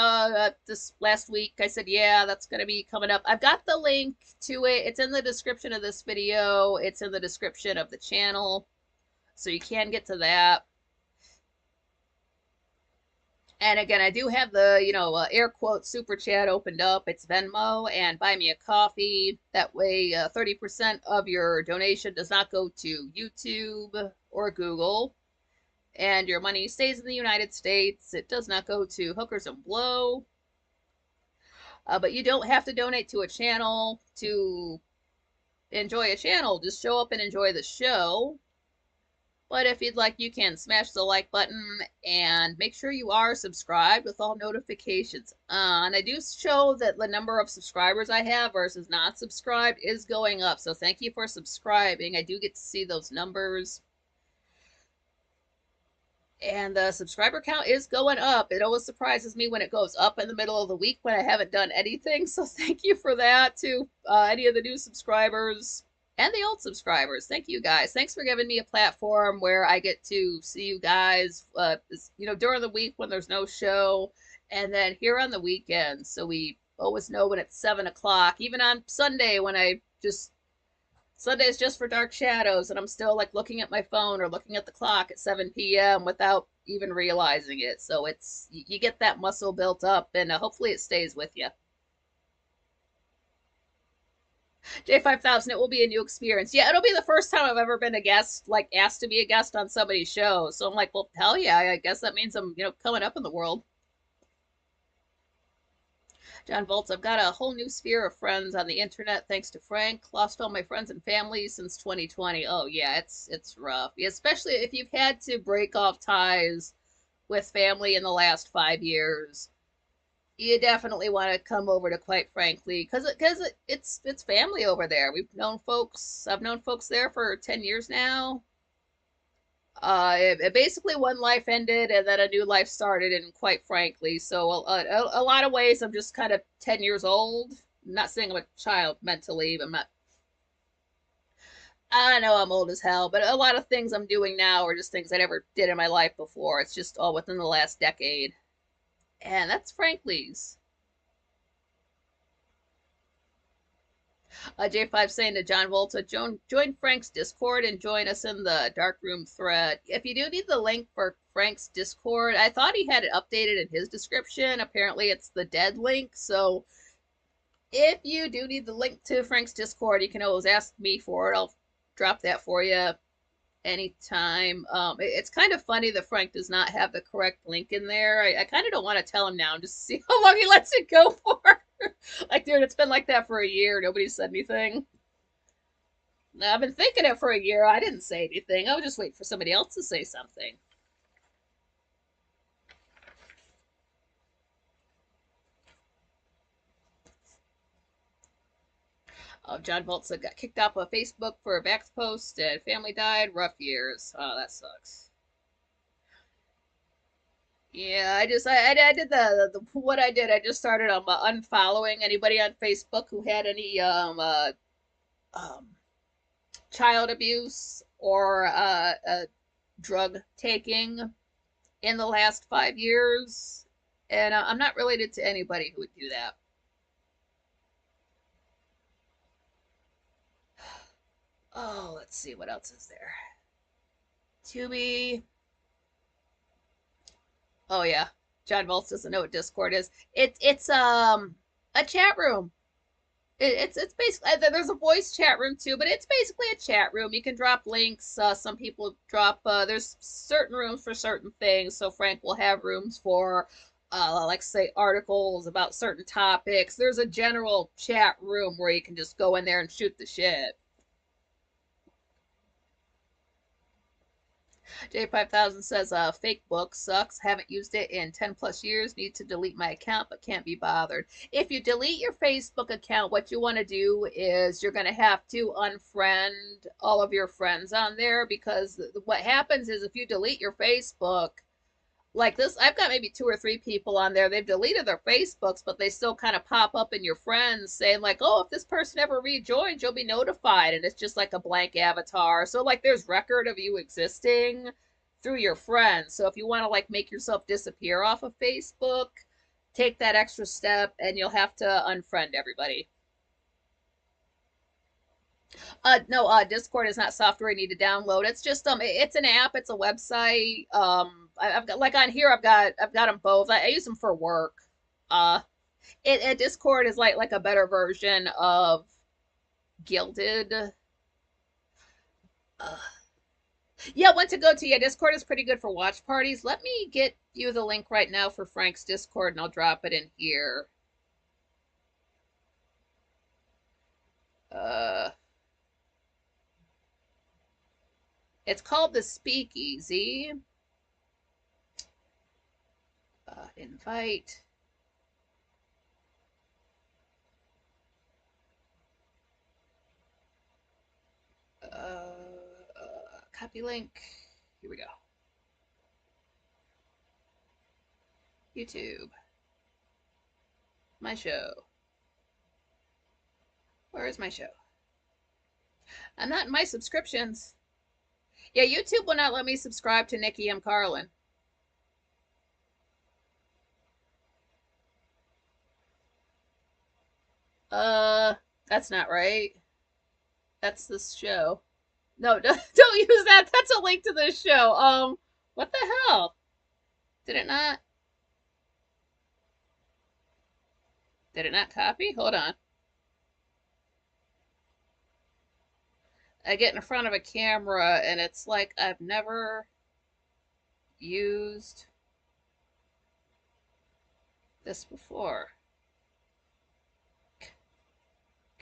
S1: this last week. I said, yeah, that's going to be coming up. I've got the link to it. It's in the description of this video. It's in the description of the channel. So you can get to that. And again, I do have the, air quote super chat opened up. It's Venmo and buy me a coffee. That way, 30% of your donation does not go to YouTube or Google. And your money stays in the United States. It does not go to hookers and blow. But you don't have to donate to a channel to enjoy a channel. Just show up and enjoy the show. But if you'd like, you can smash the like button and make sure you are subscribed with all notifications on. I do show that the number of subscribers I have versus not subscribed is going up. So thank you for subscribing. I do get to see those numbers. And the subscriber count is going up. It always surprises me when it goes up in the middle of the week when I haven't done anything. So thank you for that to any of the new subscribers and the old subscribers. Thank you guys. Thanks for giving me a platform where I get to see you guys, during the week when there's no show, and then here on the weekends. So we always know when it's 7 o'clock, even on Sunday when I just Sunday's just for dark shadows, and I'm still like looking at my phone or looking at the clock at 7 p.m. without even realizing it. So it's you get that muscle built up, and hopefully it stays with you. J5000, it will be a new experience. Yeah, it'll be the first time I've ever been a guest, like asked to be a guest on somebody's show. So I'm like, well, hell yeah, I guess that means I'm, coming up in the world. John Volts, I've got a whole new sphere of friends on the internet thanks to Frank. Lost all my friends and family since 2020. Oh yeah, it's rough. Especially if you've had to break off ties with family in the last 5 years. You definitely want to come over to Quite Frankly because it's family over there. We've known folks. I've known folks there for 10 years now. It basically one life ended and then a new life started, and Quite Frankly, so a lot of ways I'm just kind of 10 years old. I'm not saying I'm a child mentally, but I'm not. I know I'm old as hell, but a lot of things I'm doing now are just things I never did in my life before. It's just all within the last decade, and that's Frankly's. J5 saying to John Volta, join Frank's Discord and join us in the dark room thread. If you do need the link for Frank's Discord, I thought he had it updated in his description. Apparently, it's the dead link. So if you do need the link to Frank's Discord, you can always ask me for it. I'll drop that for you anytime. It's kind of funny that Frank does not have the correct link in there. I kind of don't want to tell him now just to see how long he lets it go for. Like, dude, it's been like that for a year. Nobody said anything. I've been thinking it for a year. I didn't say anything. I was just waiting for somebody else to say something. John Voltz got kicked off of Facebook for a Vax post and family died. Rough years. Oh, that sucks. Yeah, I did the what I did. I just started unfollowing anybody on Facebook who had any um child abuse or drug taking in the last 5 years, and I'm not related to anybody who would do that. Oh, let's see what else is there. Tubi. Oh yeah, John Volts doesn't know what Discord is. It's a chat room. It's basically there's a voice chat room too, but it's basically a chat room. You can drop links. Some people drop. There's certain rooms for certain things. So Frank will have rooms for, like say articles about certain topics. There's a general chat room where you can just go in there and shoot the shit. J5000 says, fake book sucks. Haven't used it in 10 plus years. Need to delete my account, but can't be bothered. If you delete your Facebook account, what you want to do is you're going to have to unfriend all of your friends on there, because what happens is if you delete your Facebook, like this, I've got maybe two or three people on there. They've deleted their Facebooks, but they still kind of pop up in your friends saying like, oh, if this person ever rejoins, you'll be notified. And it's just like a blank avatar. So like there's record of you existing through your friends. So if you want to like make yourself disappear off of Facebook, take that extra step and you'll have to unfriend everybody. No, Discord is not software you need to download. It's just it's an app. It's a website. Have got like on here. I've got them both. I use them for work. Uh, Discord is like a better version of Gilded. Uh, yeah, what to go to? Yeah, Discord is pretty good for watch parties. Let me get you the link right now for Frank's Discord, and I'll drop it in here. Uh, it's called the Speakeasy. Invite. Copy link. Here we go. YouTube. My show. Where is my show? I'm not in my subscriptions. Yeah, YouTube will not let me subscribe to Nikki M. Carlin. Uh, that's not right. That's this show. No, don't use that. That's a link to this show. What the hell? Did it not? Did it not copy? Hold on. I get in front of a camera and it's like I've never used this before.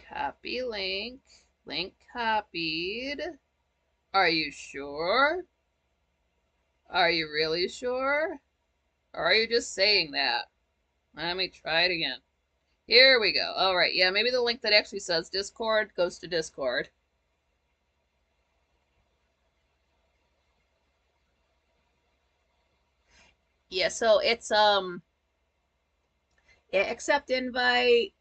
S1: Copy link. Link copied. Are you sure? Are you really sure? Or are you just saying that? Let me try it again. Here we go. All right. Yeah, maybe the link that actually says Discord goes to Discord. Yeah, so it's yeah, accept invite.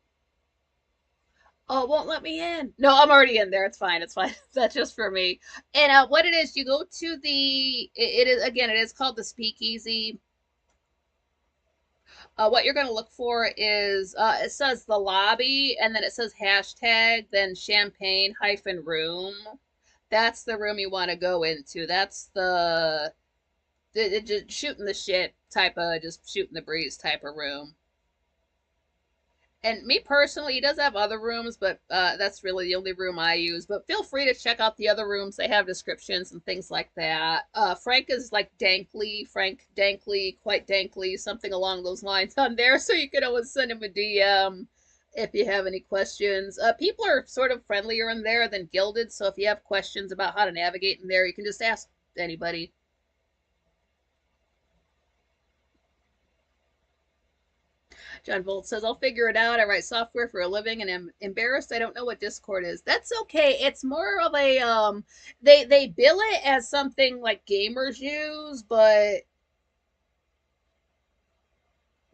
S1: Oh, it won't let me in. No, I'm already in there. It's fine. It's fine. That's just for me. And what it is, you go to it is again, it is called the Speakeasy. What you're going to look for is it says the lobby, and then it says hashtag, then champagne hyphen room. That's the room you want to go into. That's the just shooting the shit type of, just shooting the breeze type of room. And me personally, he does have other rooms, but that's really the only room I use. But feel free to check out the other rooms. They have descriptions and things like that. Frank is like Dankly, Frank Dankly, quite Dankly, something along those lines on there. So you can always send him a DM if you have any questions. People are sort of friendlier in there than Gilded. So if you have questions about how to navigate in there, you can just ask anybody. John Volt says, I'll figure it out. I write software for a living and am embarrassed I don't know what Discord is. That's okay. It's more of a they bill it as something like gamers use, but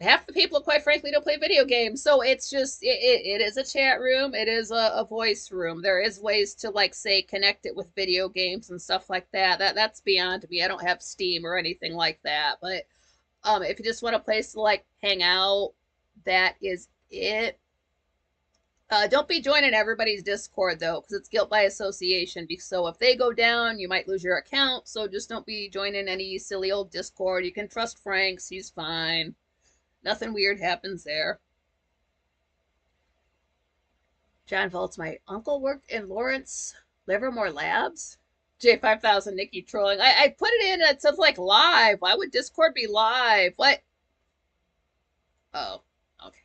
S1: half the people quite frankly don't play video games. So it's just it is a chat room, it is a voice room. There is ways to like say connect it with video games and stuff like that. That's beyond me. I don't have Steam or anything like that. But if you just want a place to like hang out, that is it. Don't be joining everybody's Discord though, because it's guilt by association. So if they go down, you might lose your account. So just don't be joining any silly old Discord. You can trust Frank's; he's fine. Nothing weird happens there. John Volts, my uncle worked in Lawrence Livermore Labs. J5000 Nikki trolling. I put it in. It says like live. Why would Discord be live? What? Oh, okay.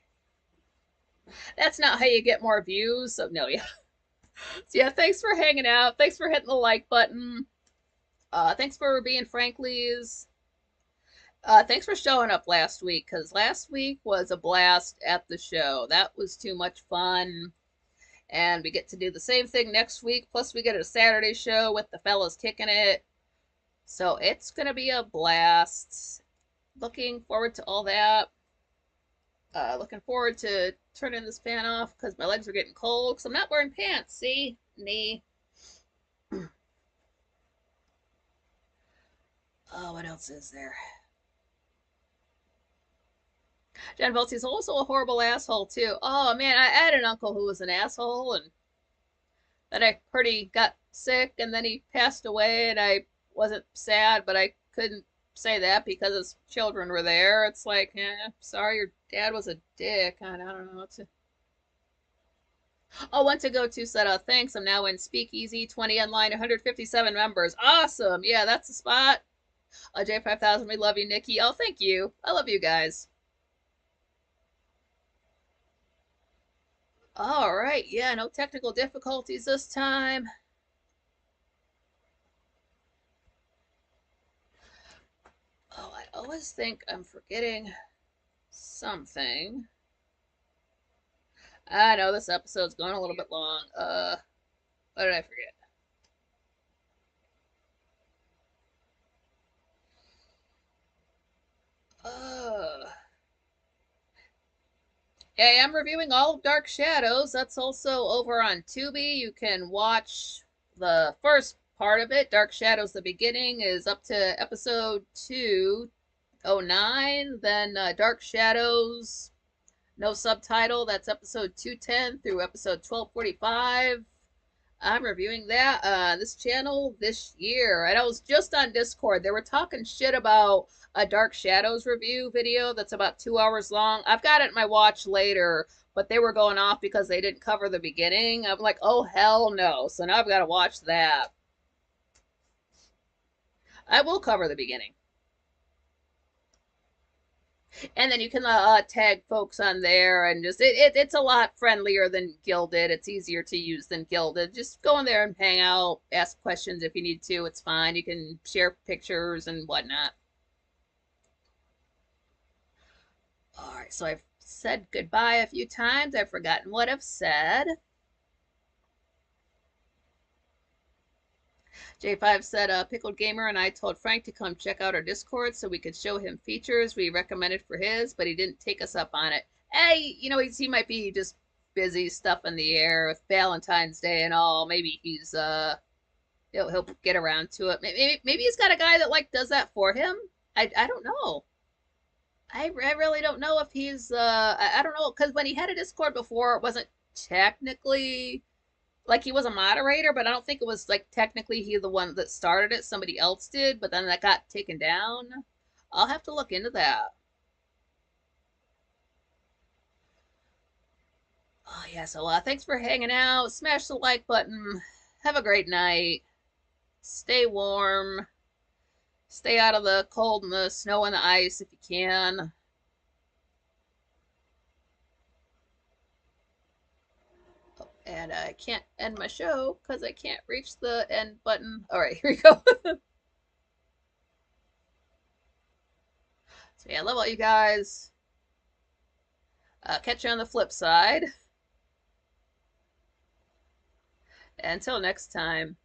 S1: That's not how you get more views. So no, yeah. So yeah, thanks for hanging out. Thanks for hitting the like button. Thanks for being Franklies. Thanks for showing up last week, because last week was a blast at the show. That was too much fun. And we get to do the same thing next week. Plus, we get a Saturday show with the fellas kicking it. So it's going to be a blast. Looking forward to all that. Looking forward to turning this fan off because my legs are getting cold because I'm not wearing pants. See? Knee. Oh, what else is there? John Voltzi's also a horrible asshole, too. Oh, man, I had an uncle who was an asshole, and then I heard he got sick, and then he passed away, and I wasn't sad, but I couldn't say that because his children were there. It's like, sorry, your dad was a dick. I don't know what to. Oh, want to go to said, thanks. I'm now in Speakeasy, 20 online, 157 members. Awesome. Yeah, that's the spot. J5000, we love you, Nikki. Oh, thank you. I love you guys. All right. Yeah, no technical difficulties this time. Oh, I always think I'm forgetting something. I know this episode's going a little bit long. What did I forget? Yeah, I am reviewing all of Dark Shadows. That's also over on Tubi. You can watch the first part of it. Dark Shadows, the beginning, is up to episode 209. Then Dark Shadows, no subtitle. That's episode 210 through episode 1245. I'm reviewing that on this channel this year. And I was just on Discord. They were talking shit about a Dark Shadows review video that's about 2 hours long. I've got it in my watch later, but they were going off because they didn't cover the beginning. I'm like, oh, hell no. So now I've got to watch that. I will cover the beginning. And then you can tag folks on there, and just it's a lot friendlier than Gilded. It's easier to use than Gilded. Just go in there and hang out, ask questions if you need to. It's fine. You can share pictures and whatnot. All right, so I've said goodbye a few times. I've forgotten what I've said. J5 said, Pickled Gamer and I told Frank to come check out our Discord so we could show him features we recommended for his, but he didn't take us up on it. Hey, you know, he might be just busy stuff in the air with Valentine's Day and all. Maybe he'll get around to it. Maybe he's got a guy that like does that for him. I don't know. I really don't know if he's I don't know, because when he had a Discord before, it wasn't technically like he was a moderator, but I don't think it was like technically he the one that started it. Somebody else did, but then that got taken down. I'll have to look into that. Oh yeah, so thanks for hanging out. Smash the like button. Have a great night. Stay warm. Stay out of the cold and the snow and the ice if you can. And I can't end my show because I can't reach the end button. All right, here we go. So yeah, I love all you guys. Catch you on the flip side. Until next time.